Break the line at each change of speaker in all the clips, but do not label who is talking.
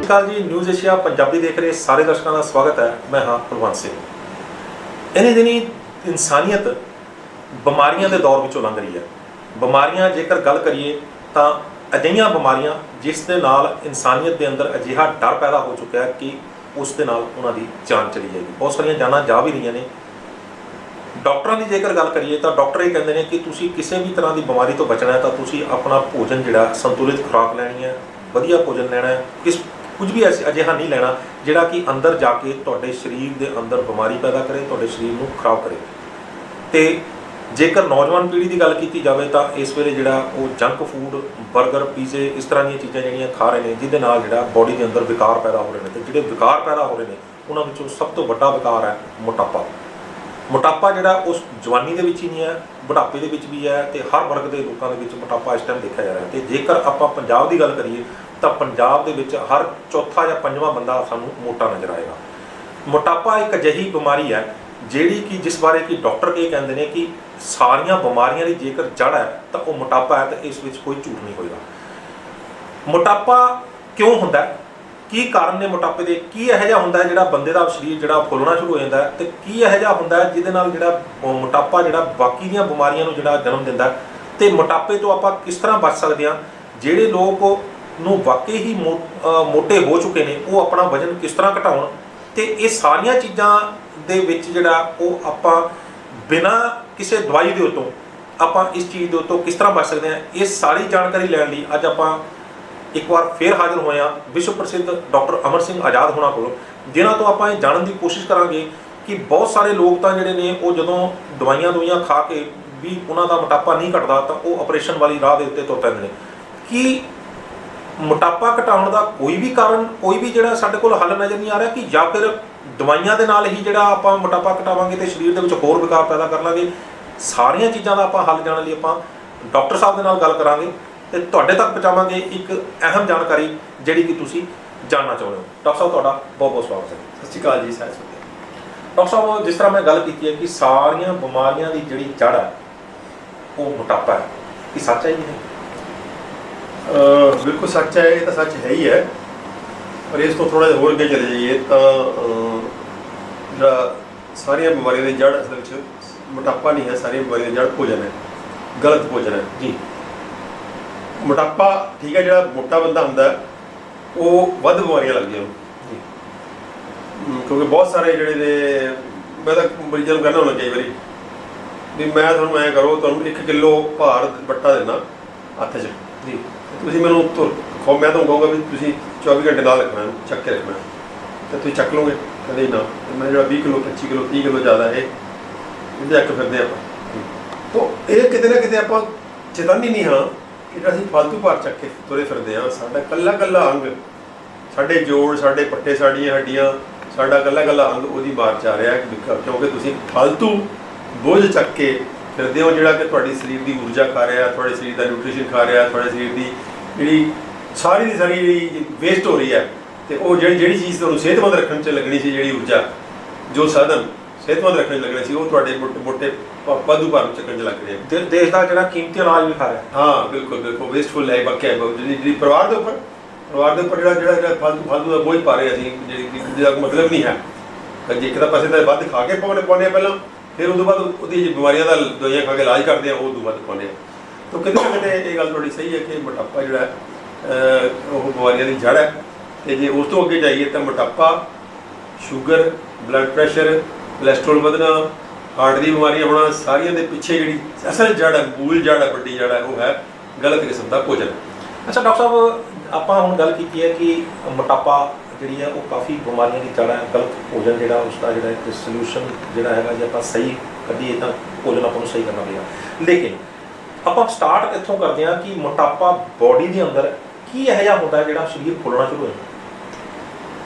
ਅਕਾਲ ਜੀ। News Asia Punjabi ਦੇਖ ਰਹੇ ਸਾਰੇ ਦਰਸ਼ਕਾਂ ਦਾ ਸਵਾਗਤ ਹੈ। ਮੈਂ ਹਾਂ ਕੁਲਵੰਤ ਸਿੰਘ। ਇन्हीं ਦਿਨੀ ਇਨਸਾਨੀਅਤ ਬਿਮਾਰੀਆਂ ਦੇ ਦੌਰ ਵਿੱਚੋਂ ਲੰਘ ਰਹੀ ਹੈ। ਬਿਮਾਰੀਆਂ ਜੇਕਰ ਗੱਲ ਕਰੀਏ ਤਾਂ ਅਜਿਹੀਆਂ ਬਿਮਾਰੀਆਂ ਜਿਸ ਦੇ ਨਾਲ ਇਨਸਾਨੀਅਤ ਦੇ ਅੰਦਰ ਅਜਿਹਾ ਡਰ ਪੈਦਾ ਹੋ ਚੁੱਕਿਆ ਹੈ ਕਿ ਉਸ ਦੇ ਨਾਲ ਉਹਨਾਂ ਦੀ ਜਾਨ ਚਲੀ ਜਾਏਗੀ। ਬਹੁਤ ਸਾਰੀਆਂ ਜਾਨਾਂ ਜਾ ਵੀ ਰਹੀਆਂ ਨੇ। ਡਾਕਟਰਾਂ ਦੀ ਜੇਕਰ ਗੱਲ ਕਰੀਏ ਤਾਂ ਡਾਕਟਰ ਇਹ ਕਹਿੰਦੇ ਨੇ ਕਿ ਤੁਸੀਂ ਕਿਸੇ ਵੀ ਤਰ੍ਹਾਂ ਦੀ ਬਿਮਾਰੀ ਤੋਂ ਬਚਣਾ ਹੈ ਤਾਂ ਤੁਸੀਂ ਆਪਣਾ ਭੋਜਨ ਜਿਹੜਾ ਸੰਤੁਲਿਤ ਖੁਰਾਕ ਲੈਣੀ ਹੈ, ਵਧੀਆ ਭੋਜਨ ਲੈਣਾ ਹੈ, ਕੁਝ ਵੀ ਅਜਿਹਾ ਨਹੀਂ ਲੈਣਾ ਜਿਹੜਾ ਕਿ ਅੰਦਰ ਜਾ ਕੇ ਤੁਹਾਡੇ ਸਰੀਰ ਦੇ ਅੰਦਰ ਬਿਮਾਰੀ ਪੈਦਾ ਕਰੇ, ਤੁਹਾਡੇ ਸਰੀਰ ਨੂੰ ਖਰਾਬ ਕਰੇ। ਤੇ ਜੇਕਰ ਨੌਜਵਾਨ ਪੀੜ੍ਹੀ ਦੀ ਗੱਲ ਕੀਤੀ ਜਾਵੇ ਤਾਂ ਇਸ ਵੇਲੇ ਜਿਹੜਾ ਉਹ ਜੰਕ ਫੂਡ, ਬਰਗਰ, ਪੀਜ਼ੇ ਇਸ ਤਰ੍ਹਾਂ ਦੀਆਂ ਚੀਜ਼ਾਂ ਜਿਹੜੀਆਂ ਖਾ ਰਹੇ ਨੇ, ਜਿਹਦੇ ਨਾਲ ਜਿਹੜਾ ਬੋਡੀ ਦੇ ਅੰਦਰ ਵਿਕਾਰ ਪੈਦਾ ਹੋ ਰਹੇ ਨੇ। ਤੇ ਜਿਹੜੇ ਵਿਕਾਰ ਪੈਦਾ ਹੋ ਰਹੇ ਨੇ ਉਹਨਾਂ ਵਿੱਚੋਂ ਸਭ ਤੋਂ ਵੱਡਾ ਵਿਕਾਰ ਹੈ ਮੋਟਾਪਾ। ਮੋਟਾਪਾ ਜਿਹੜਾ ਉਸ ਜਵਾਨੀ ਦੇ ਵਿੱਚ ਹੀ ਨਹੀਂ ਹੈ, ਬੁਢਾਪੇ ਦੇ ਵਿੱਚ ਵੀ ਹੈ ਤੇ ਹਰ ਵਰਗ ਦੇ ਲੋਕਾਂ ਦੇ ਵਿੱਚ ਮੋਟਾਪਾ ਇਸ ਟਾਈਮ ਦੇਖਿਆ ਜਾ ਰਿਹਾ। ਤੇ ਜੇਕਰ ਆਪਾਂ ਪੰਜਾਬ ਦੀ ਗੱਲ ਕਰੀਏ ਤਾਂ ਪੰਜਾਬ ਦੇ ਵਿੱਚ ਹਰ ਚੌਥਾ ਜਾਂ ਪੰਜਵਾਂ ਬੰਦਾ ਸਾਨੂੰ ਮੋਟਾ ਨਜ਼ਰ ਆਏਗਾ। ਮੋਟਾਪਾ ਇੱਕ ਅਜਿਹੀ ਬਿਮਾਰੀ ਹੈ ਜਿਹੜੀ ਕਿ ਜਿਸ ਬਾਰੇ ਕਿ ਡਾਕਟਰ ਇਹ ਕਹਿੰਦੇ ਨੇ ਕਿ ਸਾਰੀਆਂ ਬਿਮਾਰੀਆਂ ਦੀ ਜੇਕਰ ਜੜ ਹੈ ਤਾਂ ਉਹ ਮੋਟਾਪਾ ਹੈ ਤੇ ਇਸ ਵਿੱਚ ਕੋਈ ਝੂਠ ਨਹੀਂ ਹੋਏਗਾ। ਮੋਟਾਪਾ ਕਿਉਂ ਹੁੰਦਾ ਹੈ, ਕੀ ਕਾਰਨ ਨੇ ਮੋਟਾਪੇ ਦੇ, ਕੀ ਇਹੋ ਜਿਹਾ ਹੁੰਦਾ ਹੈ ਜਿਹੜਾ ਬੰਦੇ ਦਾ ਸਰੀਰ ਜਿਹੜਾ ਫੁੱਲਣਾ ਸ਼ੁਰੂ ਹੋ ਜਾਂਦਾ ਹੈ, ਤੇ ਕੀ ਇਹੋ ਜਿਹਾ ਹੁੰਦਾ ਹੈ ਜਿਹਦੇ ਨਾਲ ਜਿਹੜਾ ਮੋਟਾਪਾ ਜਿਹੜਾ ਬਾਕੀ ਦੀਆਂ ਬਿਮਾਰੀਆਂ ਨੂੰ ਜਿਹੜਾ ਜਨਮ ਦਿੰਦਾ। ਤੇ ਮੋਟਾਪੇ ਤੋਂ ਆਪਾਂ ਕਿਸ ਤਰ੍ਹਾਂ ਬਚ ਸਕਦੇ ਹਾਂ। ਜਿਹੜੇ ਲੋਕ ਨੂੰ ਵਾਕਈ ਹੀ ਮੋਟੇ ਹੋ ਚੁੱਕੇ ਨੇ ਉਹ ਆਪਣਾ ਵਜ਼ਨ ਕਿਸ ਤਰ੍ਹਾਂ ਘਟਾਉਣ, ਤੇ ਇਹ ਸਾਰੀਆਂ ਚੀਜ਼ਾਂ ਦੇ ਵਿੱਚ ਜਿਹੜਾ ਉਹ ਆਪਾਂ ਬਿਨਾਂ ਕਿਸੇ ਦਵਾਈ ਦੇ ਉੱਤੋਂ ਆਪਾਂ ਇਸ ਚੀਜ਼ ਦੇ ਉੱਤੋਂ ਕਿਸ ਤਰ੍ਹਾਂ ਬਚ ਸਕਦੇ ਹਾਂ। ਇਹ ਸਾਰੀ ਜਾਣਕਾਰੀ ਲੈਣ ਲਈ ਅੱਜ ਆਪਾਂ ਇੱਕ ਵਾਰ ਫੇਰ ਹਾਜ਼ਰ ਹੋਏ ਹਾਂ ਵਿਸ਼ਵ ਪ੍ਰਸਿੱਧ ਡਾਕਟਰ ਅਮਰ ਸਿੰਘ ਆਜ਼ਾਦ ਹੋਣਾ ਕੋਲੋਂ, ਜਿਨ੍ਹਾਂ ਤੋਂ ਆਪਾਂ ਇਹ ਜਾਣਨ ਦੀ ਕੋਸ਼ਿਸ਼ ਕਰਾਂਗੇ ਕਿ ਬਹੁਤ ਸਾਰੇ ਲੋਕ ਤਾਂ ਜਿਹੜੇ ਨੇ ਉਹ ਜਦੋਂ ਦਵਾਈਆਂ ਖਾ ਕੇ ਵੀ ਉਹਨਾਂ ਦਾ ਮੋਟਾਪਾ ਨਹੀਂ ਘਟਦਾ ਤਾਂ ਉਹ ਆਪਰੇਸ਼ਨ ਵਾਲੀ ਰਾਹ ਦੇ ਉੱਤੇ ਤੁਰ ਪੈਂਦੇ ਨੇ। ਕੀ ਮੋਟਾਪਾ ਘਟਾਉਣ ਦਾ ਕੋਈ ਵੀ ਕਾਰਨ, ਕੋਈ ਵੀ ਜਿਹੜਾ ਸਾਡੇ ਕੋਲ ਹੱਲ ਨਜ਼ਰ ਨਹੀਂ ਆ ਰਿਹਾ, ਕਿ ਜਾਂ ਫਿਰ ਦਵਾਈਆਂ ਦੇ ਨਾਲ ਹੀ ਜਿਹੜਾ ਆਪਾਂ ਮੋਟਾਪਾ ਘਟਾਵਾਂਗੇ ਤੇ ਸਰੀਰ ਦੇ ਵਿੱਚ ਹੋਰ ਵਿਕਾਰ ਪੈਦਾ ਕਰ ਲਾਂਗੇ। ਸਾਰੀਆਂ ਚੀਜ਼ਾਂ ਦਾ ਆਪਾਂ ਹੱਲ ਜਾਣਨ ਲਈ ਆਪਾਂ ਡਾਕਟਰ ਸਾਹਿਬ ਦੇ ਨਾਲ ਗੱਲ ਕਰਾਂਗੇ ਤੇ ਤੁਹਾਡੇ ਤੱਕ ਪਹੁੰਚਾਵਾਂਗੇ ਇੱਕ ਅਹਿਮ ਜਾਣਕਾਰੀ ਜਿਹੜੀ ਕਿ ਤੁਸੀਂ ਜਾਣਨਾ ਚਾਹੁੰਦੇ ਹੋ। ਡਾਕਟਰ ਸਾਹਿਬ ਤੁਹਾਡਾ ਬਹੁਤ ਬਹੁਤ ਸਵਾਗਤ ਹੈ।
ਸਤਿ ਸ਼੍ਰੀ ਅਕਾਲ ਜੀ ਸਾਰੇ।
ਡਾਕਟਰ ਸਾਹਿਬ, ਜਿਸ ਤਰ੍ਹਾਂ ਮੈਂ ਗੱਲ ਕੀਤੀ ਹੈ ਕਿ ਸਾਰੀਆਂ ਬਿਮਾਰੀਆਂ ਦੀ ਜਿਹੜੀ ਜੜ ਹੈ ਉਹ ਮੋਟਾਪਾ ਹੈ, ਕੀ ਸੱਚ ਹੈ ਜੀ?
ਬਿਲਕੁਲ ਸੱਚ ਹੈ, ਇਹ ਤਾਂ ਸੱਚ ਹੈ ਹੀ ਹੈ। ਪਰ ਇਸ ਤੋਂ ਥੋੜ੍ਹਾ ਜਿਹਾ ਹੋਰ ਅੱਗੇ ਚਲੇ ਜਾਈਏ ਤਾਂ ਜਿਹੜਾ ਸਾਰੀਆਂ ਬਿਮਾਰੀਆਂ ਦੀ ਜੜ ਅਸਲ ਵਿੱਚ ਮੋਟਾਪਾ ਨਹੀਂ ਹੈ। ਸਾਰੀਆਂ ਬਿਮਾਰੀਆਂ ਦੀ ਜੜ ਭੋਜਨ ਹੈ, ਗਲਤ ਭੋਜਨ ਹੈ ਜੀ। ਮੋਟਾਪਾ ਠੀਕ ਹੈ, ਜਿਹੜਾ ਮੋਟਾ ਬੰਦਾ ਹੁੰਦਾ ਉਹ ਵੱਧ ਬਿਮਾਰੀਆਂ ਲੱਗਦੀਆਂ ਜੀ, ਕਿਉਂਕਿ ਬਹੁਤ ਸਾਰੇ ਜਿਹੜੇ ਨੇ, ਮੈਂ ਤਾਂ ਮਰੀਜ਼ਾਂ ਨੂੰ ਕਹਿੰਦਾ ਹੁੰਦਾ ਕਈ ਵਾਰੀ ਵੀ ਮੈਂ ਤੁਹਾਨੂੰ ਐਂ ਕਰੋ, ਤੁਹਾਨੂੰ 1 ਕਿਲੋ ਭਾਰ ਬੱਟਾ ਦਿੰਦਾ ਹੱਥ 'ਚ ਜੀ, ਤੁਸੀਂ ਮੈਨੂੰ ਮੈਂ ਤੁਹਾਨੂੰ ਕਹੂੰਗਾ ਵੀ ਤੁਸੀਂ 24 ਘੰਟੇ ਨਾਲ ਰੱਖਣਾ, ਚੱਕ ਕੇ ਰੱਖਣਾ, ਅਤੇ ਤੁਸੀਂ ਚੱਕ ਲਓਗੇ? ਕਹਿੰਦੇ ਨਾ, ਮੈਂ ਜਿਹੜਾ 20 ਕਿਲੋ 25 ਕਿਲੋ 30 ਕਿਲੋ ਜ਼ਿਆਦਾ ਇਹ ਚੱਕ ਫਿਰਦੇ ਆਪਾਂ। ਤਾਂ ਇਹ ਕਿਤੇ ਨਾ ਕਿਤੇ ਆਪਾਂ ਚੇਤੰਨ ਨਹੀਂ ਹਾਂ ਕਿ ਜਿਹੜਾ ਅਸੀਂ ਫਾਲਤੂ ਭਾਰ ਚੱਕ ਕੇ ਤੁਰੇ ਫਿਰਦੇ ਹਾਂ। ਸਾਡਾ ਕੱਲਾ ਅੰਗ, ਸਾਡੇ ਜੋੜ, ਸਾਡੇ ਪੱਟੇ, ਸਾਡੀਆਂ ਹੱਡੀਆਂ, ਸਾਡਾ ਕੱਲਾ ਅੰਗ ਉਹਦੀ ਮਾਰ 'ਚ ਆ ਰਿਹਾ, ਕਿਉਂਕਿ ਤੁਸੀਂ ਫਾਲਤੂ ਬੋਝ ਚੱਕ ਕੇ ਫਿਰਦੇ ਹੋ ਜਿਹੜਾ ਕਿ ਤੁਹਾਡੀ ਸਰੀਰ ਦੀ ਊਰਜਾ ਖਾ ਰਿਹਾ, ਤੁਹਾਡੇ ਸਰੀਰ ਦਾ ਨਿਊਟ੍ਰੀਸ਼ਨ ਖਾ ਰਿਹਾ, ਤੁਹਾਡੇ ਸਰੀਰ ਦੀ ਜਿਹੜੀ ਸਾਰੀ ਦੀ ਸਾਰੀ ਜਿਹੜੀ ਵੇਸਟ ਹੋ ਰਹੀ ਹੈ। ਅਤੇ ਉਹ ਜਿਹੜੀ ਚੀਜ਼ ਤੁਹਾਨੂੰ ਸਿਹਤਮੰਦ ਰੱਖਣ 'ਚ ਲੱਗਣੀ ਸੀ, ਜਿਹੜੀ ਊਰਜਾ, ਜੋ ਸਾਧਨ ਸਿਹਤਮੰਦ ਰੱਖਣ 'ਚ ਲੱਗਣੇ ਸੀ, ਉਹ ਤੁਹਾਡੇ ਮੋਟੇ ਵਾਧੂ ਭਾਰ ਚੱਕਣ 'ਚ ਲੱਗ ਰਿਹਾ।
ਦੇਸ਼ ਦਾ ਜਿਹੜਾ ਕੀਮਤੀ ਅਨਾਜ ਵੀ ਖਾ ਰਿਹਾ।
ਹਾਂ ਬਿਲਕੁਲ ਵੇਸਟਫੁਲ ਹੈ। ਬਾਕੀ ਜਿਹੜੀ ਪਰਿਵਾਰ ਦੇ ਉੱਪਰ ਜਿਹੜਾ ਫਾਲਤੂ ਦਾ ਬੋਝ ਪਾ ਰਹੇ ਅਸੀਂ, ਜਿਹਦਾ ਮਤਲਬ ਨਹੀਂ ਹੈ। ਜੇ ਇੱਕ ਤਾਂ ਪਾਸੇ ਤਾਂ ਵੱਧ ਖਾ ਕੇ ਪਾਉਂਦੇ ਆ ਪਹਿਲਾਂ, ਫਿਰ ਉਦੋਂ ਬਾਅਦ ਉਹਦੀ ਬਿਮਾਰੀਆਂ ਦਾ ਦਵਾਈਆਂ ਖਾ ਕੇ ਇਲਾਜ ਕਰਦੇ ਆ, ਉਹ ਉਦੋਂ ਵੱਧ ਪਾਉਂਦੇ ਆ। ਤਾਂ ਕਿਤੇ ਨਾ ਕਿਤੇ ਇਹ ਗੱਲ ਤੁਹਾਡੀ ਸਹੀ ਹੈ ਕਿ ਮੋਟਾਪਾ ਜਿਹੜਾ ਉਹ ਬਿਮਾਰੀਆਂ ਦੀ ਜੜ ਹੈ। ਅਤੇ ਜੇ ਉਸ ਤੋਂ ਅੱਗੇ ਜਾਈਏ ਤਾਂ ਮੋਟਾਪਾ, ਸ਼ੂਗਰ, ਬਲੱਡ ਪ੍ਰੈਸ਼ਰ, ਕੋਲੈਸਟਰੋਲ ਵਧਣਾ, ਹਾਰਟ ਦੀ ਬਿਮਾਰੀਆਂ ਹੋਣਾ, ਸਾਰੀਆਂ ਦੇ ਪਿੱਛੇ ਜਿਹੜੀ ਅਸਲ ਜੜ ਹੈ, ਮੂਲ ਜੜ ਹੈ, ਵੱਡੀ ਜੜ ਹੈ, ਉਹ ਹੈ ਗਲਤ ਕਿਸਮ ਦਾ ਭੋਜਨ।
ਅੱਛਾ ਡਾਕਟਰ ਸਾਹਿਬ, ਆਪਾਂ ਹੁਣ ਗੱਲ ਕੀਤੀ ਹੈ ਕਿ ਮੋਟਾਪਾ ਜਿਹੜੀ ਹੈ ਉਹ ਕਾਫੀ ਬਿਮਾਰੀਆਂ ਦੀ ਜੜ ਹੈ। ਗਲਤ ਭੋਜਨ ਜਿਹੜਾ ਉਸਦਾ ਜਿਹੜਾ ਇੱਕ ਸਲਿਊਸ਼ਨ ਜਿਹੜਾ ਹੈਗਾ, ਜੇ ਆਪਾਂ ਸਹੀ ਕੱਢੀਏ ਤਾਂ ਭੋਜਨ ਆਪਾਂ ਨੂੰ ਸਹੀ ਕਰਨਾ ਪਏਗਾ। ਲੇਕਿਨ ਆਪਾਂ ਸਟਾਰਟ ਇੱਥੋਂ ਕਰਦੇ ਹਾਂ ਕਿ ਮੋਟਾਪਾ ਬੋਡੀ ਦੇ ਅੰਦਰ ਕੀ ਇਹੋ ਜਿਹਾ ਹੁੰਦਾ ਜਿਹੜਾ ਸਰੀਰ ਫੁੱਲਣਾ ਸ਼ੁਰੂ ਹੋ ਜਾਂਦਾ?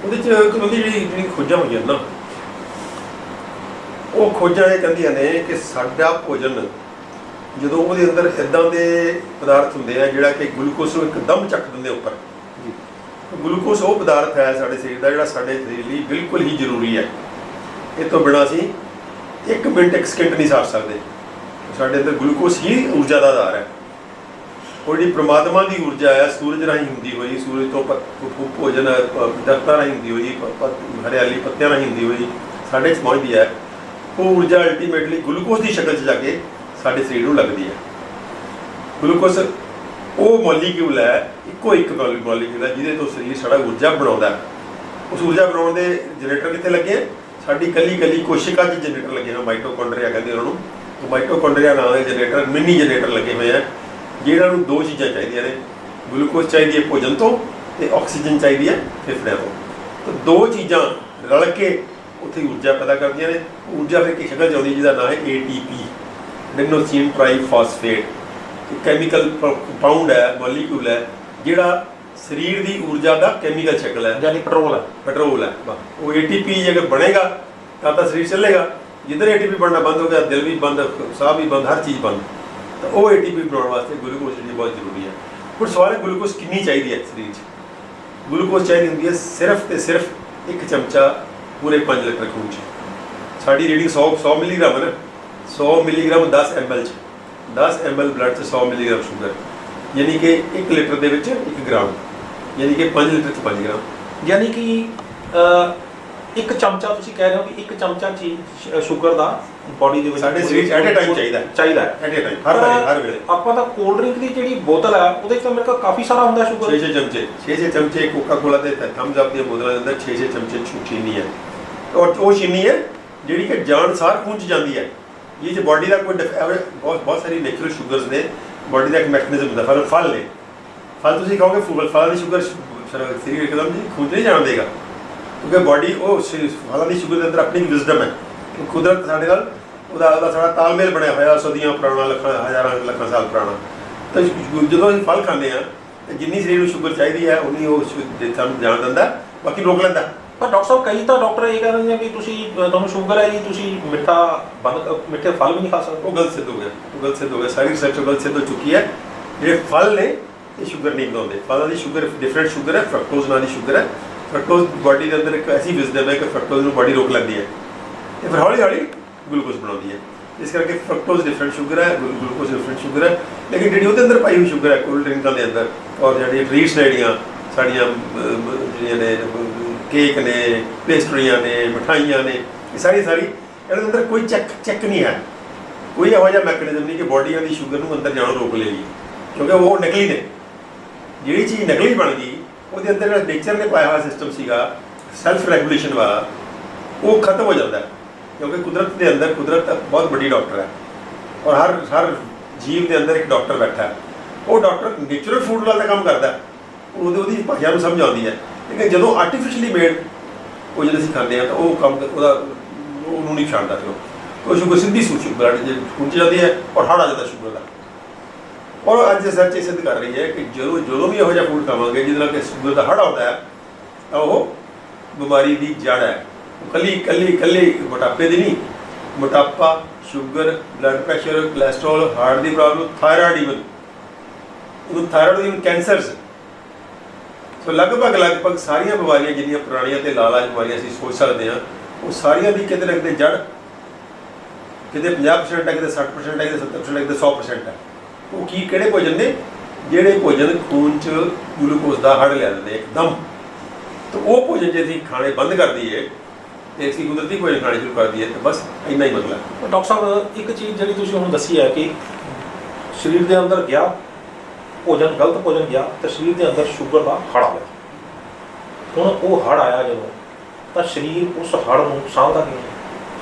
ਉਹਦੇ 'ਚ ਉਹਦੀ ਜਿਹੜੀ ਖੋਜਾਂ ਹੋਈਆਂ ਨਾ, ਉਹ ਖੋਜਾਂ ਇਹ ਕਹਿੰਦੀਆਂ ਨੇ ਕਿ ਸਾਡਾ ਭੋਜਨ ਜਦੋਂ ਉਹਦੇ ਅੰਦਰ ਇੱਦਾਂ ਦੇ ਪਦਾਰਥ ਹੁੰਦੇ ਆ ਜਿਹੜਾ ਕਿ ਗਲੂਕੋਸ ਨੂੰ ਇੱਕਦਮ ਚੱਕ ਦਿੰਦੇ ਉੱਪਰ ਜੀ। ਗਲੂਕੋਸ ਉਹ ਪਦਾਰਥ ਹੈ ਸਾਡੇ ਸਰੀਰ ਦਾ ਜਿਹੜਾ ਸਾਡੇ ਸਰੀਰ ਲਈ ਬਿਲਕੁਲ ਹੀ ਜ਼ਰੂਰੀ ਹੈ। ਇਹ ਤੋਂ ਬਿਨਾਂ ਅਸੀਂ 1 ਮਿੰਟ 1 ਸਕਿੰਟ ਨਹੀਂ ਸਾਰ ਸਕਦੇ। ਸਾਡੇ ਅੰਦਰ ਗਲੂਕੋਸ ਹੀ ਊਰਜਾ ਦਾ ਆਧਾਰ ਹੈ। ਉਹ ਜਿਹੜੀ ਪ੍ਰਮਾਤਮਾ ਦੀ ਊਰਜਾ ਹੈ, ਸੂਰਜ ਰਾਹੀਂ ਹੁੰਦੀ ਹੋਈ, ਸੂਰਜ ਤੋਂ ਭੋਜਨ ਦਰਖਤਾਂ ਰਾਹੀਂ ਹੁੰਦੀ ਹੋਈ, ਹਰਿਆਲੀ ਪੱਤਿਆਂ ਰਾਹੀਂ ਹੁੰਦੀ ਹੋਈ ਸਾਡੇ 'ਚ ਪਹੁੰਚਦੀ ਹੈ, ਉਹ ਊਰਜਾ ਅਲਟੀਮੇਟਲੀ ਗਲੂਕੋਜ਼ ਦੀ ਸ਼ਕਲ 'ਚ ਜਾ ਕੇ ਸਾਡੇ ਸਰੀਰ ਨੂੰ ਲੱਗਦੀ ਹੈ। ਗਲੂਕੋਜ਼ ਉਹ ਮੋਲੀਕਿਊਲ ਹੈ, ਇੱਕੋ ਇੱਕ ਮੋਲੀਕਿਊਲ ਹੈ ਜਿਹਦੇ ਤੋਂ ਸਰੀਰ ਸਾਡਾ ਊਰਜਾ ਬਣਾਉਂਦਾ ਹੈ। ਉਸ ਊਰਜਾ ਬਣਾਉਣ ਦੇ ਜਨਰੇਟਰ ਕਿੱਥੇ ਲੱਗੇ? ਸਾਡੀ ਕੱਲੀ ਕੋਸ਼ਿਕਾ 'ਚ ਜਨਰੇਟਰ ਲੱਗੇ ਨੇ, ਮਾਈਟੋਕੌਂਡਰੀਆ ਕਹਿੰਦੇ ਉਹਨਾਂ ਨੂੰ। ਮਾਈਟੋਕੌਂਡਰੀਆ ਨਾਂ ਦੇ ਜਨਰੇਟਰ, ਮਿੰਨੀ ਜਨਰੇਟਰ ਲੱਗੇ ਹੋਏ ਆ, ਜਿਹਨਾਂ ਨੂੰ ਦੋ ਚੀਜ਼ਾਂ ਚਾਹੀਦੀਆਂ ਨੇ, ਗਲੂਕੋਜ਼ ਚਾਹੀਦੀ ਹੈ ਭੋਜਨ ਤੋਂ ਤੇ ਆਕਸੀਜਨ ਚਾਹੀਦੀ ਹੈ ਫੇਫੜਿਆਂ ਤੋਂ। ਤਾਂ ਦੋ ਚੀਜ਼ਾਂ ਰਲ ਕੇ ਉੱਥੇ ਊਰਜਾ ਪੈਦਾ ਕਰਦੀਆਂ ਨੇ। ਊਰਜਾ ਫਿਰ ਕੀ ਸ਼ਕਲ 'ਚ ਆਉਂਦੀ ਜਿਹਦਾ ਨਾਮ ਹੈ ATP, adenosine triphosphate. Chemical compound ਹੈ, ਮੋਲੀਕਿਊਲ ਹੈ, ਜਿਹੜਾ ਸਰੀਰ ਦੀ ਊਰਜਾ ਦਾ ਕੈਮੀਕਲ ਸ਼ਕਲ ਹੈ,
ਯਾਨੀ ਪੈਟਰੋਲ ਹੈ।
ਉਹ ATP ਜੇਕਰ ਬਣੇਗਾ ਤਾਂ ਸਰੀਰ ਚੱਲੇਗਾ। ਜਿੱਧਰ ATP ਬਣਨਾ ਬੰਦ ਹੋ ਗਿਆ, ਦਿਲ ਵੀ ਬੰਦ, ਸਾਹ ਵੀ ਬੰਦ, ਹਰ ਚੀਜ਼ ਬੰਦ। ਤਾਂ ਉਹ ATP ਬਣਾਉਣ ਵਾਸਤੇ ਗਲੂਕੋਜ਼ ਜਿਹੜੀ ਬਹੁਤ ਜ਼ਰੂਰੀ ਹੈ। ਹੁਣ ਸਵਾਲ ਹੈ ਗਲੂਕੋਜ਼ ਕਿੰਨੀ ਚਾਹੀਦੀ ਹੈ ਸਰੀਰ 'ਚ? ਗਲੂਕੋਜ਼ ਚਾਹੀਦੀ ਹੁੰਦੀ ਹੈ ਸਿਰਫ ਤੇ ਸਿਰਫ 1 ਚਮਚਾ ਪੂਰੇ 5 ਲੀਟਰ ਖੂਨ 'ਚ। ਸਾਡੀ ਰੀਡਿੰਗ 100 ਮਿਲੀਗ੍ਰਾਮ ਹੈ ਨਾ, 100 ਮਿਲੀਗ੍ਰਾਮ 10 ml 'ਚ, 10 ml ਬਲੱਡ 'ਚ 100 ਮਿਲੀਗ੍ਰਾਮ ਸ਼ੂਗਰ, ਯਾਨੀ ਕਿ 1 ਲੀਟਰ ਦੇ ਵਿੱਚ 1 ਗ੍ਰਾਮ, ਯਾਨੀ ਕਿ 5 ਲੀਟਰ 'ਚ 5 ਗ੍ਰਾਮ।
ਯਾਨੀ ਕਿ 1 ਚਮਚਾ ਤੁਸੀਂ ਕਹਿ ਰਹੇ ਹੋ ਕਿ 1 ਚਮਚਾ ਸ਼ੂਗਰ ਦਾ ਬਾਡੀ ਦੇ ਵਿੱਚ
ਸਾਡੇ ਸਰੀਰ 'ਚ ਐਟ ਏ ਟਾਈਮ ਚਾਹੀਦਾ ਹੈ। ਐਟ ਏ ਟਾਈਮ, ਹਰ ਵੇਲੇ।
ਆਪਾਂ ਤਾਂ ਕੋਲਡ ਡਰਿੰਕ ਦੀ ਜਿਹੜੀ ਬੋਤਲ ਹੈ ਉਹਦੇ 'ਚ ਤਾਂ ਮੇਰੇ ਕੋਲ ਕਾਫੀ ਸਾਰਾ ਹੁੰਦਾ ਸ਼ੂਗਰ।
6 ਚਮਚੇ ਕੋਕਾ ਕੋਲਾ ਦੇ ਥੰਮਸ ਅਪ ਦੀਆਂ ਬੋਤਲਾਂ ਦੇ ਅੰਦਰ 6 ਚਮਚੇ ਚੀਨੀ ਹੈ, ਔਰ ਉਹ ਚੀਨੀ ਹੈ ਜਿਹੜੀ ਕਿ ਜਾਣ ਸਾਰ ਖੂਨ 'ਚ ਜਾਂਦੀ ਹੈ। ਇਹ 'ਚ ਬਾਡੀ ਦਾ ਕੋਈ ਬਹੁਤ ਸਾਰੀ ਨੈਚੁਰਲ ਸ਼ੂਗਰਸ ਨੇ, ਬਾਡੀ ਦਾ ਇੱਕ ਮੈਕੈਨਿਜ਼ਮ ਹੁੰਦਾ। ਫਲ ਨੇ, ਫਲ ਤੁਸੀਂ ਖਾਓਗੇ, ਫਲਾਂ ਦੀ ਸ਼ੂਗਰ ਸਰੀਰ ਇੱਕਦਮ ਜੀ ਖੂਨ 'ਚ ਨਹੀਂ ਜਾਣ ਦੇਗਾ, ਕਿਉਂਕਿ ਬਾਡੀ ਉਹ ਫਲਾਂ ਦੀ ਸ਼ੂਗਰ ਦੇ ਅੰਦਰ ਆਪਣੀ ਵਿਜ਼ਡਮ ਹੈ। ਕੁਦਰਤ ਸਾਡੇ ਨਾਲ ਉਹਦਾ ਸਾਡਾ ਤਾਲਮੇਲ ਬਣਿਆ ਹੋਇਆ, ਸਦੀਆਂ ਪੁਰਾਣਾ, ਹਜ਼ਾਰਾਂ ਲੱਖਾਂ ਸਾਲ ਪੁਰਾਣਾ। ਤਾਂ ਜਦੋਂ ਅਸੀਂ ਫਲ ਖਾਂਦੇ ਹਾਂ ਤਾਂ ਜਿੰਨੀ ਸਰੀਰ ਨੂੰ ਸ਼ੂਗਰ ਚਾਹੀਦੀ ਹੈ ਉਨੀ ਉਹ ਸਾਨੂੰ ਜਾਣ ਦਿੰਦਾ, ਬਾਕੀ ਰੋਕ ਲੈਂਦਾ।
ਪਰ ਡਾਕਟਰ ਸਾਹਿਬ, ਕਈ ਤਾਂ ਡਾਕਟਰ ਇਹ ਕਹਿੰਦੇ ਨੇ ਵੀ ਤੁਹਾਨੂੰ ਸ਼ੂਗਰ ਹੈ ਜੀ, ਤੁਸੀਂ ਮਿੱਠੇ ਫਲ ਵੀ ਨਹੀਂ ਖਾ ਸਕਦੇ।
ਉਹ ਗਲਤ ਸਿੱਧ ਹੋ ਗਿਆ, ਸਾਰੀ ਰਿਸਰਚ ਗਲਤ ਸਿੱਧ ਹੋ ਚੁੱਕੀ ਹੈ। ਜਿਹੜੇ ਫਲ ਨੇ ਇਹ ਸ਼ੂਗਰ ਨਹੀਂ ਬਣਾਉਂਦੇ। ਫਲਾਂ ਦੀ ਸ਼ੂਗਰ ਡਿਫਰੈਂਟ ਸ਼ੂਗਰ ਹੈ, ਫਰਕਟੋਜ਼ ਨਾਂ ਦੀ ਸ਼ੂਗਰ ਹੈ। ਫਰਕਟੋਜ਼ ਬਾਡੀ ਦੇ ਅੰਦਰ ਇੱਕ ਐਸੀ ਵਿਜ਼ਡਮ ਹੈ ਕਿ ਫਰਕਟੋਜ਼ ਨੂੰ ਬਾਡੀ ਰੋਕ ਲੈਂਦੀ ਹੈ, ਇਹ ਫਿਰ ਹੌਲੀ ਹੌਲੀ ਗਲੂਕੋਜ਼ ਬਣਾਉਂਦੀ ਹੈ। ਇਸ ਕਰਕੇ ਫਰਕਟੋਜ਼ ਡਿਫਰੈਂਟ ਸ਼ੂਗਰ ਹੈ, ਗਲੂਕੋਜ਼ ਡਿਫਰੈਂਟ ਸ਼ੂਗਰ ਹੈ। ਲੇਕਿਨ ਜਿਹੜੀ ਉਹਦੇ ਅੰਦਰ ਪਾਈ ਹੋਈ ਸ਼ੂਗਰ ਹੈ ਕੋਲਡ ਡਰਿੰਕਾਂ ਦੇ ਅੰਦਰ, ਔਰ ਜਿਹੜੀ ਟ੍ਰੀਟਸ ਨੇ ਜਿਹੜੀਆਂ ਸਾਡੀਆਂ ਜਿਹੜੀਆਂ ਨੇ, ਕੇਕ ਨੇ, ਪੇਸਟਰੀਆਂ ਨੇ, ਮਿਠਾਈਆਂ ਨੇ, ਇਹ ਸਾਰੀ ਇਹਦੇ ਅੰਦਰ ਕੋਈ ਚੈੱਕ ਨਹੀਂ ਹੈ, ਕੋਈ ਇਹੋ ਜਿਹਾ ਮੈਕੈਨਿਜ਼ਮ ਨਹੀਂ ਕਿ ਬਾਡੀਆਂ ਦੀ ਸ਼ੂਗਰ ਨੂੰ ਅੰਦਰ ਜਾਣੋਂ ਰੋਕ ਲਏਗੀ, ਕਿਉਂਕਿ ਉਹ ਨਕਲੀ ਨੇ। ਜਿਹੜੀ ਚੀਜ਼ ਨਕਲੀ ਬਣ ਗਈ ਉਹਦੇ ਅੰਦਰ ਜਿਹੜਾ ਨੇਚਰ ਨੇ ਪਾਇਆ ਹੋਇਆ ਸਿਸਟਮ ਸੀਗਾ ਸੈਲਫ ਰੈਗੂਲੇਸ਼ਨ ਵਾਲਾ, ਉਹ ਖਤਮ ਹੋ ਜਾਂਦਾ ਹੈ। ਕਿਉਂਕਿ ਕੁਦਰਤ ਦੇ ਅੰਦਰ, ਕੁਦਰਤ ਬਹੁਤ ਵੱਡੀ ਡਾਕਟਰ ਹੈ, ਔਰ ਹਰ ਜੀਵ ਦੇ ਅੰਦਰ ਇੱਕ ਡਾਕਟਰ ਬੈਠਾ ਹੈ। ਉਹ ਡਾਕਟਰ ਨੇਚੁਰਲ ਫੂਡ ਵਾਲਾ ਕੰਮ ਕਰਦਾ, ਉਹਦੀ ਭਾਸ਼ਾ ਨੂੰ ਸਮਝ ਆਉਂਦੀ ਹੈ। ਲੇਕਿਨ ਜਦੋਂ ਆਰਟੀਫਿਸ਼ਲੀ ਮੇਡ ਉਹ ਜਦੋਂ ਅਸੀਂ ਖਾਂਦੇ ਹਾਂ ਤਾਂ ਉਹ ਕੰਮ ਉਹਨੂੰ ਨਹੀਂ ਛੱਡਦਾ। ਫਿਰ ਉਹ ਸ਼ੂਗਰ ਸਿੱਧੀ ਸ਼ੂਗਰ ਖੂਨ 'ਚ ਜਾਂਦੀ ਹੈ ਔਰ ਹੜ ਆ ਜਾਂਦਾ ਸ਼ੂਗਰ ਦਾ। ਔਰ ਅੱਜ ਰਿਸਰਚ ਇਹ ਸਿੱਧ ਕਰ ਰਹੀ ਹੈ ਕਿ ਜਦੋਂ ਵੀ ਇਹੋ ਜਿਹਾ ਫੂਡ ਖਾਵਾਂਗੇ ਜਿਹਦੇ ਨਾਲ ਕਿ ਸ਼ੂਗਰ ਦਾ ਹੜ ਆਉਂਦਾ ਹੈ ਤਾਂ ਉਹ ਬਿਮਾਰੀ ਦੀ ਜੜ ਹੈ। ਕੱਲੀ ਮੋਟਾਪੇ ਦੀ ਨਹੀਂ, ਮੋਟਾਪਾ, sugar, blood pressure, cholesterol, heart ਦੀ ਪ੍ਰੋਬਲਮ, ਥਾਇਰਾਇਡ, ਕੈਂਸਰਸ। ਸੋ ਲਗਭਗ ਸਾਰੀਆਂ ਬਿਮਾਰੀਆਂ ਜਿੰਨੀਆਂ ਪੁਰਾਣੀਆਂ ਤੇ ਲਾਲਾਜ ਬਿਮਾਰੀਆਂ ਅਸੀਂ ਸੋਚ ਸਕਦੇ ਹਾਂ, ਉਹ ਸਾਰੀਆਂ ਦੀ ਕਿਤੇ ਨਾ ਕਿਤੇ ਜੜ ਕਿਤੇ 50% ਹੈ, ਕਿਤੇ 60% ਹੈ, ਕਿਤੇ 70% ਹੈ, ਕਿਤੇ 100% ਹੈ। ਉਹ ਕਿਹੜੇ ਭੋਜਨ ਨੇ? ਜਿਹੜੇ ਭੋਜਨ ਖੂਨ 'ਚ ਗਲੂਕੋਜ਼ ਦਾ ਹੜ ਲਿਆ ਦਿੰਦੇ ਇੱਕਦਮ। ਤਾਂ ਉਹ ਭੋਜਨ ਜੇ ਅਸੀਂ ਖਾਣੇ ਬੰਦ ਕਰ ਦਈਏ ਤੇ ਅਸੀਂ ਕੁਦਰਤੀ ਭੋਜਨ ਖਾਣੇ ਸ਼ੁਰੂ ਕਰ ਦਈਏ ਤਾਂ ਬਸ ਇੰਨਾ ਹੀ ਮਤਲਬ।
ਡਾਕਟਰ ਸਾਹਿਬ, ਇੱਕ ਚੀਜ਼ ਜਿਹੜੀ ਤੁਸੀਂ ਹੁਣ ਦੱਸੀ ਹੈ ਕਿ ਸਰੀਰ ਦੇ ਅੰਦਰ ਗਿਆ ਭੋਜਨ, ਗਲਤ ਭੋਜਨ ਗਿਆ ਤੇ ਸਰੀਰ ਦੇ ਅੰਦਰ ਸ਼ੂਗਰ ਦਾ ਹੜ ਆ ਗਿਆ। ਹੁਣ ਉਹ ਹੜ ਆਇਆ ਜਦੋਂ, ਤਾਂ ਸਰੀਰ ਉਸ ਹੜ ਨੂੰ ਸਾਂਭਦਾ ਕਿਵੇਂ?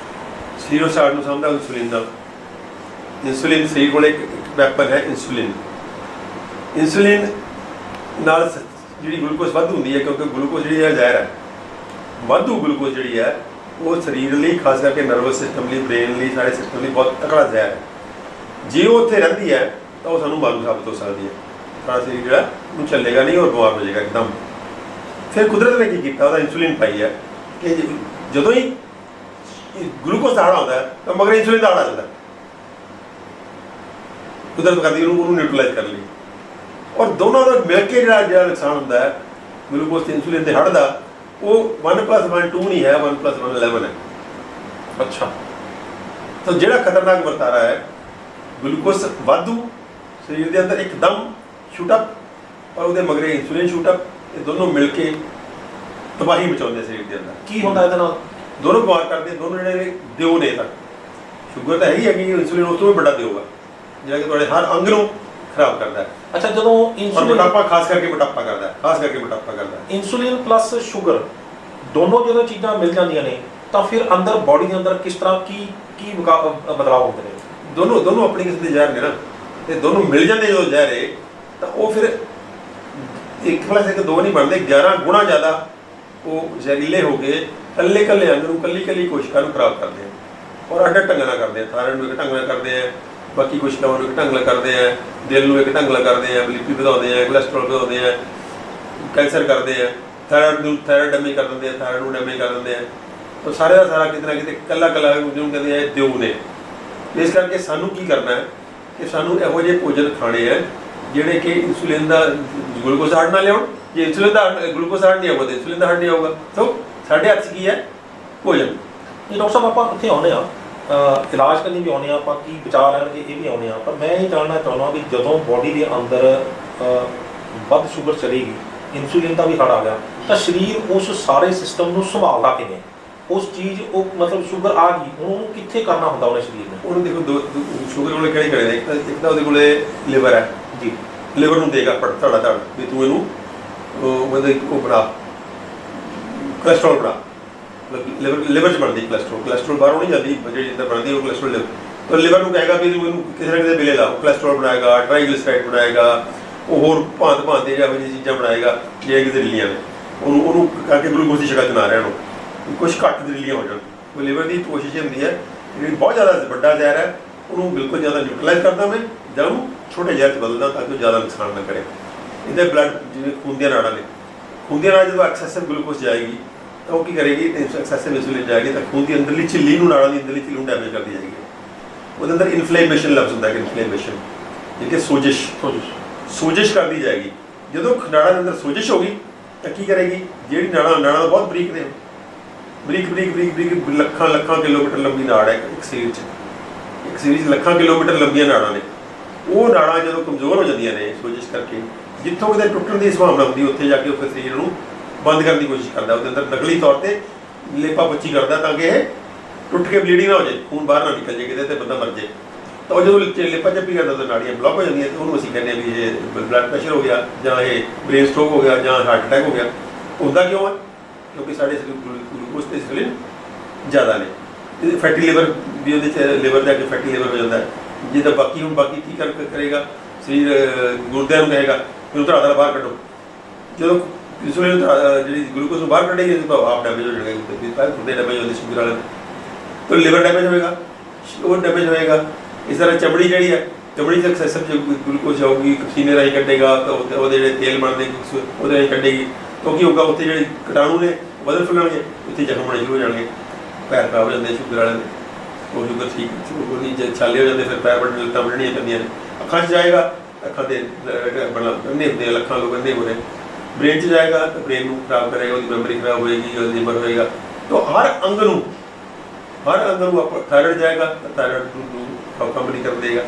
ਸਰੀਰ ਉਸ ਹੜ ਨੂੰ ਸਾਂਭਦਾ ਇਨਸੂਲਿਨ ਨਾਲ। ਇਨਸੂਲਿਨ ਸਰੀਰ ਕੋਲ ਇੱਕ ਵੈਪਨ ਹੈ। ਇਨਸੂਲਿਨ ਨਾਲ ਜਿਹੜੀ ਗਲੂਕੋਜ਼ ਵੱਧ ਹੁੰਦੀ ਹੈ, ਕਿਉਂਕਿ ਗਲੂਕੋਜ਼ ਜਿਹੜੀ ਹੈ ਜ਼ਹਿਰ ਹੈ। ਵਾਧੂ ਗਲੂਕੋਜ਼ ਜਿਹੜੀ ਹੈ ਉਹ ਸਰੀਰ ਲਈ, ਖਾਸ ਕਰਕੇ ਨਰਵਸ ਸਿਸਟਮ ਲਈ, ਬ੍ਰੇਨ ਲਈ, ਸਾਰੇ ਸਿਸਟਮ ਲਈ ਬਹੁਤ ਤਕੜਾ ਜ਼ਹਿਰ ਹੈ। ਜੇ ਉਹ ਉੱਥੇ ਰਹਿੰਦੀ ਹੈ ਤਾਂ ਉਹ ਸਾਨੂੰ ਮਾਰੂ ਸਾਬਤ ਹੋ ਸਕਦੀ ਹੈ। ਸਾਡਾ ਸਰੀਰ ਜਿਹੜਾ ਉਹ ਚੱਲੇਗਾ ਨਹੀਂ ਔਰ ਬਿਮਾਰ ਹੋ ਜਾਏਗਾ ਇੱਕਦਮ। ਫਿਰ ਕੁਦਰਤ ਨੇ ਕੀ ਕੀਤਾ, ਉਹਦਾ ਇਨਸੂਲਿਨ ਪਾਈ ਹੈ ਕਿ ਜਦੋਂ ਹੀ ਗਲੂਕੋਜ਼ ਦਾ ਹੜ ਆਉਂਦਾ ਹੈ ਤਾਂ ਮਗਰ ਇਨਸੂਲਿਨ ਦਾ ਹੜ ਆ ਜਾਂਦਾ। ਕੁਦਰਤ ਕਰਦੀ ਉਹਨੂੰ ਨਿਊਟਰਲਾਈਜ਼ ਕਰਨ ਲਈ। ਔਰ ਦੋਨਾਂ ਦਾ ਮਿਲ ਕੇ ਜਿਹੜਾ ਨੁਕਸਾਨ ਹੁੰਦਾ ਹੈ ਗਲੂਕੋਜ਼ ਤੇ ਇਨਸੂਲਿਨ ਦੇ ਹੜ ਦਾ, ਉਹ 1+1 2 ਨਹੀਂ ਹੈ, 1+1 11 ਹੈ।
ਅੱਛਾ।
ਤਾਂ ਜਿਹੜਾ ਖਤਰਨਾਕ ਵਰਤਾਰਾ ਹੈ, ਗਲੂਕੋਜ਼ ਵਾਧੂ ਸਰੀਰ ਦੇ ਅੰਦਰ ਇੱਕਦਮ ਸ਼ੂਟਅਪ ਔਰ ਉਹਦੇ ਮਗਰੇ ਇਨਸੂਲਿਨ ਸ਼ੂਟਅਪ, ਇਹ ਦੋਨੋਂ ਮਿਲ ਕੇ ਤਬਾਹੀ ਮਚਾਉਂਦੇ ਸਰੀਰ ਦੇ ਅੰਦਰ।
ਕੀ ਹੁੰਦਾ ਇਹਦੇ ਨਾਲ?
ਦੋਨੋਂ ਬਿਮਾਰ ਕਰਦੇ, ਦੋਨੋਂ ਜਿਹੜੇ ਦਿਓ ਨੇ। ਤਾਂ ਸ਼ੂਗਰ ਤਾਂ ਹੈਗੀ ਹੈਗੀ, ਇਨਸੂਲਿਨ ਉਸ ਤੋਂ ਵੀ ਵੱਡਾ ਦਿਓ ਗਾ ਜਿਹੜਾ ਕਿ ਤੁਹਾਡੇ ਹਰ ਅੰਗ ਨੂੰ ਖਰਾਬ ਕਰਦਾ ਹੈ।
ਅੱਛਾ, ਜਦੋਂ ਇਨਸੂਲਿਨ,
ਮੋਟਾਪਾ ਖਾਸ ਕਰਕੇ ਮੋਟਾਪਾ ਕਰਦਾ ਹੈ, ਖਾਸ ਕਰਕੇ ਮੋਟਾਪਾ ਕਰਦਾ ਹੈ।
ਇਨਸੂਲਿਨ ਪਲੱਸ ਸ਼ੂਗਰ ਦੋਨੋਂ ਜਦੋਂ ਚੀਜ਼ਾਂ ਮਿਲ ਜਾਂਦੀਆਂ ਨੇ ਤਾਂ ਫਿਰ ਅੰਦਰ ਬਾਡੀ ਦੇ ਅੰਦਰ ਕਿਸ ਤਰ੍ਹਾਂ ਕੀ ਬਦਲਾਅ ਹੁੰਦੇ ਨੇ?
ਦੋਨੋਂ ਆਪਣੀ ਕਿਸਮ ਦੇ ਜ਼ਹਿਰ ਨੇ ਨਾ, ਤੇ ਦੋਨੋਂ ਮਿਲ ਜਾਂਦੇ ਜਦੋਂ ਜ਼ਹਿਰ ਹੈ ਤਾਂ ਉਹ ਫਿਰ 1+1 2 ਨਹੀਂ ਬਣਦੇ, 11 ਗੁਣਾ ਜ਼ਿਆਦਾ ਉਹ ਜ਼ਹਿਰੀਲੇ ਹੋ ਕੇ ਕੱਲੇ ਅੰਗ ਨੂੰ, ਕੱਲੀ ਕੋਸ਼ਿਕਾ ਨੂੰ ਖਰਾਬ ਕਰਦੇ ਆ ਔਰ ਅੱਡ ਢੰਗ ਨਾਲ ਕਰਦੇ ਆ। ਥਾਇਰਾਇਡ ਨੂੰ ਇੱਕ ਢੰਗ ਨਾਲ ਕਰਦੇ ਆ, ਬਾਕੀ ਕੋਸ਼ਿਕਾਵਾਂ ਨੂੰ ਇੱਕ ਢੰਗ ਨਾਲ ਕਰਦੇ ਆ, ਦਿਲ ਨੂੰ ਇੱਕ ਢੰਗ ਨਾਲ ਕਰਦੇ ਆ, ਬੀਪੀ ਵਧਾਉਂਦੇ ਆ, ਕੋਲੈਸਟਰੋਲ ਵਧਾਉਂਦੇ ਆ, ਕੈਂਸਰ ਕਰਦੇ ਆ, ਥਾਇਰਾਇਡ ਡੈਮੇਜ ਕਰ ਦਿੰਦੇ ਆ, ਥਾਇਰਾਇਡ ਨੂੰ ਡੈਮੇਜ ਕਰ ਦਿੰਦੇ ਆ। ਤਾਂ ਸਾਰੇ ਦਾ ਸਾਰਾ ਕਿਤੇ ਨਾ ਕਿਤੇ ਕੱਲਾ ਜਿਹਨੂੰ ਕਹਿੰਦੇ ਆ ਦਿਓ ਨੇ। ਇਸ ਕਰਕੇ ਸਾਨੂੰ ਕੀ ਕਰਨਾ ਹੈ ਕਿ ਸਾਨੂੰ ਇਹੋ ਜਿਹੇ ਭੋਜਨ ਖਾਣੇ ਆ ਜਿਹੜੇ ਕਿ ਇਨਸੂਲਿਨ ਦਾ ਗਲੂਕੋਜ਼ ਹਾਰਟ ਨਾ ਲਿਆਉਣ। ਜੇ ਇਨਸੂਲਿਨ ਦਾ ਗਲੂਕੋਜ਼ ਹਾਰਟ ਨਹੀਂ ਆਊਗਾ ਤਾਂ ਇਨਸੂਲਿਨ ਦਾ ਹਾਰਟ ਨਹੀਂ ਆਊਗਾ। ਤਾਂ ਸਾਡੇ ਹੱਥ 'ਚ ਕੀ ਹੈ? ਭੋਜਨ।
ਇਹ ਡਾਕਟਰ ਸਾਹਿਬ, ਆਪਾਂ ਉੱਥੇ ਆਉਂਦੇ ਆ ਇਲਾਜ ਕਰਨ ਵੀ ਆਉਂਦੇ ਆ, ਆਪਾਂ ਕੀ ਵਿਚਾਰ ਲੈਣਗੇ ਇਹ ਵੀ ਆਉਂਦੇ ਆ, ਪਰ ਮੈਂ ਇਹ ਜਾਣਨਾ ਚਾਹੁੰਦਾ ਵੀ ਜਦੋਂ ਬਾਡੀ ਦੇ ਅੰਦਰ ਵੱਧ ਸ਼ੂਗਰ ਚਲੇਗੀ, ਇਨਸੂਲਿਨ ਦਾ ਵੀ ਹੜ ਆ ਗਿਆ, ਤਾਂ ਸਰੀਰ ਉਸ ਸਾਰੇ ਸਿਸਟਮ ਨੂੰ ਸੰਭਾਲਦਾ ਕਿਵੇਂ? ਉਸ ਚੀਜ਼ ਉਹ ਮਤਲਬ ਸ਼ੂਗਰ ਆ ਗਈ, ਉਹਨੂੰ ਕਿੱਥੇ ਕਰਨਾ ਹੁੰਦਾ ਉਹਨੇ ਸਰੀਰ ਨੇ?
ਉਹਨੂੰ ਦੇਖੋ ਦੋ ਸ਼ੂਗਰ ਕੋਲੇ ਕਿਹੜੇ ਕਿਹੜੇ ਨੇ। ਇੱਕ ਤਾਂ ਉਹਦੇ ਕੋਲੇ ਲਿਵਰ ਹੈ ਜੀ, ਲਿਵਰ ਨੂੰ ਦੇਗਾ ਪੜ ਧੜ ਵੀ ਤੂੰ ਇਹਨੂੰ ਉਹ ਬਣਾ, ਕੋਲੈਸਟਰੋਲ ਬਣਾ। ਲਿਵਰ 'ਚ ਬਣਦੀ ਕੋਲੈਸਟਰੋਲ ਬਾਹਰੋਂ ਨਹੀਂ ਜਾਂਦੀ, ਜਿਹੜੀ ਅੰਦਰ ਬਣਦੀ ਉਹ ਕੋਲੈਸਟਰੋਲ ਲਿਵਰ। ਤਾਂ ਲਿਵਰ ਨੂੰ ਕਹੇਗਾ ਵੀ ਤੂੰ ਇਹਨੂੰ ਕਿਸੇ ਨਾ ਕਿਸੇ ਵੇਲੇ ਲਾ, ਕੋਲੈਸਟਰੋਲ ਬਣਾਏਗਾ, ਟ੍ਰਾਈਗਲਿਸਰਾਈਡ ਬਣਾਏਗਾ, ਉਹ ਹੋਰ ਭਾਂਤ ਜਿਹੇ ਇਹੋ ਜਿਹੀਆਂ ਚੀਜ਼ਾਂ ਬਣਾਏਗਾ ਜਿਹੜੀਆਂ ਕਿ ਜ਼ਹਿਰੀਲੀਆਂ ਨੇ। ਉਹਨੂੰ ਕਰਕੇ ਗਲੂਕੋਜ਼ ਦੀ ਸ਼ਕਲ 'ਚ ਨਾ ਰਹਿਣ, ਕੁਛ ਘੱਟ ਜ਼ਹਿਰੀਲੀਆਂ ਹੋ ਜਾਣ। ਉਹ ਲਿਵਰ ਦੀ ਕੋਸ਼ਿਸ਼ ਹੁੰਦੀ ਹੈ ਜਿਹੜੀ ਬਹੁਤ ਜ਼ਿਆਦਾ ਵੱਡਾ ਜ਼ਹਿਰ ਹੈ ਉਹਨੂੰ ਬਿਲਕੁਲ ਜ਼ਿਆਦਾ ਨਿਊਟਰਲਾਈਜ਼ ਕਰਦਾ ਮੈਂ, ਜਾਂ ਉਹਨੂੰ ਛੋਟੇ ਜ਼ਹਿਰ 'ਚ ਬਦਲਦਾ ਤਾਂ ਕਿ ਉਹ ਜ਼ਿਆਦਾ ਨੁਕਸਾਨ ਨਾ ਕਰੇ। ਇਹਦੇ ਬਲੱਡ ਜਿਵੇਂ ਖੂਨ ਦੀਆਂ ਨਾੜਾਂ ਨੇ, ਖੂਨ ਦੀਆਂ ਨਾੜਾਂ ਜਦੋਂ ਐਕਸੈਸਿਵ ਗਲੂਕੋਜ਼ ਜਾਏਗੀ ਤਾਂ ਉਹ ਕੀ ਕਰੇਗੀ? ਐਕਸੈਸਿਵ ਇਨਸੂਲਿਨ ਜਾਏਗੀ ਤਾਂ ਖੂਨ ਦੀ ਅੰਦਰਲੀ ਝਿੱਲੀ ਨੂੰ, ਨਾੜਾਂ ਦੀ ਅੰਦਰਲੀ ਝਿੱਲੀ ਨੂੰ ਡੈਮੇਜ ਕਰਦੀ ਜਾਏਗੀ। ਉਹਦੇ ਅੰਦਰ ਇਨਫਲੇਮੇਸ਼ਨ ਲਫ਼ਜ਼ ਹੁੰਦਾ ਕਿ ਇਨਫਲੇਮੇਸ਼ਨ, ਜਿਹੜੀ ਕਿ ਸੋਜਿਸ਼ ਕਰਦੀ ਜਾਏਗੀ। ਜਦੋਂ ਨਾੜਾਂ ਦੇ ਅੰਦਰ ਸੋਜਿਸ਼ ਹੋ ਗਈ ਤਾਂ ਕੀ ਕਰੇਗੀ? ਜਿਹੜੀ ਨਾੜਾਂ ਬਹੁਤ ਬਰੀਕ ਨੇ, ਬਰੀਕ ਲੱਖਾਂ ਕਿਲੋਮੀਟਰ ਲੰਬੀ ਨਾੜ ਹੈ ਇੱਕ ਸਰੀਰ 'ਚ ਲੱਖਾਂ ਕਿਲੋਮੀਟਰ ਲੰਬੀਆਂ ਨਾੜਾਂ ਨੇ। ਉਹ ਨਾੜਾਂ ਜਦੋਂ ਕਮਜ਼ੋਰ ਹੋ ਜਾਂਦੀਆਂ ਨੇ ਸੋਜਿਸ਼ ਕਰਕੇ, ਜਿੱਥੋਂ ਕਿਤੇ ਟੁੱਟਣ ਦੀ ਸੰਭਾਵਨਾ ਹੁੰਦੀ ਉੱਥੇ ਜਾ ਕੇ ਉਹ ਫਿਰ ਸਰੀਰ ਨੂੰ ਬੰਦ ਕਰਨ ਦੀ ਕੋਸ਼ਿਸ਼ ਕਰਦਾ, ਉਹਦੇ ਅੰਦਰ ਨਕਲੀ ਤੌਰ ਤੇ ਲੇਪਾ ਪੱਚੀ ਕਰਦਾ ਤਾਂ ਕਿ ਇਹ ਟੁੱਟ ਕੇ ਬਲੀਡਿੰਗ ਨਾ ਹੋ ਜਾਏ, ਖੂਨ ਬਾਹਰ ਨਾ ਨਿਕਲ ਜਾਏ ਕਿਤੇ ਤੇ ਬੰਦਾ ਮਰ ਜਾਏ। ਤਾਂ ਉਹ ਜਦੋਂ ਲੇਪਾ ਚੱਪੀ ਕਰਦਾ ਤਾਂ ਨਾੜੀਆਂ ਬਲੌਕ ਹੋ ਜਾਂਦੀਆਂ, ਤੇ ਉਹਨੂੰ ਅਸੀਂ ਕਹਿੰਦੇ ਹਾਂ ਵੀ ਇਹ ਬਲੱਡ ਪ੍ਰੈਸ਼ਰ ਹੋ ਗਿਆ, ਜਾਂ ਇਹ ਬ੍ਰੇਨ ਸਟ੍ਰੋਕ ਹੋ ਗਿਆ, ਜਾਂ ਹਾਰਟ ਅਟੈਕ ਹੋ ਗਿਆ। ਹੁੰਦਾ ਕਿਉਂ ਹੈ? ਕਿਉਂਕਿ ਸਾਡੇ ਗਲੂਕੋਜ਼ ਤੇ ਇਨਸੂਲਿਨ ਜ਼ਿਆਦਾ ਨੇ। ਫੈਟੀ ਲਿਵਰ ਵੀ ਉਹਦੇ 'ਚ ਲਿਵਰ ਜਾ ਕੇ ਫੈਟੀ ਲਿਵਰ ਹੋ ਜਾਂਦਾ ਹੈ। ਜਿਹਦਾ ਬਾਕੀ ਕੀ ਕਰੇਗਾ? ਸਰੀਰ ਗੁਰਦਿਆਂ ਨੂੰ ਕਹੇਗਾ ਮੈਨੂੰ ਧੜਾ ਬਾਹਰ ਕੱਢੋ। ਜਦੋਂ ਇਨਸੂਲਿਨ ਜਿਹੜੀ ਗਲੂਕੋਜ਼ ਨੂੰ ਬਾਹਰ ਕੱਢੇਗੀ ਤਾਂ ਆਪ ਡੈਮੇਜ ਹੋ ਜਾਏਗਾ, ਗੁਰਦੇ ਡੈਮੇਜ ਹੁੰਦੇ ਸ਼ੂਗਰ ਵਾਲੇ, ਤਾਂ ਲਿਵਰ ਡੈਮੇਜ ਹੋਏਗਾ, ਉਹ ਡੈਮੇਜ ਹੋਏਗਾ। ਇਸ ਤਰ੍ਹਾਂ ਚਮੜੀ ਜਿਹੜੀ ਹੈ, ਚਮੜੀ 'ਚ ਐਕਸੈਸਿਵ ਗਲੂਕੋਜ਼ ਜਾਊਗੀ, ਪਸੀਨੇ ਰਾਹੀਂ ਕੱਢੇਗਾ ਤਾਂ ਉਹਦੇ ਜਿਹੜੇ ਤੇਲ ਬਣਦੇ ਉਹਦੇ ਰਾਹੀਂ ਕੱਢੇਗੀ। ਤਾਂ ਕੀ ਹੋਊਗਾ? ਉੱਥੇ ਜਿਹੜੇ ਕੀਟਾਣੂ ਨੇ ਬਦਲ ਫੁੱਲਣਗੇ, ਉੱਥੇ ਜ਼ਖਮ ਹੋਣੇ ਸ਼ੁਰੂ ਹੋ ਜਾਣਗੇ, ਪੈਰ ਖਰਾਬ ਹੋ ਜਾਂਦੇ ਸ਼ੂਗਰ ਵਾਲਿਆਂ ਦੇ। ਉਹ ਸ਼ੂਗਰ ਠੀਕ ਛਾਲੇ ਹੋ ਜਾਂਦੇ, ਫਿਰ ਪੈਰ ਵੱਢਣੇ, ਲੱਤਾਂ ਵੱਢਣੀਆਂ ਪੈਂਦੀਆਂ ਨੇ। ਅੱਖਾਂ 'ਚ ਜਾਏਗਾ, ਅੱਖਾਂ ਦੇ ਅੰਨੇ ਹੁੰਦੇ ਆ, ਲੱਖਾਂ ਲੋਕ ਅੰਨੇ ਹੋ ਰਹੇ। ਬ੍ਰੇਨ 'ਚ ਜਾਏਗਾ ਤਾਂ ਬ੍ਰੇਨ ਨੂੰ ਖਰਾਬ ਕਰੇਗਾ, ਉਹਦੀ ਮੈਮਰੀ ਖਰਾਬ ਹੋਏਗੀ, ਉਹਦਾ ਲਿਵਰ ਹੋਏਗਾ। ਤਾਂ ਹਰ ਅੰਗ ਨੂੰ ਆਪਾਂ ਥਾਇਰਾਇਡ ਜਾਏਗਾ ਤਾਂ ਥਾਇਰਾਇਡ ਨੂੰ ਕੰਮ ਨਹੀਂ ਕਰ ਦੇਗਾ।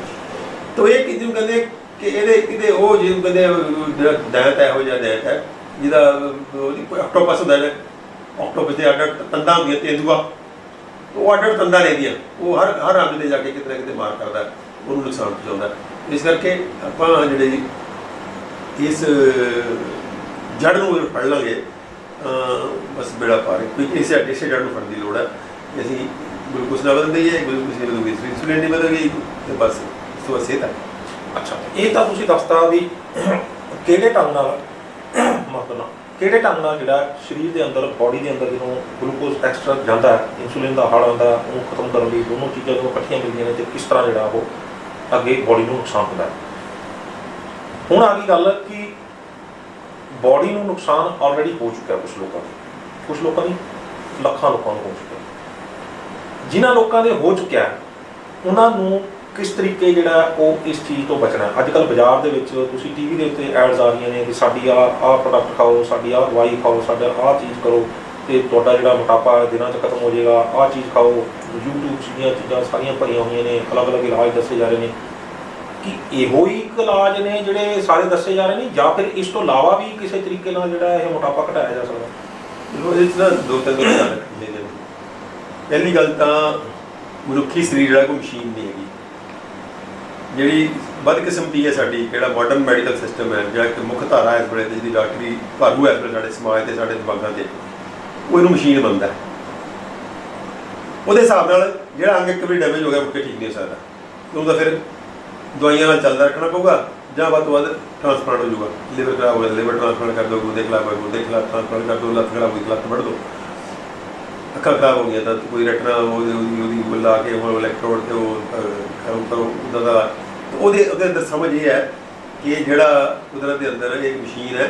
ਤਾਂ ਇਹ ਜਿਹਨੂੰ ਕਹਿੰਦੇ ਕਿ ਇਹਦੇ ਉਹ ਜਿਹਨੂੰ ਕਹਿੰਦੇ ਦੈਂਤ ਹੈ, ਇਹੋ ਜਿਹਾ ਦੈਂਤ ਹੈ ਜਿਹਦਾ ਉਹਦੀ ਆਕਟੋਪਸ ਹੁੰਦਾ ਹੈ। ਆਕਟੋਪਸ ਦੇ ਅੱਡ ਤੰਦਾਂ ਹੁੰਦੀਆਂ, ਤੇਂਦੂਆ, ਉਹ ਅੱਡ ਤੰਦਾਂ ਲੈਂਦੀਆਂ, ਉਹ ਹਰ ਅੰਗ ਦੇ ਜਾ ਕੇ ਕਿਤੇ ਨਾ ਕਿਤੇ ਮਾਰ ਕਰਦਾ, ਉਹਨੂੰ ਨੁਕਸਾਨ ਪਹੁੰਚਾਉਂਦਾ। ਇਸ ਕਰਕੇ ਆਪਾਂ ਜਿਹੜੇ ਇਸ ਜੜ ਨੂੰ ਫੜ ਲਾਂਗੇ ਬਸ ਬੇੜਾ ਪਾਰ। ਕੋਈ ਇਸੇ ਜੜ ਨੂੰ ਫੜਨ ਦੀ ਲੋੜ ਹੈ। ਅਸੀਂ ਗਲੂਕੋਜ਼ ਨਾ ਵਧਣ ਦੇਈਏ, ਗਲੂਕੋਜ਼ ਨਹੀਂ ਵਧੂਗੀ, ਇਨਸੂਲਿਨ ਨਹੀਂ ਵਧੇਗੀ, ਅਤੇ ਬਸ ਇਸ ਤੋਂ ਸਿਹਤ ਹੈ।
ਅੱਛਾ, ਇਹ ਤਾਂ ਤੁਸੀਂ ਦੱਸਤਾ ਵੀ ਕਿਹੜੇ ਢੰਗ ਨਾਲ ਕਿਹੜੇ ਢੰਗ ਨਾਲ ਜਿਹੜਾ ਸਰੀਰ ਦੇ ਅੰਦਰ, ਬਾਡੀ ਦੇ ਅੰਦਰ ਜਦੋਂ ਗਲੂਕੋਜ਼ ਐਕਸਟਰਾ ਜਾਂਦਾ, ਇਨਸੂਲਿਨ ਦਾ ਹੜ ਆਉਂਦਾ, ਉਹਨੂੰ ਖਤਮ ਕਰਨ ਲਈ ਦੋਨੋਂ ਚੀਜ਼ਾਂ ਜਦੋਂ ਇਕੱਠੀਆਂ ਮਿਲਦੀਆਂ ਨੇ, ਅਤੇ ਕਿਸ ਤਰ੍ਹਾਂ ਜਿਹੜਾ ਉਹ ਅੱਗੇ ਬਾਡੀ ਨੂੰ ਨੁਕਸਾਨ ਹੁੰਦਾ ਹੈ। ਹੁਣ ਆ ਗਈ ਗੱਲ ਕਿ ਬਾਡੀ ਨੂੰ ਨੁਕਸਾਨ ਆਲਰੇਡੀ ਹੋ ਚੁੱਕਿਆ ਕੁਛ ਲੋਕਾਂ ਦੀ ਲੱਖਾਂ ਲੋਕਾਂ ਨੂੰ ਹੋ ਚੁੱਕਿਆ। ਜਿਨ੍ਹਾਂ ਲੋਕਾਂ ਦੇ ਹੋ ਚੁੱਕਿਆ ਉਹਨਾਂ ਨੂੰ ਕਿਸ ਤਰੀਕੇ ਜਿਹੜਾ ਉਹ ਇਸ ਚੀਜ਼ ਤੋਂ ਬਚਣਾ। ਅੱਜ ਕੱਲ੍ਹ ਬਾਜ਼ਾਰ ਦੇ ਵਿੱਚ ਤੁਸੀਂ TV ਦੇ ਉੱਤੇ ਐਡਸ ਆ ਰਹੀਆਂ ਨੇ ਕਿ ਸਾਡੀ ਆਹ ਪ੍ਰੋਡਕਟ ਖਾਓ, ਸਾਡੀ ਆਹ ਦਵਾਈ ਖਾਓ, ਸਾਡਾ ਆਹ ਚੀਜ਼ ਕਰੋ ਅਤੇ ਤੁਹਾਡਾ ਜਿਹੜਾ ਮੋਟਾਪਾ ਦਿਨਾਂ 'ਚ ਖਤਮ ਹੋ ਜਾਏਗਾ, ਆਹ ਚੀਜ਼ ਖਾਓ। YouTube ਦੀਆਂ ਚੀਜ਼ਾਂ ਸਾਰੀਆਂ ਭਰੀਆਂ ਹੋਈਆਂ ਨੇ, ਅਲੱਗ-ਅਲੱਗ ਇਲਾਜ ਦੱਸੇ ਜਾ ਰਹੇ ਨੇ। ਕਿ ਇਹੋ ਹੀ ਇੱਕ ਇਲਾਜ ਨੇ ਜਿਹੜੇ ਸਾਰੇ ਦੱਸੇ ਜਾ ਰਹੇ ਨੇ, ਜਾਂ ਫਿਰ ਇਸ ਤੋਂ ਇਲਾਵਾ ਵੀ ਕਿਸੇ ਤਰੀਕੇ ਨਾਲ ਜਿਹੜਾ ਇਹ ਮੋਟਾਪਾ ਘਟਾਇਆ ਜਾ ਸਕਦਾ?
ਦੇਖੋ ਇਹਦੇ 'ਚ ਨਾ ਦੋ ਤਿੰਨ ਗੱਲ ਰੱਖਣੀ ਚਾਹੀਦੀ। ਪਹਿਲੀ ਗੱਲ ਤਾਂ ਮਨੁੱਖੀ ਸਰੀਰ ਜਿਹੜਾ ਕੋਈ ਮਸ਼ੀਨ ਨਹੀਂ ਹੈਗੀ। ਜਿਹੜੀ ਬਦਕਿਸਮਤੀ ਹੈ ਸਾਡੀ, ਜਿਹੜਾ ਮਾਡਰਨ ਮੈਡੀਕਲ ਸਿਸਟਮ ਹੈ, ਜਿਹੜਾ ਇੱਕ ਮੁੱਖ ਧਾਰਾ ਹੈ ਇਸ ਵੇਲੇ ਤੇ, ਜਿਹਦੀ ਡਾਕਟਰੀ ਭਾਰੂ ਹੈ ਇਸ ਵੇਲੇ ਸਾਡੇ ਸਮਾਜ ਤੇ ਸਾਡੇ ਦਿਮਾਗਾਂ 'ਤੇ, ਉਹ ਇਹਨੂੰ ਮਸ਼ੀਨ ਬਣਦਾ। ਉਹਦੇ ਹਿਸਾਬ ਨਾਲ ਜਿਹੜਾ ਅੰਗ ਇੱਕ ਵਾਰੀ ਡੈਮੇਜ ਹੋ ਗਿਆ ਮੁੜ ਕੇ ਠੀਕ ਨਹੀਂ ਹੋ ਸਕਦਾ। ਉਹਨੂੰ ਤਾਂ ਫਿਰ ਦਵਾਈਆਂ ਨਾਲ ਚੱਲਦਾ ਰੱਖਣਾ ਪਊਗਾ, ਜਾਂ ਵੱਧ ਤੋਂ ਵੱਧ ਟ੍ਰਾਂਸਪਲਾਂਟ ਹੋ ਜਾਊਗਾ। ਲਿਵਰ ਖਰਾਬ ਹੋ ਗਿਆ ਲਿਵਰ ਟ੍ਰਾਂਸਪਲਾਂਟ ਕਰ ਦਿਓ, ਗੁਰਦੇ ਖਰਾਬ ਹੋਏ ਗੁਰਦੇ ਟ੍ਰਾਂਸਪਲਾਂਟ ਕਰ ਦਿਓ, ਲੱਤ ਖਰਾਬ ਹੋਈ ਲੱਤ ਵੱਢ ਦਿਓ, ਅੱਖਾਂ ਖਰਾਬ ਹੋ ਗਈਆਂ ਤਾਂ ਕੋਈ ਰੈਟਨਾ ਉਹਦੀ ਲਾ ਕੇ ਉਹ ਇਲੈਕਟ੍ਰੋਡ ਤੇ ਉਹ ਕਰੋ ਉੱਦਾਂ ਦਾ। ਉਹਦੇ ਅੰਦਰ ਸਮਝ ਇਹ ਹੈ ਕਿ ਜਿਹੜਾ ਕੁਦਰਤ ਦੇ ਅੰਦਰ ਇੱਕ ਮਸ਼ੀਨ ਹੈ,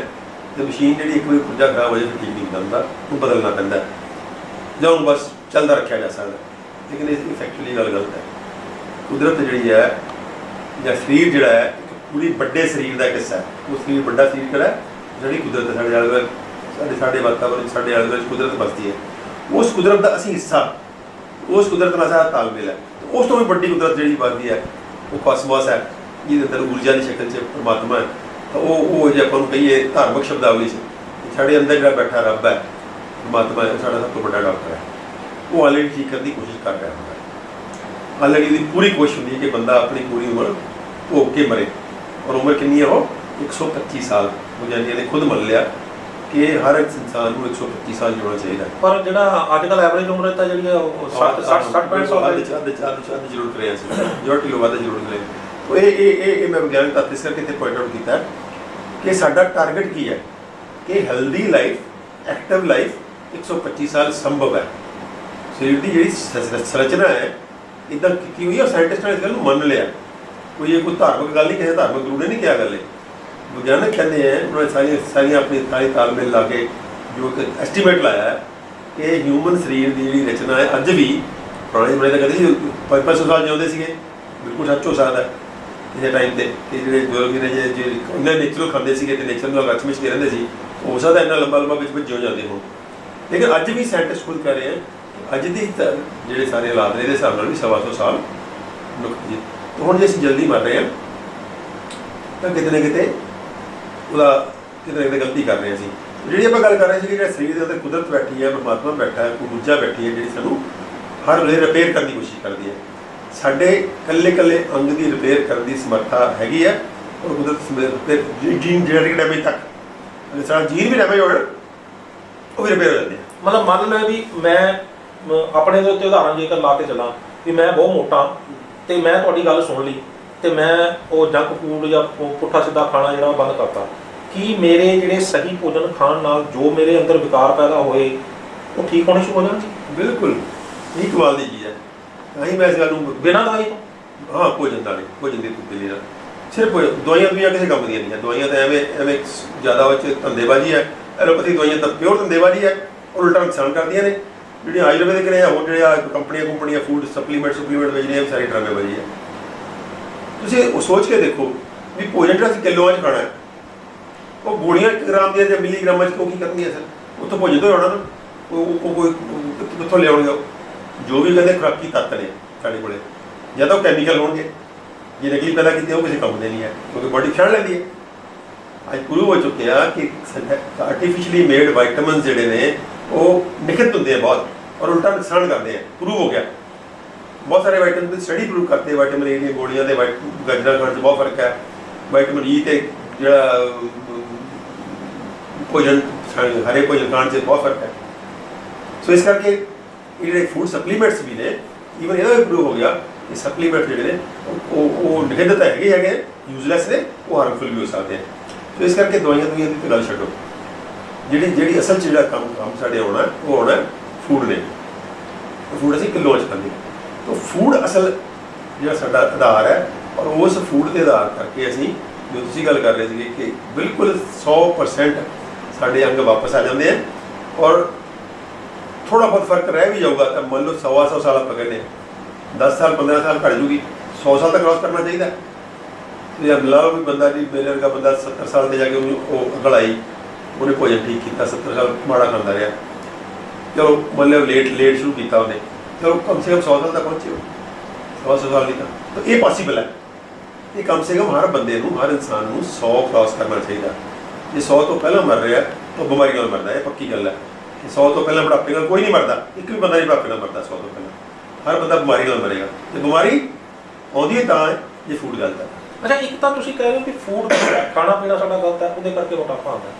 ਤੇ ਮਸ਼ੀਨ ਜਿਹੜੀ ਇੱਕ ਵਾਰੀ ਪੁਰਜਾ ਖਰਾਬ ਹੋ ਜਾਏ ਫਿਰ ਠੀਕ ਨਹੀਂ ਹੁੰਦਾ, ਉਹ ਬਦਲਣਾ ਪੈਂਦਾ ਜਾਂ ਉਹਨੂੰ ਬਸ ਚੱਲਦਾ ਰੱਖਿਆ ਜਾ ਸਕਦਾ। ਲੇਕਿਨ ਇਹ ਫੈਕਚੁਅਲੀ ਗੱਲ ਗਲਤ ਹੈ। ਕੁਦਰਤ ਜਿਹੜੀ ਹੈ ਜਾਂ ਸਰੀਰ ਜਿਹੜਾ ਹੈ ਇੱਕ ਪੂਰੀ ਵੱਡੇ ਸਰੀਰ ਦਾ ਹਿੱਸਾ ਹੈ। ਉਹ ਸਰੀਰ ਵੱਡਾ ਸਰੀਰ ਕਿਹੜਾ ਹੈ? ਜਿਹੜੀ ਕੁਦਰਤ ਸਾਡੇ ਆਲੇ ਦੁਆਲੇ ਸਾਡੇ ਵਾਤਾਵਰਨ ਸਾਡੇ ਆਲੇ ਦੁਆਲੇ ਕੁਦਰਤ ਵਸਦੀ ਹੈ, ਉਸ ਕੁਦਰਤ ਦਾ ਅਸੀਂ ਹਿੱਸਾ, ਉਸ ਕੁਦਰਤ ਨਾਲ ਸਾਡਾ ਤਾਲਮੇਲ ਹੈ। ਉਸ ਤੋਂ ਵੀ ਵੱਡੀ ਕੁਦਰਤ ਜਿਹੜੀ ਵਸਦੀ ਹੈ ਉਹ ਕਾਸਮੋਸ ਹੈ, ਜਿਹਦੇ ਅੰਦਰ ਊਰਜਾ ਦੀ ਸ਼ਕਲ 'ਚ ਪਰਮਾਤਮਾ ਹੈ। ਤਾਂ ਉਹ ਜੇ ਆਪਾਂ ਨੂੰ ਕਹੀਏ ਧਾਰਮਿਕ ਸ਼ਬਦਾਵਲੀ 'ਚ, ਸਾਡੇ ਅੰਦਰ ਜਿਹੜਾ ਬੈਠਾ ਰੱਬ ਹੈ, ਪਰਮਾਤਮਾ ਹੈ, ਸਾਡਾ ਸਭ ਤੋਂ ਵੱਡਾ ਡਾਕਟਰ ਹੈ। ਉਹ ਆਲਰੇਡੀ ਠੀਕ ਕਰਨ ਦੀ ਕੋਸ਼ਿਸ਼ ਕਰ ਰਿਹਾ ਹੁੰਦਾ ਹੈ। ਆਲਰੇਡੀ ਉਹਦੀ ਪੂਰੀ ਕੋਸ਼ਿਸ਼ ਹੁੰਦੀ ਹੈ ਕਿ ਬੰਦਾ ਆਪਣੀ ਪੂਰੀ ਉਮਰ ਭੋਗ ਕੇ ਮਰੇ। ਔਰ ਉਮਰ ਕਿੰਨੀ ਹੈ? ਉਹ 125 ਸਾਲ। ਵਿਗਿਆਨੀਆਂ ਨੇ ਖੁਦ ਮੰਨ ਲਿਆ ਕਿ ਹਰ ਇੱਕ ਇਨਸਾਨ ਨੂੰ 125 ਸਾਲ ਜਿਉਣਾ ਚਾਹੀਦਾ।
ਪਰ ਜਿਹੜਾ ਅੱਜ ਕੱਲ੍ਹ ਐਵਰੇਜ ਉਮਰ ਤਾਂ ਜਿਹੜੀ ਆ ਉਹ 60-65 ਸਾਲ ਦੀ
ਜ਼ਰੂਰ ਕਰਿਆ ਸੀ, majority ਲੋਕਾਂ ਦਾ ਜ਼ਰੂਰ ਕਰਿਆ। ਤੋ ਇਹ ਮੈਂ ਵਿਗਿਆਨਕ ਤੱਥ ਇਸ ਕਰਕੇ ਇੱਥੇ ਪੁਆਇੰਟ ਆਊਟ ਕੀਤਾ ਕਿ ਸਾਡਾ ਟਾਰਗੇਟ ਕੀ ਹੈ ਕਿ ਹੈਲਦੀ ਲਾਈਫ, ਐਕਟਿਵ ਲਾਈਫ 125 ਸਾਲ ਸੰਭਵ ਹੈ। ਸਰੀਰ ਦੀ ਜਿਹੜੀ ਸੰਰਚਨਾ ਹੈ ਇੱਦਾਂ ਕੀਤੀ ਹੋਈ ਹੈ, ਸਾਇੰਟਿਸਟਾਂ ਨੇ ਇਸ ਗੱਲ ਨੂੰ ਮੰਨ ਲਿਆ। ਕੋਈ ਇਹ ਕੋਈ ਧਾਰਮਿਕ ਗੱਲ ਨਹੀਂ, ਕਿਸੇ ਧਾਰਮਿਕ ਗੁਰੂ ਨੇ ਨਹੀਂ ਕਿਹਾ ਗੱਲ। ਵਿਗਿਆਨਕ ਕਹਿੰਦੇ ਹੈ, ਉਹਨਾਂ ਨੇ ਸਾਰੀਆਂ ਆਪਣੀ ਤਾਲਮੇਲ ਲਾ ਕੇ ਜੋ ਇੱਕ ਐਸਟੀਮੇਟ ਲਾਇਆ ਹੈ ਕਿ ਹਿਊਮਨ ਸਰੀਰ ਦੀ ਜਿਹੜੀ ਰਚਨਾ ਹੈ ਅੱਜ ਵੀ, ਪੁਰਾਣੇ ਜ਼ਮਾਨੇ ਤਾਂ ਕਹਿੰਦੇ ਸੀ 500 ਸਾਲ ਜਿਉਂਦੇ ਸੀਗੇ, ਬਿਲਕੁਲ ਸੱਚ ਹੋ ਸਕਦਾ ਇਹਦੇ ਟਾਈਮ 'ਤੇ ਕਿ ਜਿਹੜੇ ਬਜ਼ੁਰਗ ਨੇ ਜੇ ਇੰਨਾ ਨੇਚਰਲ ਖਾਂਦੇ ਸੀਗੇ ਅਤੇ ਨੇਚਰ ਨਾਲ ਰਚ ਮਿਚ ਕੇ ਰਹਿੰਦੇ ਸੀ, ਹੋ ਸਕਦਾ ਇੰਨਾ ਲੰਬਾ ਵਿੱਚ ਜਿਉਂ ਜਾਂਦੇ ਹੋਣ। ਲੇਕਿਨ ਅੱਜ ਵੀ ਸਾਇੰਟਿਸਟ ਖੁਦ ਕਹਿ ਰਹੇ ਹੈ ਕਿ ਅੱਜ ਦੀ ਜਿਹੜੇ ਸਾਰੇ ਹਾਲਾਤ ਨੇ ਇਹਦੇ ਹਿਸਾਬ ਨਾਲ ਵੀ 125 ਸਾਲ ਜੀ। ਹੁਣ ਜੇ ਅਸੀਂ ਜਲਦੀ ਮਰ ਰਹੇ ਹਾਂ ਤਾਂ ਕਿਤੇ ਨਾ ਕਿਤੇ ਉਹਦਾ ਕਿਤੇ ਨਾ ਕਿਤੇ ਗਲਤੀ ਕਰ ਰਹੇ ਹਾਂ ਅਸੀਂ। ਜਿਹੜੀ ਆਪਾਂ ਗੱਲ ਕਰ ਰਹੇ ਸੀ ਕਿ ਜਿਹੜਾ ਸਰੀਰ ਦੇ ਉੱਤੇ ਕੁਦਰਤ ਬੈਠੀ ਹੈ, ਪਰਮਾਤਮਾ ਬੈਠਾ ਹੈ, ਕੋਈ ਊਰਜਾ ਬੈਠੀ ਹੈ ਜਿਹੜੀ ਸਾਨੂੰ ਹਰ ਵੇਲੇ ਰਿਪੇਅਰ ਕਰਨ ਦੀ ਕੋਸ਼ਿਸ਼ ਕਰਦੀ ਹੈ। ਸਾਡੇ ਇਕੱਲੇ ਅੰਗ ਦੀ ਰਿਪੇਅਰ ਕਰਨ ਦੀ ਸਮਰੱਥਾ ਹੈਗੀ ਹੈ। ਔਰ ਕੁਦਰਤ ਜੀਨ ਜੈਨੇਟਿਕ ਡੈਮੇਜ ਤੱਕ, ਅਗਰ ਸਾਡਾ ਜੀਨ ਵੀ ਡੈਮੇਜ ਹੋਵੇ ਉਹ ਵੀ ਰਿਪੇਅਰ ਹੋ ਜਾਂਦੇ ਆ।
ਮਤਲਬ ਮੰਨ ਲਓ ਵੀ ਮੈਂ ਆਪਣੇ ਦੇ ਉੱਤੇ ਉਦਾਹਰਨ ਜੇਕਰ ਲਾ ਕੇ ਚੱਲਾਂ ਵੀ ਮੈਂ ਬਹੁਤ ਮੋਟਾ ਅਤੇ ਮੈਂ ਤੁਹਾਡੀ ਗੱਲ ਸੁਣ ਲਈ ਅਤੇ ਮੈਂ ਉਹ ਜੰਕ ਫੂਡ ਜਾਂ ਪੁੱਠਾ ਸਿੱਧਾ ਖਾਣਾ ਜਿਹੜਾ ਉਹ ਬੰਦ ਕਰਤਾ, ਕੀ ਮੇਰੇ ਜਿਹੜੇ ਸਹੀ ਭੋਜਨ ਖਾਣ ਨਾਲ ਜੋ ਮੇਰੇ ਅੰਦਰ ਵਿਕਾਰ ਪੈਦਾ ਹੋਏ ਉਹ ਠੀਕ ਹੋਣੇ ਸ਼ੁਰੂ ਹੋ ਜਾਣਗੇ?
ਬਿਲਕੁਲ, ਇਹ ਕਮਾਲ ਦੀ ਚੀਜ਼ ਹੈ। ਤਾਂ ਹੀ ਮੈਂ ਇਸ ਗੱਲ ਨੂੰ
ਬਿਨਾਂ ਦਵਾਈ ਤੋਂ,
ਹਾਂ ਭੋਜਨ ਨਾਲ ਭੋਜਨ ਦੀ ਤਬਦੀਲੀ ਨਾਲ ਸਿਰਫ ਦਵਾਈਆਂ ਕਿਸੇ ਕੰਮ ਦੀਆਂ ਨਹੀਂ। ਦਵਾਈਆਂ ਤਾਂ ਐਵੇਂ ਜ਼ਿਆਦਾ ਉਹ 'ਚ ਧੰਦੇਬਾਜ਼ੀ ਹੈ। ਐਲੋਪੈਥਿਕ ਦਵਾਈਆਂ ਤਾਂ ਪਿਓਰ ਧੰਦੇਬਾਜ਼ੀ ਹੈ, ਉਲਟਾ ਨੁਕਸਾਨ ਕਰਦੀਆਂ ਨੇ। ਜਿਹੜੀਆਂ ਆਯੁਰਵੈਦਿਕ ਨੇ ਹੋਰ ਜਿਹੜੇ ਕੰਪਨੀਆਂ ਫੂਡ ਸਪਲੀਮੈਂਟ ਵੇਚਦੀਆਂ ਸਾਰੀ ਡਰਾਮੇਬਾਜ਼ੀ ਹੈ। ਤੁਸੀਂ ਉਹ ਸੋਚ ਕੇ ਦੇਖੋ ਵੀ ਭੋਜਨ ਜਿਹੜਾ ਅਸੀਂ ਕਿਲੋਆਂ 'ਚ ਖਾਣਾ ਹੈ, ਉਹ ਗੋਲੀਆਂ 1 ਗ੍ਰਾਮ ਦੀਆਂ ਜਾਂ ਮਿਲੀਗ੍ਰਾਮਾਂ 'ਚ ਕੀ ਕਰਨੀਆਂ ਸਰ? ਉੱਥੋਂ ਭੋਜਨ ਤੋਂ ਆਉਣਾ ਨਾ, ਉਹ ਕਿੱਥੋਂ ਲਿਆਉਣਗੇ? ਜੋ ਵੀ ਕਹਿੰਦੇ ਖੁਰਾਕੀ ਤੱਤ ਨੇ ਸਾਡੇ ਕੋਲੇ, ਜਾਂ ਤਾਂ ਉਹ ਕੈਮੀਕਲ ਹੋਣਗੇ, ਜੇ ਨਕਲੀ ਪੈਦਾ ਕੀਤੇ ਉਹ ਕਿਸੇ ਕੰਮ ਦੇ ਨਹੀਂ ਹੈ, ਕਿਉਂਕਿ ਬੋਡੀ ਪਛਾਣ ਲੈਂਦੀ ਹੈ। ਅੱਜ ਪ੍ਰੂਵ ਹੋ ਚੁੱਕਿਆ ਕਿ ਆਰਟੀਫਿਸ਼ਲੀ ਮੇਡ ਵਾਈਟਮਿਨਸ ਜਿਹੜੇ ਨੇ ਉਹ ਨਿਖਿਤ ਹੁੰਦੇ ਆ ਬਹੁਤ, ਔਰ ਉਲਟਾ ਨੁਕਸਾਨ ਕਰਦੇ ਆ। ਪ੍ਰੂਵ ਹੋ ਗਿਆ, ਬਹੁਤ ਸਾਰੇ ਵਾਈਟਮਿਨ ਦੀ ਸਟੱਡੀ ਪ੍ਰੂਵ ਕਰਤੇ। ਵਾਈਟਮਿਨ ਏ ਦੀਆਂ ਗੋਲੀਆਂ ਦੇ ਗਾਜਰਾਂ ਖਾਣ 'ਚ ਬਹੁਤ ਫਰਕ ਹੈ। ਵਾਈਟਮਿਨ ਈ ਤੇ ਜਿਹੜਾ ਭੋਜਨ ਹਰੇ ਭੋਜਨ ਖਾਣ 'ਚ ਬਹੁਤ ਫਰਕ ਹੈ। ਸੋ ਇਸ ਕਰਕੇ ਇਹ ਜਿਹੜੇ ਫੂਡ ਸਪਲੀਮੈਂਟਸ ਵੀ ਨੇ, ਈਵਨ ਇਹਦਾ ਵੀ ਪ੍ਰੂਵ ਹੋ ਗਿਆ ਕਿ ਸਪਲੀਮੈਂਟ ਜਿਹੜੇ ਨੇ ਉਹ ਨਿਖੇਧ ਤਾਂ ਹੈਗੇ ਯੂਜ਼ਲੈਸ ਨੇ, ਉਹ ਹਾਰਮਫੁਲ ਵੀ ਹੋ ਸਕਦੇ ਆ। ਸੋ ਇਸ ਕਰਕੇ ਦਵਾਈਆਂ ਦੀ ਤਾਂ ਗੱਲ ਛੱਡੋ। ਜਿਹੜੀ ਅਸਲ 'ਚ ਜਿਹੜਾ ਕੰਮ ਸਾਡੇ ਆਉਣਾ ਉਹ ਆਉਣਾ ਫੂਡ ਨੇ। ਫੂਡ ਅਸੀਂ ਕਿਲੋ 'ਚ ਖਾਂਦੇ। ਤਾਂ ਫੂਡ ਅਸਲ ਜਿਹੜਾ ਸਾਡਾ ਆਧਾਰ ਹੈ, ਔਰ ਉਸ ਫੂਡ ਦੇ ਆਧਾਰ ਕਰਕੇ ਅਸੀਂ ਜੋ ਤੁਸੀਂ ਗੱਲ ਕਰ ਰਹੇ ਸੀਗੇ ਕਿ ਬਿਲਕੁਲ 100% ਸਾਡੇ ਅੰਗ ਵਾਪਸ ਆ ਜਾਂਦੇ ਆ। ਔਰ ਥੋੜ੍ਹਾ ਬਹੁਤ ਫਰਕ ਰਹਿ ਵੀ ਜਾਊਗਾ ਤਾਂ ਮੰਨ ਲਓ 100 ਸਾਲ ਆਪਾਂ ਕਹਿੰਦੇ 10 ਸਾਲ 15 ਸਾਲ ਘੱਟ ਜੂਗੀ, 100 ਸਾਲ ਤੱਕ ਕ੍ਰਾਸ ਕਰਨਾ ਚਾਹੀਦਾ। ਜੇ ਲਓ ਵੀ ਬੰਦਾ ਜੀ ਮੇਰੇ ਵਰਗਾ ਬੰਦਾ 70 ਸਾਲ 'ਤੇ ਜਾ ਕੇ ਉਹਨੂੰ ਉਹ ਅਕਲ ਆਈ, ਉਹਨੇ ਭੋਜਨ ਠੀਕ ਕੀਤਾ, 70 ਸਾਲ ਮਾੜਾ ਖਾਂਦਾ ਰਿਹਾ, ਚਲੋ ਮਤਲਬ ਲੇਟ ਸ਼ੁਰੂ ਕੀਤਾ ਉਹਨੇ, ਚਲੋ ਕਮ ਸੇ ਕਮ 100 ਸਾਲ ਤੱਕ ਪਹੁੰਚੇ ਹੋ, 100 ਸਾਲ ਨਹੀਂ ਤਾਂ ਇਹ ਪੋਸੀਬਲ ਹੈ। ਇਹ ਕਮ ਸੇ ਕਮ ਹਰ ਬੰਦੇ ਨੂੰ, ਹਰ ਇਨਸਾਨ ਨੂੰ 100 ਕ੍ਰਾਸ ਕਰਨਾ ਚਾਹੀਦਾ। ਜੇ 100 ਤੋਂ ਪਹਿਲਾਂ ਮਰ ਰਿਹਾ ਤਾਂ ਬਿਮਾਰੀ ਨਾਲ ਮਰਦਾ, ਇਹ ਪੱਕੀ ਗੱਲ ਹੈ। 100 ਤੋਂ ਪਹਿਲਾਂ ਬੁਢਾਪੇ ਨਾਲ ਕੋਈ ਨਹੀਂ ਮਰਦਾ, ਇੱਕ ਵੀ ਬੰਦਾ ਨਹੀਂ ਬੁਢਾਪੇ ਨਾਲ ਮਰਦਾ 100 ਤੋਂ ਪਹਿਲਾਂ। ਹਰ ਬੰਦਾ ਬਿਮਾਰੀ ਨਾਲ ਮਰੇਗਾ, ਤੇ ਬਿਮਾਰੀ ਆਉਂਦੀ ਹੈ ਤਾਂ ਜੇ ਫੂਡ ਗਲਤ ਹੈ।
ਅੱਛਾ, ਇੱਕ ਤਾਂ ਤੁਸੀਂ ਕਹਿ ਰਹੇ ਹੋ ਕਿ ਫੂਡ ਖਾਣਾ ਪੀਣਾ ਸਾਡਾ ਗਲਤ ਹੈ, ਉਹਦੇ ਕਰਕੇ ਮੋਟਾਪਾ ਆਉਂਦਾ।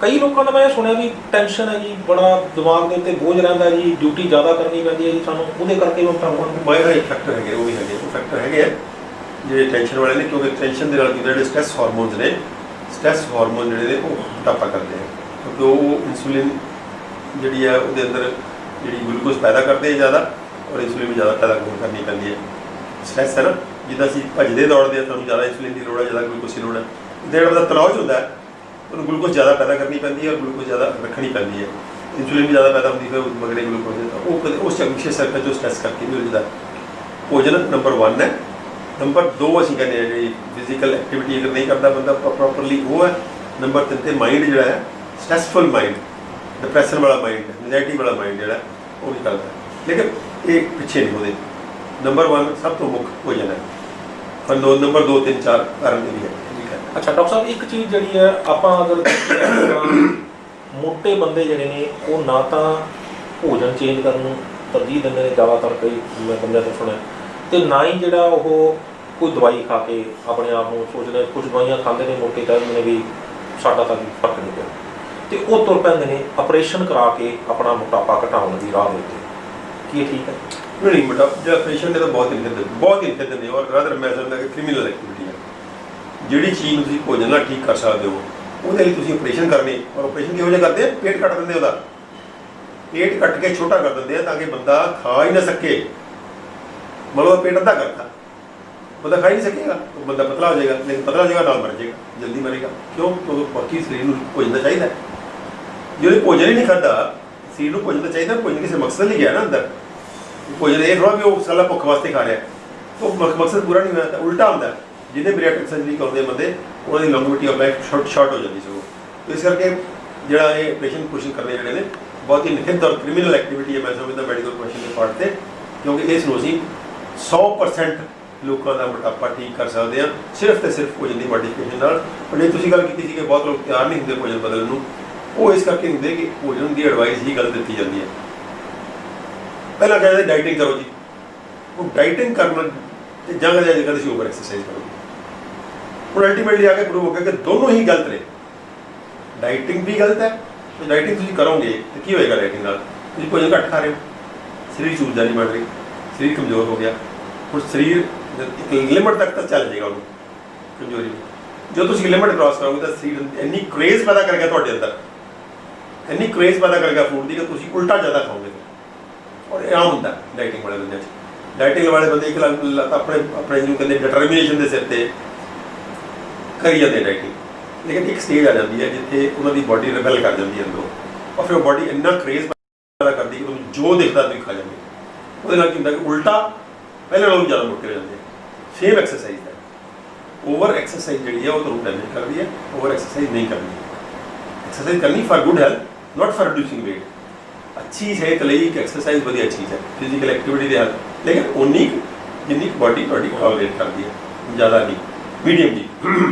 ਕਈ ਲੋਕਾਂ ਦਾ ਮੈਂ ਸੁਣਿਆ ਵੀ ਟੈਨਸ਼ਨ ਹੈ ਜੀ, ਬੜਾ ਦਿਮਾਗ ਦੇ ਉੱਤੇ ਬੋਝ ਰਹਿੰਦਾ ਜੀ, ਡਿਊਟੀ ਜ਼ਿਆਦਾ ਕਰਨੀ ਪੈਂਦੀ ਹੈ ਜੀ ਸਾਨੂੰ, ਉਹਦੇ ਕਰਕੇ ਮੋਟਾਪਾ।
ਮਾਇਰ ਫੈਕਟਰ ਹੈਗੇ, ਉਹ ਵੀ ਹੈਗੇ, ਉਹ ਫੈਕਟਰ ਹੈਗੇ ਆ ਜਿਹੜੇ ਟੈਨਸ਼ਨ ਵਾਲੇ ਨੇ, ਕਿਉਂਕਿ ਟੈਨਸ਼ਨ ਦੇ ਨਾਲ ਜਿਹੜੇ ਸਟ੍ਰੈਸ ਹਾਰਮੋਨਸ ਨੇ, ਸਟ੍ਰੈਸ ਹਾਰਮੋਨ ਜਿਹੜੇ ਨੇ ਉਹ ਮੋਟਾਪਾ ਕਰਦੇ ਆ, ਕਿਉਂਕਿ ਉਹ ਇਨਸੂਲਿਨ ਜਿਹੜੀ ਹੈ ਉਹਦੇ ਅੰਦਰ ਜਿਹੜੀ ਗਲੂਕੋਜ਼ ਪੈਦਾ ਕਰਦੇ ਆ ਜ਼ਿਆਦਾ, ਔਰ ਇਨਸੂਲਿਨ ਵੀ ਜ਼ਿਆਦਾ ਪੈਦਾ ਕਰਨੀ ਪੈਂਦੀ ਹੈ। ਸਟ੍ਰੈਸ ਹੈ ਨਾ, ਜਿੱਦਾਂ ਅਸੀਂ ਭੱਜਦੇ ਦੌੜਦੇ ਆ, ਸਾਨੂੰ ਜ਼ਿਆਦਾ ਇਨਸੂਲਿਨ ਦੀ ਲੋੜ ਹੈ, ਜ਼ਿਆਦਾ ਗਲੂਕੋਜ਼ ਦੀ ਲੋੜ ਹੈ। ਜਿਹੜਾ ਬੰਦਾ ਤਨਾਅ 'ਚ ਹੁੰਦਾ ਉਹਨੂੰ ਗਲੂਕੋਜ਼ ਜ਼ਿਆਦਾ ਪੈਦਾ ਕਰਨੀ ਪੈਂਦੀ ਹੈ, ਔਰ ਗਲੂਕੋਜ਼ ਜ਼ਿਆਦਾ ਰੱਖਣੀ ਪੈਂਦੀ ਹੈ। ਇਨਸੂਲਿਨ ਵੀ ਜ਼ਿਆਦਾ ਪੈਦਾ ਹੁੰਦੀ, ਫਿਰ ਮਗਰੇ ਗਲੂਕੋਜ਼ ਉਹ ਕਦੇ ਉਸ ਵਿਸ਼ੇਸ਼ ਸਰਕਲ ਜੋ ਸਟ੍ਰੈਸ ਕਰਕੇ ਨਹੀਂ ਹੁੰਦਾ। ਭੋਜਨ ਨੰਬਰ 1 ਹੈ। ਨੰਬਰ 2 ਅਸੀਂ ਕਹਿੰਦੇ ਹਾਂ ਜਿਹੜੀ ਫਿਜ਼ੀਕਲ ਐਕਟੀਵਿਟੀ ਅਗਰ ਨਹੀਂ ਕਰਦਾ ਬੰਦਾ ਪ੍ਰੋਪਰਲੀ, ਉਹ ਹੈ। ਨੰਬਰ 3 ਤੇ ਮਾਈਂਡ ਜਿਹੜਾ ਹੈ, ਸਟ੍ਰੈਸਫੁਲ ਮਾਈਂਡ, ਡਿਪਰੈਸ਼ਨ ਵਾਲਾ ਮਾਈਂਡ, ਐਂਜ਼ਾਈਟੀ ਵਾਲਾ ਮਾਈਂਡ ਜਿਹੜਾ ਉਹ ਵੀ ਕਰਦਾ, ਲੇਕਿਨ ਇਹ ਪਿੱਛੇ ਨਹੀਂ ਉਹਦੇ। ਨੰਬਰ 1 ਸਭ ਤੋਂ ਮੁੱਖ ਭੋਜਨ ਹੈ, ਪਰ ਨੰਬਰ 2 3 4 ਕਾਰਨ ਇਹ ਵੀ ਹੈ।
ਅੱਛਾ ਡਾਕਟਰ ਸਾਹਿਬ, ਇੱਕ ਚੀਜ਼ ਜਿਹੜੀ ਹੈ ਆਪਾਂ ਅਗਰ ਮੋਟੇ ਬੰਦੇ ਜਿਹੜੇ ਨੇ ਉਹ ਨਾ ਤਾਂ ਭੋਜਨ ਚੇਂਜ ਕਰਨ ਨੂੰ ਤਰਜੀਹ ਦਿੰਦੇ ਨੇ ਜ਼ਿਆਦਾਤਰ, ਕਈ ਮੈਂ ਬੰਦਿਆਂ ਤੋਂ ਸੁਣਿਆ, ਅਤੇ ਨਾ ਹੀ ਜਿਹੜਾ ਉਹ ਕੋਈ ਦਵਾਈ ਖਾ ਕੇ ਆਪਣੇ ਆਪ ਨੂੰ ਸੋਚਦੇ, ਕੁਝ ਦਵਾਈਆਂ ਖਾਂਦੇ ਨੇ ਮੋਟੇ, ਕਹਿੰਦੇ ਨੇ ਵੀ ਸਾਡਾ ਤਾਂ ਫਰਕ ਨਹੀਂ ਪਿਆ, ਅਤੇ ਉਹ ਤੁਰ ਪੈਂਦੇ ਨੇ ਆਪਰੇਸ਼ਨ ਕਰਾ ਕੇ ਆਪਣਾ ਮੋਟਾਪਾ ਘਟਾਉਣ ਦੀ ਰਾਹ ਦੇ ਉੱਤੇ। ਕੀ ਇਹ ਠੀਕ ਹੈ?
ਨਹੀਂ ਬੇਟਾ, ਜਿਹੜਾ ਆਪਰੇਸ਼ਨ ਦੇ ਤਾਂ ਬਹੁਤ ਇਨਫੈਕਟ ਦਿੰਦੇ, ਔਰ ਰਾਦਰ ਮੈਂ ਸਮਝਦਾ ਕਿ ਕ੍ਰਿਮੀਨਲ ਐਕਟੀਵਿਟੀ ਹੈ। ਜਿਹੜੀ ਚੀਜ਼ ਨੂੰ ਤੁਸੀਂ ਭੋਜਨ ਨਾਲ ਠੀਕ ਕਰ ਸਕਦੇ ਹੋ, ਉਹਦੇ ਲਈ ਤੁਸੀਂ ਆਪਰੇਸ਼ਨ ਕਰਨੀ, ਔਰ ਆਪਰੇਸ਼ਨ ਕਿਹੋ ਜਿਹਾ ਕਰਦੇ ਆ, ਪੇਟ ਕੱਟ ਦਿੰਦੇ, ਉਹਦਾ ਪੇਟ ਕੱਟ ਕੇ ਛੋਟਾ ਕਰ ਦਿੰਦੇ ਆ ਤਾਂ ਕਿ ਬੰਦਾ ਖਾ ਹੀ ਨਾ ਸਕੇ। ਮਤਲਬ ਪੇਟ ਅੱਧਾ ਕਰਤਾ, ਬੰਦਾ ਖਾ ਹੀ ਨਹੀਂ ਸਕੇਗਾ, ਉਹ ਬੰਦਾ ਪਤਲਾ ਹੋ ਜਾਏਗਾ, ਲੇਕਿਨ ਪਤਲਾ ਹੋ ਜਾਏਗਾ ਨਾਲ ਮਰ ਜਾਏਗਾ, ਜਲਦੀ ਮਰੇਗਾ। ਕਿਉਂ? ਕਿਉਂਕਿ ਬਾਕੀ ਸਰੀਰ ਨੂੰ ਭੋਜਨ ਦਾ ਚਾਹੀਦਾ। ਜਿਹੜੇ ਭੋਜਨ ਹੀ ਨਹੀਂ ਖਾਂਦਾ, ਸਰੀਰ ਨੂੰ ਭੋਜਨ ਦਾ ਚਾਹੀਦਾ, ਭੋਜਨ ਕਿਸੇ ਮਕਸਦ ਲਈ ਗਿਆ ਨਾ ਅੰਦਰ। ਭੋਜਨ ਇਹ ਥੋੜ੍ਹਾ ਵੀ ਉਹ ਸਾਲਾ ਭੁੱਖ ਵਾਸਤੇ ਖਾ ਰਿਹਾ, ਉਹ ਮਕਸਦ ਪੂਰਾ ਨਹੀਂ ਹੋਇਆ, ਤਾਂ ਉਲਟਾ ਹੁੰਦਾ। ਜਿਹਦੇ ਬਰੀਆਟ੍ਰਿਕ ਸਰਜਰੀ ਕਰਦੇ ਬੰਦੇ, ਉਹਨਾਂ ਦੀ ਲੌਂਗਿਵਿਟੀ ਆਫ ਲਾਈਫ ਸ਼ਾਰਟ ਹੋ ਜਾਂਦੀ ਸਗੋਂ। ਇਸ ਕਰਕੇ ਜਿਹੜਾ ਇਹ ਆਪਰੇਸ਼ਨ ਕਰਨੇ ਜਿਹੜੇ ਨੇ ਬਹੁਤ ਹੀ ਨਿਖਿੱਧ ਔਰ ਕ੍ਰਿਮੀਨਲ ਐਕਟੀਵਿਟੀ ਹੈ, ਮੈਂ ਸਮਝਦਾ ਮੈਡੀਕਲ ਪ੍ਰੋਫੈਸ਼ਨ ਦੇ ਪਾਰਟ 'ਤੇ, ਕਿਉਂਕਿ ਇਸ ਨੂੰ ਅਸੀਂ 100% ਲੋਕਾਂ ਦਾ ਮੋਟਾਪਾ ਠੀਕ ਕਰ ਸਕਦੇ ਹਾਂ ਸਿਰਫ ਤੇ ਸਿਰਫ ਭੋਜਨ ਦੀ ਮੋਡੀਫਿਕੇਸ਼ਨ ਨਾਲ। ਪਰ ਜੇ ਤੁਸੀਂ ਗੱਲ ਕੀਤੀ ਸੀ ਕਿ ਬਹੁਤ ਲੋਕ ਤਿਆਰ ਨਹੀਂ ਹੁੰਦੇ ਭੋਜਨ ਬਦਲਣ ਨੂੰ, ਉਹ ਇਸ ਕਰਕੇ ਹੁੰਦੇ ਕਿ ਭੋਜਨ ਦੀ ਐਡਵਾਈਸ ਹੀ ਗਲਤ ਦਿੱਤੀ ਜਾਂਦੀ ਹੈ। ਪਹਿਲਾਂ ਕਹਿੰਦੇ ਡਾਈਟਿੰਗ ਕਰੋ ਜੀ, ਉਹ ਡਾਈਟਿੰਗ ਕਰਨ ਤੇ ਜੰਗ ਦਾ ਜਗ੍ਹਾ ਤੁਸੀਂ ਓਵਰ ਐਕਸਰਸਾਈਜ਼ ਕਰੋ। ਹੁਣ ਅਲਟੀਮੇਟਲੀ ਆ ਕੇ ਪ੍ਰੂਵ ਹੋ ਗਿਆ ਕਿ ਦੋਨੋਂ ਹੀ ਗਲਤ ਨੇ। ਡਾਈਟਿੰਗ ਵੀ ਗਲਤ ਹੈ, ਤੇ ਡਾਈਟਿੰਗ ਤੁਸੀਂ ਕਰੋਗੇ ਤਾਂ ਕੀ ਹੋਏਗਾ? ਡਾਈਟਿੰਗ ਨਾਲ ਤੁਸੀਂ ਭੋਜਨ ਘੱਟ ਖਾ ਰਹੇ ਹੋ, ਸਰੀਰ 'ਚ ਊਰਜਾ ਨਹੀਂ ਬਣ ਰਹੀ, ਸਰੀਰ ਕਮਜ਼ੋਰ ਹੋ ਗਿਆ। ਹੁਣ ਸਰੀਰ ਇੱਕ ਲਿਮਟ ਤੱਕ ਤਾਂ ਚੱਲ ਜਾਏਗਾ ਉਹਨੂੰ ਕਮਜ਼ੋਰੀ। ਜਦੋਂ ਤੁਸੀਂ ਲਿਮਟ ਕ੍ਰਾਸ ਕਰੋਗੇ ਤਾਂ ਸਰੀਰ ਇੰਨੀ ਕਰੇਜ਼ ਪੈਦਾ ਕਰੇਗਾ ਤੁਹਾਡੇ ਅੰਦਰ, ਇੰਨੀ ਕਰੇਜ਼ ਪੈਦਾ ਕਰੇਗਾ ਫੂਡ ਦੀ ਕਿ ਤੁਸੀਂ ਉਲਟਾ ਜ਼ਿਆਦਾ ਖਾਓਗੇ। ਔਰ ਇਹ ਆਮ ਹੁੰਦਾ ਡਾਈਟਿੰਗ ਵਾਲੇ ਬੰਦਿਆਂ 'ਚ। ਡਾਈਟਿੰਗ ਵਾਲੇ ਬੰਦੇ ਇੱਕ ਆਪਣੇ ਜਿਹਨੂੰ ਕਹਿੰਦੇ ਡਿਟਰਮੀਨੇਸ਼ਨ ਦੇ ਸਿਰ 'ਤੇ ਕਰੀ ਜਾਂਦੇ ਡਾਈਟਿੰਗ, ਲੇਕਿਨ ਇੱਕ ਸਟੇਜ ਆ ਜਾਂਦੀ ਹੈ ਜਿੱਥੇ ਉਹਨਾਂ ਦੀ ਬਾਡੀ ਰਿਬੈਲ ਕਰ ਜਾਂਦੀ ਹੈ ਅੰਦਰੋਂ, ਔਰ ਫਿਰ ਉਹ ਬਾਡੀ ਇੰਨਾ ਕਰੇਜ਼ ਪੈਦਾ ਕਰਦੀ ਕਿ ਤੁਹਾਨੂੰ ਜੋ ਦਿਖਦਾ ਤੁਸੀਂ ਖਾ ਜਾਂਦੇ। ਉਹਦੇ ਨਾਲ ਕੀ ਹੁੰਦਾ ਕਿ ਉਲਟਾ ਪਹਿਲੇ ਨਾਲੋਂ ਜ਼ਿਆਦਾ ਮੋਟੇ ਹੋ ਜਾਂਦੇ। ਸੇਮ ਐਕਸਰਸਾਈਜ਼ ਹੈ, ਓਵਰ ਐਕਸਰਸਾਈਜ਼ ਜਿਹੜੀ ਹੈ ਉਹ ਤੁਹਾਨੂੰ ਡੈਮੇਜ ਕਰਦੀ ਹੈ। ਓਵਰ ਐਕਸਰਸਾਈਜ਼ ਨਹੀਂ ਕਰਨੀ, ਐਕਸਰਸਾਈਜ਼ ਕਰਨੀ for good health, not for reducing weight। ਅੱਛੀ ਸਿਹਤ ਲਈ ਇੱਕ ਐਕਸਰਸਾਈਜ਼ ਵਧੀਆ ਚੀਜ਼ ਹੈ, ਫਿਜ਼ੀਕਲ ਐਕਟੀਵਿਟੀ ਦੇ ਹੈਲਪ, ਲੇਕਿਨ ਉਨੀ ਜਿੰਨੀ ਬਾਡੀ ਤੁਹਾਡੀ ਟੋਲਰੇਟ ਕਰਦੀ ਹੈ, ਜ਼ਿਆਦਾ ਨਹੀਂ, ਮੀਡੀਅਮ ਜੀ।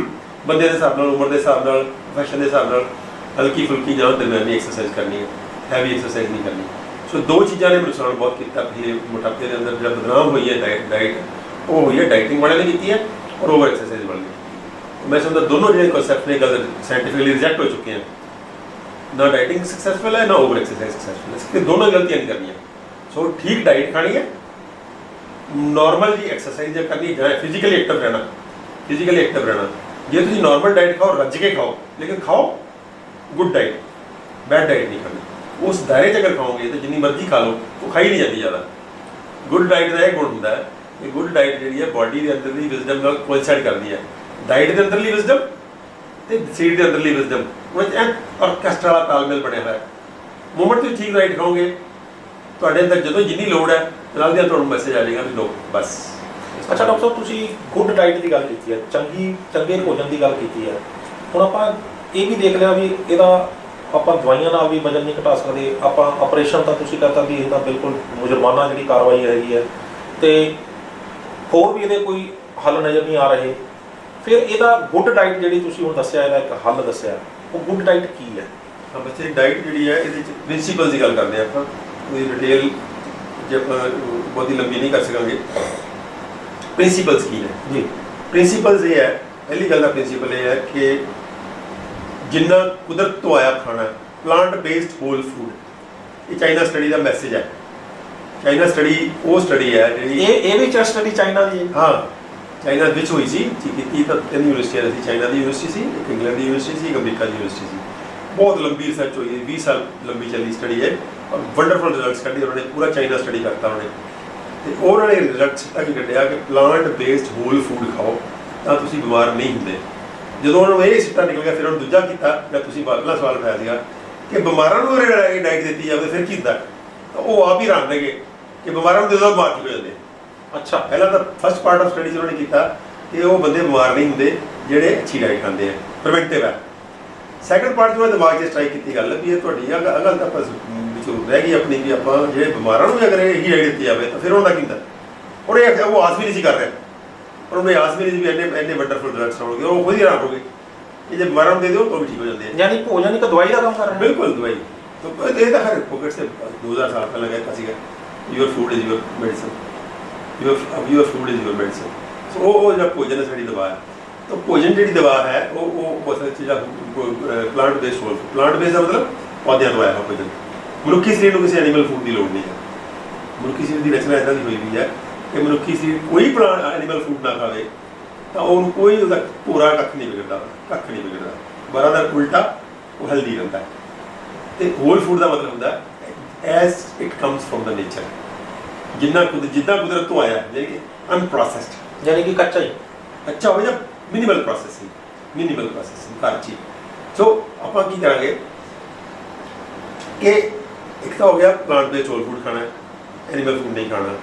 ਬੰਦੇ ਦੇ ਹਿਸਾਬ ਨਾਲ, ਉਮਰ ਦੇ ਹਿਸਾਬ ਨਾਲ, ਪ੍ਰੋਫੈਸ਼ਨ ਦੇ ਹਿਸਾਬ ਨਾਲ ਹਲਕੀ ਫੁਲਕੀ ਜਾਂ ਦਰਮਿਆਨੀ ਐਕਸਰਸਾਈਜ਼ ਕਰਨੀ ਹੈ, ਹੈਵੀ ਐਕਸਰਸਾਈਜ਼ ਨਹੀਂ ਕਰਨੀ। ਸੋ ਦੋ ਚੀਜ਼ਾਂ ਨੇ ਨੁਕਸਾਨ ਬਹੁਤ ਕੀਤਾ ਪਿਛਲੇ ਮੋਟਾਪੇ ਦੇ ਅੰਦਰ। ਜਿਹੜਾ ਬਦਨਾਮ ਹੋਈ ਹੈ ਡਾਈਟ ਉਹ ਹੋਈ ਹੈ ਡਾਈਟਿੰਗ ਵਾਲਿਆਂ ਨੇ ਕੀਤੀ ਹੈ, ਔਰ ਓਵਰ ਐਕਸਰਸਾਈਜ਼ ਵਾਲਿਆਂ ਨੇ। ਮੈਂ ਸਮਝਦਾ ਦੋਨੋਂ ਜਿਹੜੇ ਕਨਸੈਪਟ ਨੇ ਗੱਲ ਸਾਇੰਟੀਫਿਕਲੀ ਰਿਜੈਕਟ ਹੋ ਚੁੱਕੇ ਹਨ। ਨਾ ਡਾਈਟਿੰਗ ਸਕਸੈਸਫੁਲ ਹੈ, ਨਾ ਓਵਰ ਐਕਸਰਸਾਈਜ਼ ਸਕਸੈਸਫੁਲ ਹੈ। ਇਸ ਕਰਕੇ ਦੋਨੋਂ ਗਲਤੀਆਂ ਨਹੀਂ ਕਰਨੀਆਂ। ਸੋ ਠੀਕ ਡਾਈਟ ਖਾਣੀ ਹੈ, ਨॉर्मल ਜੀ ਐਕਸਰਸਾਈਜ਼ ਜੇ ਕਰਨੀ, ਜਾਂ ਫਿਜ਼ੀਕਲੀ ਐਕਟਿਵ ਰਹਿਣਾ, ਫਿਜ਼ੀਕਲੀ ਐਕਟਿਵ ਰਹਿਣਾ। ਜੇ ਤੁਸੀਂ ਨॉर्मल ਡਾਈਟ ਖਾਓ, ਰੱਜ ਕੇ ਖਾਓ, ਲੇਕਿਨ ਖਾਓ ਗੁੱਡ ਡਾਈਟ, ਬੈਡ ਡਾਈਟ ਨਹੀਂ ਖਾਣੀ। ਉਸ ਦਾਇਰੇ 'ਚ ਅਗਰ ਖਾਓਗੇ ਤਾਂ ਜਿੰਨੀ ਮਰਜ਼ੀ ਖਾ ਲਓ, ਉਹ ਖਾਈ ਨਹੀਂ ਜਾਂਦੀ ਜ਼ਿਆਦਾ। ਗੁੱਡ ਡਾਈਟ ਦਾ ਇਹ ਗੁਣ ਹੁੰਦਾ ਹੈ ਕਿ ਗੁੱਡ ਡਾਈਟ ਜਿਹੜੀ ਹੈ ਬਾਡੀ ਦੇ ਅੰਦਰਲੀ ਵਿਜ਼ਡਮ ਨਾਲ ਕੋਇਨਸਾਈਡ ਕਰਦੀ ਹੈ। ਡਾਈਟ ਦੇ ਅੰਦਰਲੀ ਵਿਜ਼ਡਮ ਤੇ ਸਰੀਰ ਦੇ ਅੰਦਰਲੀ ਵਿਜ਼ਡਮ, ਉਹਨਾਂ 'ਚ ਆਰਕੈਸਟਰਾ ਵਾਲਾ ਤਾਲਮੇਲ ਬਣਿਆ ਹੋਇਆ ਹੈ। ਮੂਮੈਂਟ ਤੁਸੀਂ ਠੀਕ ਡਾਈਟ ਖਾਓਗੇ, ਤੁਹਾਡੇ ਅੰਦਰ ਜਦੋਂ ਜਿੰਨੀ ਲੋੜ ਹੈ ਨਾਲ ਦੀ ਨਾਲ ਤੁਹਾਨੂੰ ਮੈਸੇਜ ਆ ਜਾਏਗਾ ਵੀ ਲੋ ਬਸ।
ਅੱਛਾ ਡਾਕਟਰ ਸਾਹਿਬ, ਤੁਸੀਂ ਗੁੱਡ ਡਾਈਟ ਦੀ ਗੱਲ ਕੀਤੀ ਹੈ, ਚੰਗੇ ਭੋਜਨ ਦੀ ਗੱਲ ਕੀਤੀ ਹੈ। ਹੁਣ ਆਪਾਂ ਇਹ ਵੀ ਦੇਖ ਲਿਆ ਵੀ ਇਹਦਾ ਆਪਾਂ ਦਵਾਈਆਂ ਨਾਲ ਵੀ ਵਜ਼ਨ ਨਹੀਂ ਘਟਾ ਸਕਦੇ। ਆਪਾਂ ਆਪਰੇਸ਼ਨ ਤਾਂ ਤੁਸੀਂ ਕਹਤਾ ਵੀ ਇਹ ਤਾਂ ਬਿਲਕੁਲ ਮੁਜਰਮਾਨਾ ਜਿਹੜੀ ਕਾਰਵਾਈ ਹੈਗੀ ਹੈ, ਅਤੇ ਹੋਰ ਵੀ ਇਹਦੇ ਕੋਈ ਹੱਲ ਨਜ਼ਰ ਨਹੀਂ ਆ ਰਹੇ। ਫਿਰ ਇਹਦਾ ਗੁੱਡ ਡਾਈਟ ਜਿਹੜੀ ਤੁਸੀਂ ਹੁਣ ਦੱਸਿਆ, ਇਹਦਾ ਇੱਕ ਹੱਲ ਦੱਸਿਆ, ਉਹ ਗੁੱਡ ਡਾਈਟ ਕੀ ਹੈ?
ਹਾਂ ਬੱਚੇ ਦੀ ਡਾਈਟ ਜਿਹੜੀ ਹੈ ਇਹਦੇ ਵਿੱਚ ਪ੍ਰਿੰਸੀਪਲ ਦੀ ਗੱਲ ਕਰਦੇ ਹਾਂ ਆਪਾਂ, ਉਹਦੀ ਡਿਟੇਲ ਜੇ ਆਪਾਂ ਬਹੁਤੀ ਲੰਬੀ ਨਹੀਂ ਕਰ ਸਕਾਂਗੇ। ਪ੍ਰਿੰਸੀਪਲਸ ਕੀ ਹੈ
ਜੀ?
ਪ੍ਰਿੰਸੀਪਲਸ ਇਹ ਹੈ, ਪਹਿਲੀ ਗੱਲ ਦਾ ਪ੍ਰਿੰਸੀਪਲ ਇਹ ਹੈ ਕਿ ਜਿੰਨਾ ਕੁਦਰਤ ਤੋਂ ਆਇਆ ਖਾਣਾ, ਪਲਾਂਟ ਬੇਸਡ ਹੋਲ ਫੂਡ, ਇਹ ਚਾਈਨਾ ਸਟੱਡੀ ਦਾ ਮੈਸੇਜ ਹੈ। ਚਾਈਨਾ ਸਟੱਡੀ ਉਹ ਸਟੱਡੀ ਹੈ ਜਿਹੜੀ
ਇਹ ਵੀ ਸਟੱਡੀ ਚਾਈਨਾ ਦੀ ਹੈ?
ਹਾਂ, ਚਾਈਨਾ ਵਿੱਚ ਹੋਈ ਸੀ, ਕੀਤੀ ਤਾਂ 3 ਯੂਨੀਵਰਸਿਟੀਆਂ ਸੀ। ਚਾਈਨਾ ਦੀ ਯੂਨੀਵਰਸਿਟੀ ਸੀ, ਇੱਕ ਇੰਗਲੈਂਡ ਦੀ ਯੂਨੀਵਰਸਿਟੀ ਸੀ, ਇੱਕ ਅਮਰੀਕਾ ਦੀ ਯੂਨੀਵਰਸਿਟੀ ਸੀ। ਬਹੁਤ ਲੰਬੀ ਰਿਸਰਚ ਹੋਈ ਹੈ, 20 ਸਾਲ ਲੰਬੀ ਚੱਲੀ ਸਟੱਡੀ ਹੈ, ਔਰ ਵੰਡਰਫੁਲ ਰਿਜ਼ਲਟਸ ਕੱਢੇ ਉਹਨਾਂ ਨੇ। ਪੂਰਾ ਚਾਈਨਾ ਸਟੱਡੀ ਕਰਤਾ ਉਹਨਾਂ ਨੇ, ਤੇ ਉਹਨਾਂ ਨੇ ਰਿਜ਼ਲਟਸ ਤੱਕ ਕੱਢਿਆ ਕਿ ਪਲਾਂਟ ਬੇਸਡ ਹੋਲ ਫੂਡ ਖਾਓ ਤਾਂ ਤੁਸੀਂ ਬਿਮਾਰ ਨਹੀਂ ਹੁੰਦੇ। ਜਦੋਂ ਉਹਨਾਂ ਨੂੰ ਇਹ ਸਿੱਟਾ ਨਿਕਲ ਗਿਆ, ਫਿਰ ਉਹਨੂੰ ਦੂਜਾ ਕੀਤਾ, ਜਿਹੜਾ ਤੁਸੀਂ ਪਹਿਲਾ ਸਵਾਲ ਪਾਇਆ ਸੀਗਾ ਕਿ ਬਿਮਾਰਾਂ ਨੂੰ ਇਹ ਡਾਈਟ ਦਿੱਤੀ ਜਾਵੇ ਫਿਰ ਕੀ ਹੁੰਦਾ, ਤਾਂ ਉਹ ਆਪ ਹੀ ਰਾਮ ਦੇਗੇ ਕਿ ਬਿਮਾਰਾਂ ਨੂੰ ਜਦੋਂ ਬਿਮਾਰ ਹੋ ਜਾਂਦੇ।
ਅੱਛਾ,
ਪਹਿਲਾਂ ਤਾਂ ਫਸਟ ਪਾਰਟ ਆਫ ਸਟੱਡੀ 'ਚ ਉਹਨਾਂ ਨੇ ਕੀਤਾ ਕਿ ਉਹ ਬੰਦੇ ਬਿਮਾਰ ਨਹੀਂ ਹੁੰਦੇ ਜਿਹੜੇ ਅੱਛੀ ਡਾਈਟ ਖਾਂਦੇ ਆ, ਪ੍ਰੀਵੈਂਟਿਵ ਹੈ। ਸੈਕੰਡ ਪਾਰਟ 'ਚ ਮੈਂ ਦਿਮਾਗ 'ਚ ਸਟ੍ਰਾਈਕ ਕੀਤੀ ਗੱਲ ਵੀ ਇਹ ਤੁਹਾਡੀ ਆ ਗੱਲ ਤਾਂ ਵਿੱਚੋਂ ਰਹਿ ਗਈ ਆਪਣੀ, ਵੀ ਆਪਾਂ ਜਿਹੜੇ ਬਿਮਾਰਾਂ ਨੂੰ ਵੀ ਅਗਰ ਇਹੀ ਡਾਈਟ ਦਿੱਤੀ ਜਾਵੇ ਤਾਂ ਫਿਰ ਉਹਨਾਂ ਦਾ ਕੀ ਹੁੰਦਾ। ਔਰ ਇਹ ਉਹ ਆਸ ਵੀ ਨਹੀਂ ਸੀ ਕਰ ਰਿਹਾ, ਪਰ ਉਹਨੇ ਆਸ ਵੀ ਨਹੀਂ ਸੀ ਵੀ ਇੰਨੇ ਵੰਡਰਫੁਲ ਰਿਜ਼ਲਟਸ ਆਉਣਗੇ। ਉਹ ਖੁਦ ਹੀ ਹੈਰਾਨ ਹੋ ਗਏ ਕਿ ਜੇ ਬਿਮਾਰਾਂ ਨੂੰ ਦੇ ਦਿਓ ਤਾਂ ਵੀ ਠੀਕ ਹੋ ਜਾਂਦੇ ਆ।
ਯਾਨੀ ਭੋਜਨ ਇੱਕ ਦਵਾਈ ਦਾ ਕੰਮ ਕਰ ਰਿਹਾ?
ਬਿਲਕੁਲ ਦਵਾਈ। ਤਾਂ ਇਹ ਤਾਂ ਹਰ ਪੋਕਟ ਸੇ 2000 ਸਾਲ ਪਹਿਲਾਂ ਕਹਿਤਾ ਸੀਗਾ your food is your medicine, your food is your medicine. So ਉਹ ਜਿਹੜਾ ਭੋਜਨ ਹੈ ਸਾਡੀ ਦਵਾ ਹੈ। ਤਾਂ ਭੋਜਨ ਜਿਹੜੀ ਦਵਾ ਹੈ ਉਹ ਅਸਲ 'ਚ ਜਿਹੜਾ plant based whole, plant based ਦਾ ਮਤਲਬ ਪੌਦਿਆਂ ਤੋਂ ਆਇਆ ਭੋਜਨ। ਮਨੁੱਖੀ ਸਰੀਰ ਨੂੰ ਕਿਸੇ ਐਨੀਮਲ ਫੂਡ ਦੀ ਲੋੜ ਨਹੀਂ ਹੈ। ਮਨੁੱਖੀ ਸਰੀਰ ਦੀ ਰਚਨਾ ਇੱਦਾਂ ਦੀ ਹੋਈ ਵੀ ਹੈ ਕਿ ਮਨੁੱਖੀ ਸਰੀਰ ਕੋਈ ਐਨੀਮਲ ਫੂਡ ਨਾ ਖਾਵੇ ਤਾਂ ਉਹਨੂੰ ਕੋਈ ਉਹਦਾ ਪੂਰਾ ਕੱਖ ਨਹੀਂ ਵਿਗੜਦਾ, ਕੱਖ ਨਹੀਂ ਵਿਗੜਦਾ, ਬਰਾਬਰ ਉਲਟਾ ਉਹ ਹੈਲਦੀ ਰਹਿੰਦਾ ਹੈ। ਤੇ ਹੋਲ ਫੂਡ ਦਾ ਮਤਲਬ ਹੁੰਦਾ as it comes from the nature, ਜਿੱਦਾਂ ਕੁਦਰਤ ਤੋਂ ਆਇਆ, ਜਿਹੜੀ ਕਿ ਅਨਪ੍ਰੋਸੈਸਡ,
ਯਾਨੀ ਕਿ ਕੱਚਾ ਹੀ
ਅੱਛਾ ਹੋਵੇ ਜਾਂ ਮਿਨੀਮਲ ਪ੍ਰੋਸੈਸਿੰਗ ਹਰ ਚੀਜ਼। ਸੋ ਆਪਾਂ ਕੀ ਕਰਾਂਗੇ ਕਿ ਇੱਕ ਤਾਂ ਹੋ ਗਿਆ ਪਲਾਂਟ ਬੇਸਡ ਹੋਲ ਫੂਡ ਖਾਣਾ, ਐਨੀਮਲ ਫੂਡ ਨਹੀਂ ਖਾਣਾ।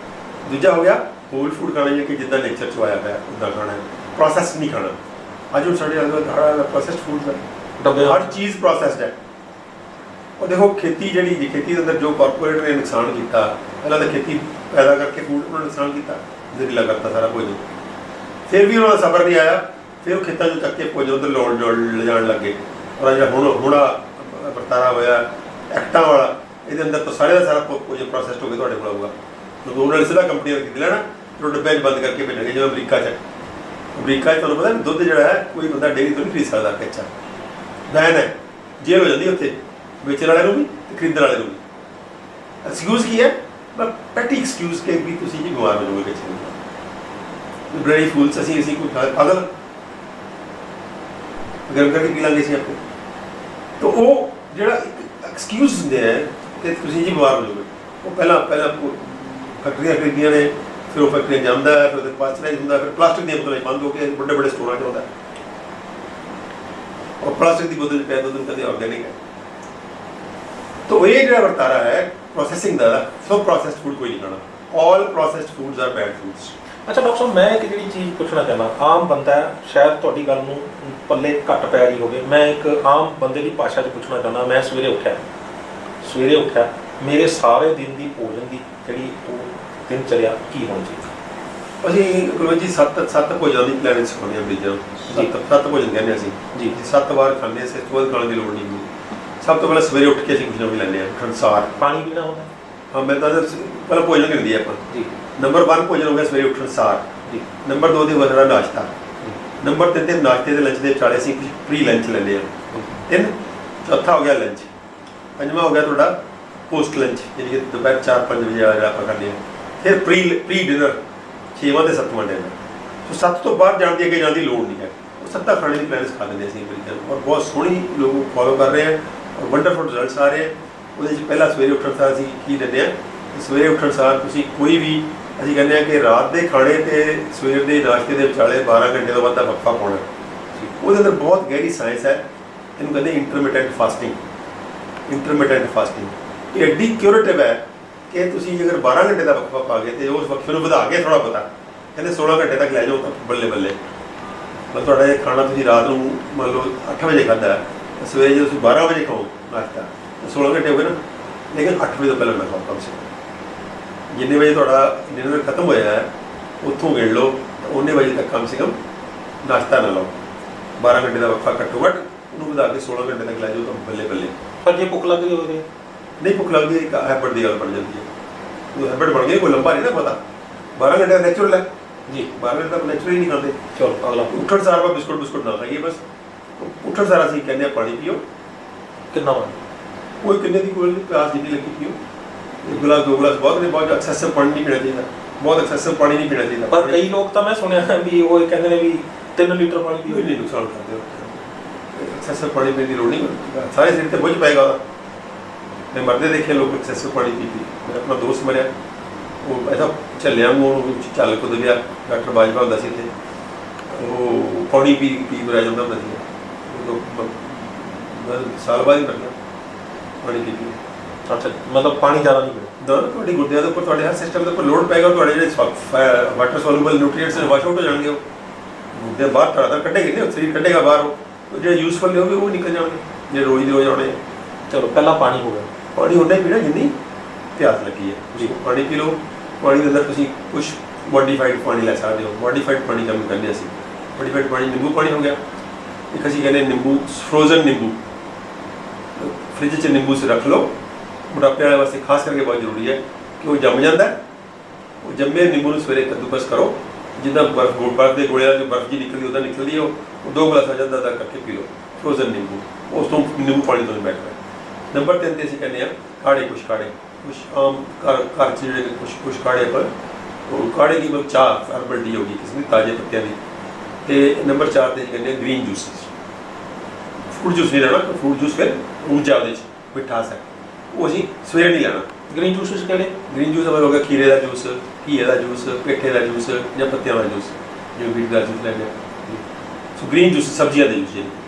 ਦੂਜਾ ਹੋ ਗਿਆ ਹੋਲ ਫੂਡ ਖਾਣਾ, ਜਿਹੜਾ ਕਿ ਜਿੱਦਾਂ ਨੇਚਰ 'ਚ ਆਇਆ ਹੋਇਆ ਉੱਦਾਂ ਖਾਣਾ, ਪ੍ਰੋਸੈਸ ਨਹੀਂ ਖਾਣਾ। ਅੱਜ ਹੁਣ ਸਾਡੇ ਨਾਲ ਪ੍ਰੋਸੈਸਡ ਫੂਡ ਹੈ,
ਡੱਬੇ
ਹਰ ਚੀਜ਼ ਪ੍ਰੋਸੈਸਡ ਹੈ। ਉਹ ਦੇਖੋ ਖੇਤੀ ਜਿਹੜੀ ਖੇਤੀ ਦੇ ਅੰਦਰ ਜੋ ਕਾਰਪੋਰੇਟ ਨੇ ਨੁਕਸਾਨ ਕੀਤਾ, ਪਹਿਲਾਂ ਤਾਂ ਖੇਤੀ ਪੈਦਾ ਕਰਕੇ ਫੂਡ ਉਹਨਾਂ ਨੇ ਨੁਕਸਾਨ ਕੀਤਾ, ਜ਼ਹਿਰੀਲਾ ਕਰਤਾ ਸਾਰਾ ਭੋਜਨ। ਫਿਰ ਵੀ ਉਹਨਾਂ ਦਾ ਸਬਰ ਨਹੀਂ ਆਇਆ, ਫਿਰ ਉਹ ਖੇਤਾਂ 'ਚੋਂ ਚੱਕ ਕੇ ਭੋਜਨ ਉੱਧਰ ਲਿਜਾਣ ਲੱਗੇ। ਔਰ ਜਿਹੜਾ ਹੁਣ ਵਰਤਾਰਾ ਹੋਇਆ ਐਕਟਾਂ ਵਾਲਾ, ਇਹਦੇ ਅੰਦਰ ਤਾਂ ਸਾਰੇ ਦਾ ਸਾਰਾ ਭੋਜਨ ਪ੍ਰੋਸੈਸਡ ਹੋ ਕੇ ਤੁਹਾਡੇ ਕੋਲ ਆਊਗਾ। ਜਦੋਂ ਉਹਨਾਂ ਨੇ ਸਿੱਧਾ ਕੰਪਨੀ ਦਾ ਖਰੀਦ ਲੈਣਾ, ਫਿਰ ਉਹ ਡੱਬਿਆਂ 'ਚ ਬੰਦ ਕਰਕੇ ਭੇਜਣਗੇ। ਜਿਵੇਂ ਅਮਰੀਕਾ 'ਚ ਤੁਹਾਨੂੰ ਪਤਾ ਦੁੱਧ ਜਿਹੜਾ ਹੈ ਕੋਈ ਬੰਦਾ ਡੇਅਰੀ ਤੋਂ ਨਹੀਂ ਖਰੀਦ ਸਕਦਾ, ਕੱਚਾ ਬੈਨ ਹੈ, ਜੇਲ੍ਹ ਹੋ ਜਾਂਦੀ ਉੱਥੇ, ਵੇਚਣ ਵਾਲੇ ਨੂੰ ਵੀ ਤੇ ਖਰੀਦਣ ਵਾਲੇ ਨੂੰ ਵੀ। ਐਕਸਕਿਊਜ਼ ਕੀ ਹੈ? ਬਸ ਪੈਟੀ ਐਕਸਕਿਊਜ਼ ਕਿ ਵੀ ਤੁਸੀਂ ਜੀ ਬਿਮਾਰ ਹੋ ਜਾਓਗੇ ਕੱਚੇ ਨੂੰ। ਬੜੀ ਫੂਲਸ ਅਸੀਂ ਕੋਈ ਪਾਗਲ ਗਰਮ ਕਰਕੇ ਪੀ ਲਾਂਗੇ ਅਸੀਂ ਆਪੇ। ਤਾਂ ਉਹ ਜਿਹੜਾ ਇੱਕ ਐਕਸਕਿਊਜ਼ ਹੁੰਦੇ ਹੈ ਕਿ ਤੁਸੀਂ ਜੀ ਬਿਮਾਰ ਹੋ ਜਾਓਗੇ, ਉਹ ਪਹਿਲਾਂ ਫੈਕਟਰੀਆਂ ਖਰੀਦੀਆਂ ਨੇ, ਫਿਰ ਉਹ ਫੈਕਟਰੀਆਂ ਜਾਂਦਾ ਹੈ, ਫਿਰ ਉਹਦੇ ਪਾਸਟਰਾਈਜ਼ ਹੁੰਦਾ, ਫਿਰ ਪਲਾਸਟਿਕ ਦੀਆਂ ਬੋਤਲਾਂ ਬੰਦ ਹੋ ਕੇ ਵੱਡੇ ਸਟੋਰਾਂ 'ਚ ਆਉਂਦਾ। ਔਰ ਪਲਾਸਟਿਕ ਦੀ ਬੋਤਲ 'ਚ ਪਿਆ ਦੁੱਧ ਕਦੇ ਆਰਗੈਨਿਕ ਹੈ। ਤਾਂ ਇਹ ਜਿਹੜਾ ਵਰਤਾਰਾ ਹੈ ਪ੍ਰੋਸੈਸਿੰਗ ਦਾ, ਸੋ ਪ੍ਰੋਸੈਸਡ ਫੂਡ ਕੋਈ ਨਹੀਂ ਖਾਣਾ। All processed foods are bad foods.
ਅੱਛਾ ਡਾਕਟਰ ਸਾਹਿਬ, ਮੈਂ ਇੱਕ ਜਿਹੜੀ ਚੀਜ਼ ਪੁੱਛਣਾ ਚਾਹੁੰਦਾ, ਆਮ ਬੰਦਾ ਹੈ, ਸ਼ਾਇਦ ਤੁਹਾਡੀ ਗੱਲ ਨੂੰ ਪੱਲੇ ਘੱਟ ਪੈ ਰਹੀ ਹੋਵੇ, ਮੈਂ ਇੱਕ ਆਮ ਬੰਦੇ ਦੀ ਭਾਸ਼ਾ 'ਚ ਪੁੱਛਣਾ ਚਾਹੁੰਦਾ। ਮੈਂ ਸਵੇਰੇ ਉੱਠਿਆ ਮੇਰੇ ਸਾਰੇ ਦਿਨ ਦੀ ਭੋਜਨ ਦੀ ਜਿਹੜੀ ਉਹ ਦਿਨ ਚਰਿਆ ਕੀ ਹੋਣੀ ਚਾਹੀਦੀ?
ਅਸੀਂ ਗੁਰੂ ਜੀ ਸੱਤ ਭੋਜਨਾਂ ਦੀ ਪਲੈਨਿੰਗ ਸਿਖਾਉਂਦੇ ਹਾਂ ਮਰੀਜ਼ਾਂ ਨੂੰ। ਸੱਤ ਭੋਜਨ ਕਹਿੰਦੇ ਅਸੀਂ ਜੀ, 7 ਵਾਰ ਖਾਂਦੇ, ਅਸੀਂ ਤੋਂ ਬਾਅਦ ਖਾਣ ਦੀ ਲੋੜ ਨਹੀਂ ਹੁੰਦੀ। ਸਭ ਤੋਂ ਪਹਿਲਾਂ ਸਵੇਰੇ ਉੱਠ ਕੇ ਅਸੀਂ ਕੁਝ ਨਾ ਕੁਝ ਲੈਂਦੇ ਹਾਂ, ਅਨੁਸਾਰ ਪਾਣੀ ਪੀਣਾ ਹੁੰਦਾ। ਹਾਂ, ਮੈਂ ਤਾਂ ਪਹਿਲਾਂ ਭੋਜਨ ਲੈਂਦੀ ਆਪਾਂ ਜੀ। ਨੰਬਰ 1 ਭੋਜਨ ਹੋ ਗਿਆ ਸਵੇਰੇ ਉੱਠਣ ਸਾਰ ਜੀ। ਨੰਬਰ 2 ਦੇ ਹੋ ਸਾਡਾ ਨਾਸ਼ਤਾ। ਨੰਬਰ 3 ਤੇ ਨਾਸ਼ਤੇ ਦੇ ਲੰਚ ਦੇ ਵਿਚਾਲੇ ਅਸੀਂ ਕੁਝ ਪ੍ਰੀ ਲੰਚ ਲੈਂਦੇ ਹਾਂ। 3 ਚੌਥਾ ਹੋ ਗਿਆ ਲੰਚ। 5ਵਾਂ ਹੋ ਗਿਆ ਤੁਹਾਡਾ ਪੋਸਟ ਲੰਚ, ਯਾਨੀ ਕਿ ਦੁਪਹਿਰ 4-5 ਵਜੇ ਆ ਆਪਾਂ ਕਰਦੇ ਹਾਂ। ਫਿਰ ਪ੍ਰੀ ਡਿਨਰ 6ਵਾਂ ਤੇ 7ਵਾਂ ਡਿਨਰ। ਸੋ 7 ਤੋਂ ਬਾਅਦ ਜਾਣ ਦੀ ਅੱਗੇ ਜਾਣ ਦੀ ਲੋੜ ਨਹੀਂ ਹੈ। ਉਹ ਸੱਤਾ ਖਾਣੇ ਦੀ ਪਲੈਨ ਸਿਖਾ ਦਿੰਦੇ ਅਸੀਂ ਮਰੀਜ਼ਾਂ ਨੂੰ, ਔਰ ਬਹੁਤ ਸੋਹਣੀ ਲੋਕ ਫੋਲੋ ਕਰ ਰਹੇ ਹਨ ਔਰ ਵੰਡਰਫੁਲ ਰਿਜ਼ਲਟਸ ਆ ਰਹੇ। ਉਹਦੇ 'ਚ ਪਹਿਲਾਂ ਸਵੇਰੇ ਉੱਠਣ ਸਾਰ ਅਸੀਂ ਕੀ ਦਿੰਦੇ ਹਾਂ? ਸਵੇਰੇ ਉੱਠਣ ਸਾਰ ਤੁਸੀਂ ਕੋਈ ਵੀ, ਅਸੀਂ ਕਹਿੰਦੇ ਹਾਂ ਕਿ ਰਾਤ ਦੇ ਖਾਣੇ ਅਤੇ ਸਵੇਰ ਦੇ ਨਾਸ਼ਤੇ ਦੇ ਵਿਚਾਲੇ 12 ਘੰਟੇ ਤੋਂ ਬਾਅਦ ਦਾ ਵਕਫਾ ਪਾਉਣਾ। ਉਹਦੇ ਅੰਦਰ ਬਹੁਤ ਗਹਿਰੀ ਸਾਇੰਸ ਹੈ, ਇਹਨੂੰ ਕਹਿੰਦੇ ਇੰਟਰਮੀਟੈਂਟ ਫਾਸਟਿੰਗ। ਇਹ ਐਡੀ ਕਿਉਰੇਟਿਵ ਹੈ ਕਿ ਤੁਸੀਂ ਅਗਰ 12 ਘੰਟੇ ਦਾ ਵਕਫਾ ਪਾ ਗਏ ਅਤੇ ਉਸ ਵਕਫੇ ਨੂੰ ਵਧਾ ਕੇ ਥੋੜ੍ਹਾ ਬਹੁਤਾ ਕਹਿੰਦੇ 16 ਘੰਟੇ ਤੱਕ ਲੈ ਜਾਓ ਤਾਂ ਬੱਲੇ ਮਤਲਬ ਤੁਹਾਡਾ ਇਹ ਖਾਣਾ ਤੁਸੀਂ ਰਾਤ ਨੂੰ ਮੰਨ ਲਓ 8 ਵਜੇ ਖਾਧਾ, ਸਵੇਰੇ ਜੇ ਤੁਸੀਂ 12 ਵਜੇ ਖਾਓ ਨਾਸ਼ਤਾ, 16 ਘੰਟੇ ਹੋ ਗਏ ਨਾ। ਲੇਕਿਨ 8 ਵਜੇ ਤੋਂ ਪਹਿਲਾਂ ਨਾ ਖਾਓ, ਕਮ ਸੇ ਕਮ ਜਿੰਨੇ ਵਜੇ ਤੁਹਾਡਾ ਡਿਨਰ ਖਤਮ ਹੋਇਆ ਹੈ ਉੱਥੋਂ ਗਿਣ ਲਓ, ਤਾਂ ਉਨੇ ਵਜੇ ਤੱਕ ਕਮ ਸੇ ਕਮ नाश्ता ना लो, 12 घंटे का वक्फा घट्टो घट ਉਹਨੂੰ ਵਧਾ ਕੇ 16 घंटे तक लै जाओ तो बल्ले बल्ले।
पर जे भुख लग रही हो रही
नहीं भुख लगती है, एक हैबिट की गल बन जाती है, वो हैबिट बन गई, कोई लंबा नहीं ना पता। 12 घंटे नेचुरल है
जी,
12 घंटे नेचुरल ही नहीं खाते।
चलो अगला
उठन सार में बिस्कुट ना खाइए, बस उठन सार असं कहने पानी पियो,
कितना वन
कोई किन्ने की कोई प्यास जितनी लगी पियो, 1 गिलास 2 गिलास बहुत नहीं, बहुत एक्सेसिव पानी नहीं पीना चाहिए, बहुत एक्सेसिव पानी नहीं पीना चाहिए।
पर कई लोग तो मैं सुनिया है भी वो कहते हैं भी 3 लीटर पानी
कोई
पियो।
नहीं नुकसान करते हो, एक्सेसिव पानी पीने की लोड़ नहीं, सारे सिर से बुझ पाएगा। मैं मरदे देखे लोग एक्सेसिव पानी पी पी, मेरा अपना दोस्त मरिया वो ऐसा झलिया मूँह चल कुद गया, डॉक्टर बाजवा होंदा सी इत्थे, वो पानी पी पी मरिया जांदा हुंदा सी, साल बाद ही मर गया पानी पी पी।
अच्छा, मतलब पानी ज़्यादा नहीं पीना।
ਤੁਹਾਡੇ ਗੁਰਦਿਆਂ ਦੇ ਉੱਪਰ ਤੁਹਾਡੇ ਹਰ ਸਿਸਟਮ ਦੇ ਉੱਪਰ ਲੋਡ ਪਏਗਾ, ਤੁਹਾਡੇ ਜਿਹੜੇ ਵਾਟਰ ਸੋਲੂਬਲ ਨਿਊਟ੍ਰੀਐਂਟਸ ਨੇ ਵਾਸ਼ ਆਊਟ ਹੋ ਜਾਣਗੇ, ਉਹ ਗੁਰਦੇ ਬਾਹਰ ਤੁਹਾਡਾ ਕੱਢੇਗੇ ਨਹੀਂ, ਸਰੀਰ ਕੱਢੇਗਾ ਬਾਹਰ, ਉਹ ਜਿਹੜੇ ਯੂਜ਼ਫੁਲ ਨੇ ਉਹ ਨਿਕਲ ਜਾਣਗੇ, ਜਿਹੜੇ ਰੋਜ਼ ਦੇ ਰੋਜ਼ ਆਉਣੇ।
चलो पहला पानी हो गया,
ਪਾਣੀ ਉਨਾ ਹੀ ਪੀਣਾ ਜਿੰਨੀ ਪਿਆਸ ਲੱਗੀ ਹੈ, ਤੁਸੀਂ ਪਾਣੀ ਪੀ ਲਓ। ਪਾਣੀ ਦੇ ਅੰਦਰ ਤੁਸੀਂ ਕੁਝ ਮੋਡੀਫਾਈਡ ਪਾਣੀ ਲੈ ਸਕਦੇ ਹੋ, ਮੋਡੀਫਾਈਡ ਪਾਣੀ ਕੰਮ ਕਰਦੇ ਅਸੀਂ। ਮੋਡੀਫਾਈਡ ਪਾਣੀ ਨਿੰਬੂ ਪਾਣੀ ਹੋ ਗਿਆ, ਇੱਕ ਅਸੀਂ ਕਹਿੰਦੇ ਨਿੰਬੂ ਫਰੋਜ਼ਨ ਨਿੰਬੂ, ਫ੍ਰਿਜ 'ਚ ਨਿੰਬੂ ਸੇ ਰੱਖ ਲਓ, मोटापे वाले वास्ते खास करके बहुत जरूरी है कि वो जम जाता है। वो जमे नींबू सवेरे कद्दूकस करो, जिदा बर्फ के गोले जो बर्फ जी निकलती उदा निकलती है, वो 2 गिलास अदा अदा करके पी लो, फ्रोजन नींबू, उस तो नींबू पानी तो बैटर है। नंबर 3 ते असीं कहने काढ़े, कुछ आम घर च कुछ काढ़े पर काढ़े की मतलब चाह हर्बल टी होगी किसी ताजे पत्तियां की। तो नंबर 4 ते कहने ग्रीन जूसिस, फ्रूट जूस नहीं लेना, फ्रूट जूस फिर ऊर्जा वो मिठास है, वो असीं सवेरे नहीं लेना।
ग्रीन जूस केड़े?
ग्रीन जूस हो गया खीरे का जूस, घीए का जूस, पेठे का जूस या पत्तियां का जूस, जो बीट का जूस लैंदे। सो ग्रीन जूस सब्जियां का जूस,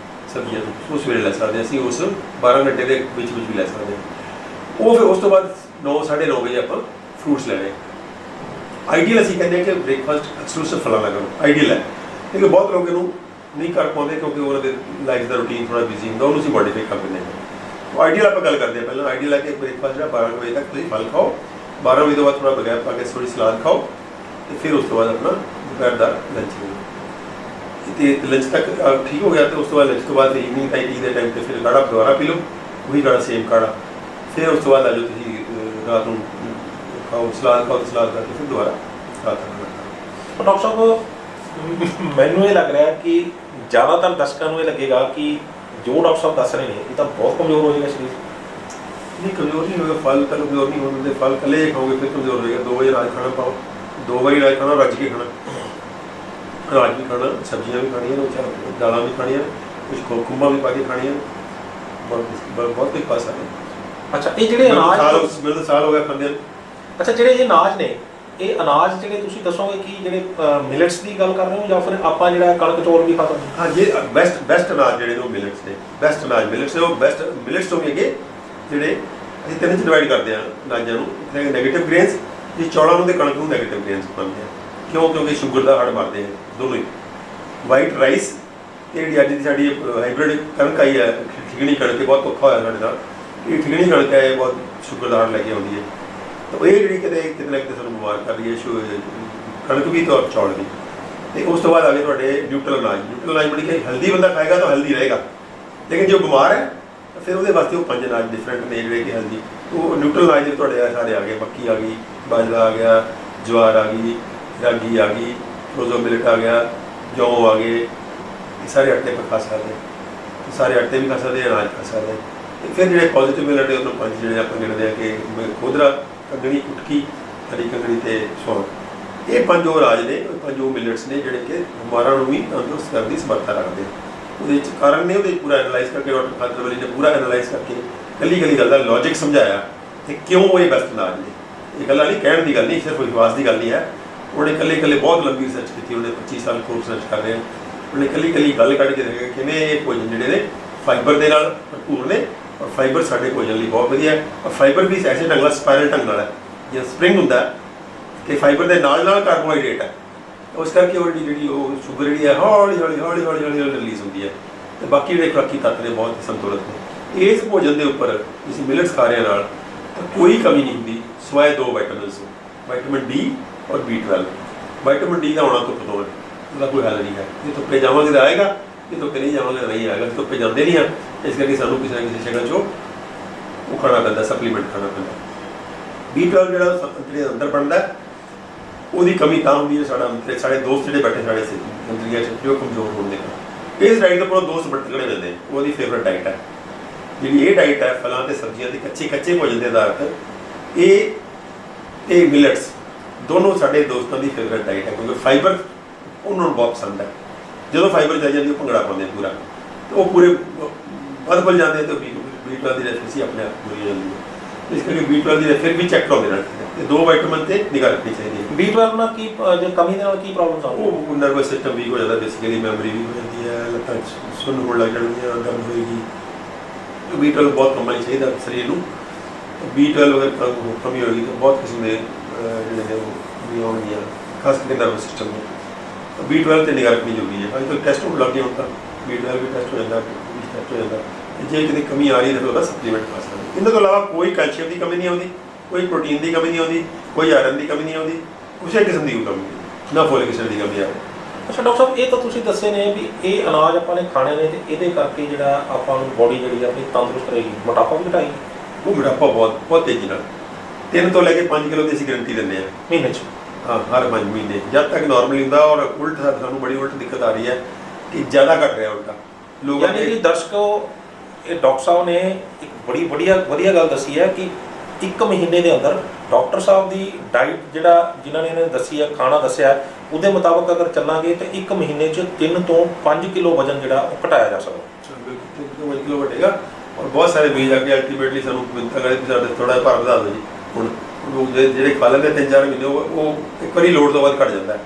सब्जियां वो सवेरे लै सकते, असीं उस 12 घंटे के विच भी लै सकते। वो फिर उस तो बाद 9 साढ़े 9 बजे आप फ्रूट्स लैने। आइडियल असीं कहते हैं कि ब्रेकफास्ट एक्सक्लूसिव फलां ना करो, आइडियल है, लेकिन बहुत लोग इहनूं नहीं कर पाते क्योंकि उन्होंने लाइफ का रूटीन थोड़ा बिजी होंदा, उहनूं असीं मॉडिफाई कर दिंदे हैं। आइडियल आप गल करते हैं, पहले आइडियल है कि ब्रेकफास्ट जो 12 बजे तक तुम फल खाओ, 12 बजे तो बाद थोड़ा बगैर पा के थोड़ी सलाद खाओ, तो फिर उस तो बाद अपना दोपहर का लंच करो। लंच तक ठीक हो गया, तो उस तो बाद लंच तो बाद इवनिंग टाइम टी के टाइम पर फिर काढ़ा दोबारा पी लो, वही काढ़ा सेम काढ़ा, फिर उस तो बाद आ जाओ तुम रात को खाओ सलाद खाओ, तो सलाद करके फिर दोबारा रात का खाना।
तो डॉक्टर साहब मैनू ये लग रहा है कि ज़्यादातर दर्शकों को ये लगेगा कि जो डॉक्टर साहब दस रहे हैं ये तो बहुत कमजोर हो जाएगा शरीर।
नहीं कमजोर नहीं होगा, फल तो कमजोर नहीं होते, फल कल ही खाओगे फिर कमजोर होगा। 2 बजे रात खाना पाओ, 2 बजे रात खाना, रज के खाना, राज भी खाना, सब्जियां भी खानी है, दाल भी खानी है, कुछ खुंबा भी पा के खानी है, बहुत कुछ खा सकते हैं।
अच्छा ये ਜਿਹੜੇ ਅਨਾਜ
मेरे तो साल हो गया खाते।
अच्छा ਜਿਹੜੇ ਇਹ ਅਨਾਜ ਨੇ, ਇਹ ਅਨਾਜ ਜਿਹੜੇ ਤੁਸੀਂ ਦੱਸੋਗੇ ਕਿ ਜਿਹੜੇ ਮਿਲਟਸ ਦੀ ਗੱਲ ਕਰ ਰਹੇ ਹੋ ਜਾਂ ਫਿਰ ਆਪਾਂ ਜਿਹੜਾ ਕਣਕ ਚੌਲ ਵੀ ਖਾ ਸਕਦੇ ਹਾਂ?
हाँ ये बेस्ट अनाज ਜਿਹੜੇ ਨੇ ਮਿਲਟਸ ਨੇ, ਬੈਸਟ ਅਨਾਜ ਮਿਲਟਸ ਨੇ, ਉਹ ਬੈਸਟ ਮਿਲਟਸ ਤੋਂ ਵੀ ਅੱਗੇ ਜਿਹੜੇ ਅਸੀਂ 3 ਚ ਡਿਵਾਈਡ ਕਰਦੇ ਹਾਂ ਅਨਾਜਾਂ ਨੂੰ, ਨੈਗੇਟਿਵ ਗ੍ਰੇਨਸ, ਜੇ ਚੌਲਾਂ ਨੂੰ ਤੇ ਕਣਕ ਨੂੰ ਨੈਗੇਟਿਵ ਗ੍ਰੇਨਸ ਮੰਨਦੇ ਆ। ਕਿਉਂ? ਕਿਉਂਕਿ ਸ਼ੂਗਰ ਦਾ ਹੜ ਮਾਰਦੇ ਆ ਦੋਨੋਂ ਹੀ। ਵਾਈਟ ਰਾਈਸ ਤੇ ਜਿਹੜੀ ਅੱਜ ਦੀ ਸਾਡੀ ਹਾਈਬ੍ਰਿਡ ਕਣਕ ਆਈ ਹੈ, ਠਿਗਣੀ ਕਣਕ, ਇਹ ਬਹੁਤ ਔਖਾ ਹੋਇਆ ਸਾਡੇ ਨਾਲ, ਇਹ ਠਿਗਣੀ ਕਣਕ ਹੈ, ਇਹ ਬਹੁਤ ਸ਼ੂਗਰ ਦਾ ਹੜ ਲੈ ਕੇ ਆਉਂਦੀ ਹੈ। तो ये जी कितने ना कितने बीमार कर रही है, कणक भी तो चौल भी। तो उस तो बाद आगे थोड़े न्यूट्रल अनाज बड़ी कि हेल्दी बंदा खाएगा तो हेल्दी रहेगा, लेकिन जो बीमार है फिर वो वास्ते वो 5 अनाज डिफरेंट ने जोड़े कि हेल्दी। तो न्यूट्रल अनाज जो थोड़े सारे आ गए, मक्की आ गई, बाजरा आ गया, ज्वार आ गई, रागी आ गई, रोजो मिलेट आ गया, जौ आ गए, ये सारे आटे पर खा सकते हैं, सारे आटे भी खा सकते हैं, अनाज खा सकते हैं। फिर जो पॉजिटिव मिलेट है उन्होंने 5 जो आप गिनते हैं कि खोदरा, कंगणी, कुटकी, हरी कंगणी ते सौंफ, ये 5 ਉਹ ਰਾਜ ਨੇ, 5 ਉਹ ਮਿਲਟਸ ਨੇ ਜਿਹੜੇ ਕਿ ਬਿਮਾਰਾਂ ਨੂੰ ਵੀ ਤੰਦਰੁਸਤ ਕਰਨ ਦੀ ਸਮਰੱਥਾ ਰੱਖਦੇ। ਉਹਦੇ ਵਿੱਚ ਕਾਰਨ ਨੇ, ਉਹਦੇ ਪੂਰਾ ਐਨਾਲਾਈਜ਼ ਕਰਕੇ ਡਾਕਟਰ ਖਾਦਰ ਵਲੀ ਨੇ ਪੂਰਾ ਐਨਾਲਾਈਜ਼ ਕਰਕੇ ਕੱਲੀ ਗੱਲ ਦਾ ਲੌਜਿਕ ਸਮਝਾਇਆ ਕਿ ਕਿਉਂ ਇਹ ਬੈਸਟ ਇਲਾਜ ਨੇ। ਇਹ ਗੱਲਾਂ ਨਹੀਂ ਕਹਿਣ ਦੀ ਗੱਲ ਨਹੀਂ, ਸਿਰਫ ਵਿਸ਼ਵਾਸ ਦੀ ਗੱਲ ਨਹੀਂ ਹੈ। ਉਹਨੇ ਕੱਲੇ ਬਹੁਤ ਲੰਬੀ ਰਿਸਰਚ ਕੀਤੀ, ਉਹਨੇ 25 ਸਾਲ ਕੋਰਸ ਰਿਸਰਚ ਕਰ ਰਹੇ ਹਨ। ਉਹਨੇ ਕੱਲੀ ਗੱਲ ਕੱਢ ਕੇ ਦੇਖਿਆ ਕਿਵੇਂ ਇਹ ਭੋਜਨ ਜਿਹੜੇ ਨੇ ਫਾਈਬਰ ਦੇ ਨਾਲ ਭਰਪੂਰ ਨੇ, और फाइबर साढ़े भोजन लिए बहुत वधिया है। और फाइबर भी ऐसे ढंग नाल स्पायरल ढंग नाल है, जिवें स्प्रिंग हुंदा कि फाइबर के नाल कार्बोहाइड्रेट है, उस करके वो जी शुगर जी है हौली हौली रिलीज होती है। तो बाकी जो खुराकी तत्व ने बहुत संतुलित ने। इस भोजन के उपर जिस मिलट्स खा रहे नाल तो कोई कमी नहीं होंगी सिवाय 2 विटामिन, विटामिन डी और B12। विटामिन डी का आना तो पता है, ਉਹਦਾ ਕੋਈ ਹੱਲ ਨਹੀਂ ਹੈ। ਜੇ ਧੁੱਪੇ ਜਾਵਾਂਗੇ ਤਾਂ ਆਏਗਾ, ਜੇ ਧੁੱਪੇ ਨਹੀਂ ਜਾਵਾਂਗੇ ਤਾਂ ਨਹੀਂ ਆਏਗਾ। ਧੁੱਪੇ ਜਾਂਦੇ ਨਹੀਂ ਆ, ਇਸ ਕਰਕੇ ਸਾਨੂੰ ਕਿਸੇ ਨਾ ਕਿਸੇ ਸ਼ਕਲ 'ਚੋਂ ਉਹ ਖਾਣਾ ਪੈਂਦਾ, ਸਪਲੀਮੈਂਟ ਖਾਣਾ ਪੈਂਦਾ। B12 ਜਿਹੜੇ ਅੰਦਰ ਬਣਦਾ ਉਹਦੀ ਕਮੀ ਤਾਂ ਹੁੰਦੀ ਹੈ ਸਾਡੇ ਦੋਸਤ ਜਿਹੜੇ ਬੈਠੇ ਸਾਡੇ ਅੰਦਰੀਆਂ 'ਚ ਜੋ ਕਮਜ਼ੋਰ ਹੋਣ ਦੇ ਕਾਰਨ। ਇਸ ਡਾਈਟ ਦੇ ਉੱਪਰੋਂ ਦੋਸਤ ਬੜੇ ਤਗੜੇ ਮਿਲਦੇ, ਉਹਦੀ ਫੇਵਰਟ ਡਾਈਟ ਹੈ ਜਿਹੜੀ ਇਹ ਡਾਈਟ ਹੈ, ਫਲਾਂ ਤੇ ਸਬਜ਼ੀਆਂ ਦੇ ਕੱਚੇ ਭੋਜਨ ਦੇ ਆਧਾਰ 'ਤੇ ਇਹ ਮਿਲਟਸ ਦੋਨੋਂ ਸਾਡੇ ਦੋਸਤਾਂ ਦੀ ਫੇਵਰਟ ਡਾਈਟ ਹੈ, ਕਿਉਂਕਿ ਫਾਈਬਰ ਉਹਨਾਂ ਨੂੰ ਬਹੁਤ ਪਸੰਦ ਹੈ। ਜਦੋਂ ਫਾਈਬਰ ਚਾਹੀਦੀ ਜਾਂਦੀ ਉਹ ਭੰਗੜਾ ਪਾਉਂਦੇ ਪੂਰਾ, ਤੇ ਉਹ ਪੂਰੇ ਵੱਧ ਜਾਂਦੇ ਤੇ B12 ਦੀ ਡੈਫੀਸ਼ੀਐਂਸੀ ਆਪਣੇ ਆਪ ਪੂਰੀ ਹੋ ਜਾਂਦੀ ਹੈ। ਇਸ ਕਰਕੇ B12 ਦੀ ਫਿਰ ਵੀ ਚੈੱਕ ਕਰਾਉਂਦੇ ਰਹਿਣਾ ਚਾਹੀਦਾ ਤੇ 2 ਵਿਟਾਮਿਨ ਤੇ ਨਿਗਾਹ ਰੱਖਣੀ ਚਾਹੀਦੀ ਹੈ।
B12 ਨਾਲ ਕੀ ਜੇ ਕਮੀ ਦੇ ਨਾਲ ਕੀ ਪ੍ਰੋਬਲਮਸ ਆਉਂਦੀਆਂ?
ਉਹ ਨਰਵਸ ਸਿਸਟਮ ਵੀਕ ਹੋ ਜਾਂਦਾ, ਬੇਸਿਕਲੀ ਮੈਮਰੀ ਵੀਕ ਹੋ ਜਾਂਦੀ ਹੈ, ਲੱਤਾਂ ਸੁੰਨ ਹੋਣ ਲੱਗ ਜਾਣਗੀਆਂ, ਦਰਦ ਹੋਏਗੀ। B12 ਬਹੁਤ ਕਮਾਈ ਚਾਹੀਦਾ ਸਰੀਰ ਨੂੰ। B12 ਅਗਰ ਕਮੀ ਹੋਏਗੀ ਤਾਂ ਬਹੁਤ ਕਿਸਮ ਦੇ ਜਿਹੜੇ ਨੇ ਉਹ ਵੀ ਆਉਣਗੀਆਂ, ਖਾਸ ਕਰਕੇ ਨਰਵਸ ਸਿਸਟਮ ਨੂੰ। B12 ਤੇ ਨਿਗਾਹ ਰੱਖਣੀ ਜ਼ਰੂਰੀ ਹੈ। ਅੱਜ ਕੱਲ੍ਹ ਟੈਸਟ ਹੋਣ ਲੱਗ ਗਏ, ਹੁਣ ਤਾਂ B12 ਵੀ ਟੈਸਟ ਹੋ ਜਾਂਦਾ, ਟੈਸਟ ਹੋ ਜਾਂਦਾ। ਜੇ ਕਿਤੇ ਕਮੀ ਆ ਰਹੀ ਹੈ ਤਾਂ ਉਹਦਾ ਸਪਲੀਮੈਂਟ ਖਾ ਸਕਦੇ। ਇਹਨਾਂ ਤੋਂ ਇਲਾਵਾ ਕੋਈ ਕੈਲਸ਼ੀਅਮ ਦੀ ਕਮੀ ਨਹੀਂ ਆਉਂਦੀ, ਕੋਈ ਪ੍ਰੋਟੀਨ ਦੀ ਕਮੀ ਨਹੀਂ ਆਉਂਦੀ, ਕੋਈ ਆਇਰਨ ਦੀ ਕਮੀ ਨਹੀਂ ਆਉਂਦੀ, ਕਿਸੇ ਕਿਸਮ ਦੀ ਕੋਈ ਕਮੀ ਨਹੀਂ, ਨਾ ਫੋਲਿਕ ਐਸਿਡ ਦੀ ਕਮੀ ਆਵੇ।
ਅੱਛਾ ਡਾਕਟਰ ਸਾਹਿਬ, ਇਹ ਤਾਂ ਤੁਸੀਂ ਦੱਸੇ ਨੇ ਵੀ ਇਹ ਅਨਾਜ ਆਪਾਂ ਨੇ ਖਾਣੇ ਨੇ ਤੇ ਇਹਦੇ ਕਰਕੇ ਜਿਹੜਾ ਆਪਾਂ ਨੂੰ ਬੋਡੀ ਜਿਹੜੀ ਆਪਣੀ ਤੰਦਰੁਸਤ ਰਹੇਗੀ, ਮੋਟਾਪਾ ਵੀ ਘਟਾਏਗੀ।
ਉਹ ਮੋਟਾਪਾ ਬਹੁਤ ਤੇਜ਼ੀ ਨਾਲ 3 ਤੋਂ ਲੈ ਕੇ 5 ਕਿਲੋ ਦੀ ਅਸੀਂ ਗਰੰਟੀ ਦਿੰਦੇ ਹਾਂ
ਮਹੀਨੇ 'ਚ।
ਹਾਂ, ਹਰ 5 ਮਹੀਨੇ ਜਦ ਤੱਕ ਨਾਰਮਲੀ ਹੁੰਦਾ। ਔਰ ਉਲਟ ਸਾਨੂੰ ਬੜੀ ਉਲਟ ਦਿੱਕਤ ਆ ਰਹੀ ਹੈ ਕਿ ਜ਼ਿਆਦਾ ਘਟ ਰਿਹਾ ਉਲਟਾ ਲੋਕ।
ਯਾਨੀ ਕਿ ਦਰਸ਼ਕੋ, ਇਹ ਡਾਕਟਰ ਸਾਹਿਬ ਨੇ ਇੱਕ ਬੜੀ ਵਧੀਆ ਗੱਲ ਦੱਸੀ ਹੈ ਕਿ 1 ਮਹੀਨੇ ਦੇ ਅੰਦਰ ਡਾਕਟਰ ਸਾਹਿਬ ਦੀ ਡਾਈਟ ਜਿਨ੍ਹਾਂ ਨੇ ਇਹਨੇ ਦੱਸੀ ਹੈ, ਖਾਣਾ ਦੱਸਿਆ, ਉਹਦੇ ਮੁਤਾਬਕ ਅਗਰ ਚੱਲਾਂਗੇ ਤਾਂ 1 ਮਹੀਨੇ 'ਚ 3 ਤੋਂ 5 ਕਿਲੋ ਵਜ਼ਨ ਜਿਹੜਾ ਉਹ ਘਟਾਇਆ ਜਾ ਸਕਦਾ।
ਬਿਲਕੁਲ 5 ਕਿਲੋ ਘਟੇਗਾ। ਔਰ ਬਹੁਤ ਸਾਰੇ ਮਰੀਜ਼ ਆ ਕੇ ਅਲਟੀਮੇਟਲੀ ਸਾਨੂੰ ਮਿੰਤਾ ਕਰੇ ਕਿ ਸਾਡੇ ਥੋੜਾ ਜਿਹਾ ਭਾਰ ਵਧਾ ਦਿਓ ਜੀ। ਹੁਣ ਲੋਕ ਜਿਹੜੇ ਖਾ ਲੈਂਦੇ 3-4 ਮਹੀਨੇ ਉਹ ਇੱਕ ਵਾਰੀ ਲੋੜ ਤੋਂ ਵੱਧ ਘਟ ਜਾਂਦਾ।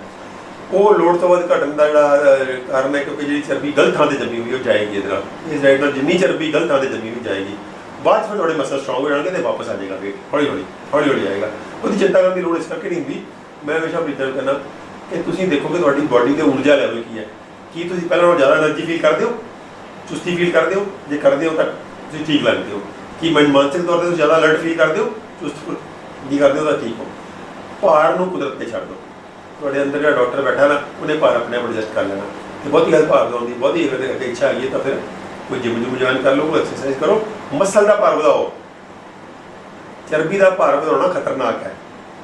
ਉਹ ਲੋੜ ਤੋਂ ਵੱਧ ਘਟਣ ਦਾ ਜਿਹੜਾ ਕਾਰਨ ਹੈ ਕਿਉਂਕਿ ਜਿਹੜੀ ਚਰਬੀ ਗਲਤ ਥਾਂ 'ਤੇ ਜੰਮੀ ਹੋਈ ਉਹ ਜਾਏਗੀ। ਇਹਦੇ ਨਾਲ ਇਸ ਡਾਈਟ ਨਾਲ ਜਿੰਨੀ ਚਰਬੀ ਗਲਤ ਥਾਂ 'ਤੇ ਜੰਮੀ ਹੋਈ ਜਾਏਗੀ, ਬਾਅਦ 'ਚ ਫਿਰ ਤੁਹਾਡੇ ਮਸਲ ਸਟਰੋਂਗ ਹੋ ਜਾਣਗੇ ਤੇ ਵਾਪਸ ਆ ਜਾਏਗਾ ਵੇਟ ਹੌਲੀ ਆਏਗਾ। ਉਹਦੀ ਚਿੰਤਾ ਕਰਨ ਦੀ ਲੋੜ ਇਸ ਕਰਕੇ ਨਹੀਂ ਹੁੰਦੀ। ਮੈਂ ਹਮੇਸ਼ਾ ਪ੍ਰੀਫਰ ਕਰਨਾ ਕਿ ਤੁਸੀਂ ਦੇਖੋ ਕਿ ਤੁਹਾਡੀ ਬਾਡੀ ਦੇ ਊਰਜਾ ਲੈਵਲ ਕੀ ਹੈ। ਕੀ ਤੁਸੀਂ ਪਹਿਲਾਂ ਨਾਲੋਂ ਜ਼ਿਆਦਾ ਐਨਰਜੀ ਫੀਲ ਕਰਦੇ ਹੋ, ਚੁਸਤੀ ਫੀਲ ਕਰਦੇ ਹੋ? ਜੇ ਕਰਦੇ ਹੋ ਤਾਂ ਤੁਸੀਂ ਠੀਕ ਲੱਗਦੇ ਹੋ। ਕੀ ਮਾਨਸਿਕ ਤੌਰ 'ਤੇ ਤੁਸੀਂ ਜ਼ਿਆਦਾ ਅਲਰਟ ਫੀਲ ਕਰਦੇ ਹੋ, ਚੁਸਤ ਨਹੀਂ ਕਰਦੇ ਹੋ ਤਾਂ ਠੀਕ ਹੋ। ਭਾਰ ਨੂੰ ਕੁਦਰਤ 'ਤੇ ਛੱਡ ਦਿਓ। ਤੁਹਾਡੇ ਅੰਦਰ ਜਿਹੜਾ ਡਾਕਟਰ ਬੈਠਾ ਨਾ, ਉਹਨੇ ਭਾਰ ਆਪਣੇ ਆਪ ਐਡਜਸਟ ਕਰ ਲੈਣਾ। ਤੇ ਬਹੁਤੀ ਗੱਲ ਭਾਰ ਵਧਾਉਣ ਦੀ ਬਹੁਤੀ ਅਗਰ ਇੱਛਾ ਹੈਗੀ ਤਾਂ ਫਿਰ ਕੋਈ ਜਿਮ ਜੁਆਇਨ ਕਰ ਲਓ, ਕੋਈ ਐਕਸਰਸਾਈਜ਼ ਕਰੋ, ਮਸਲ ਦਾ ਭਾਰ ਵਧਾਓ। ਚਰਬੀ ਦਾ ਭਾਰ ਵਧਾਉਣਾ ਖਤਰਨਾਕ ਹੈ।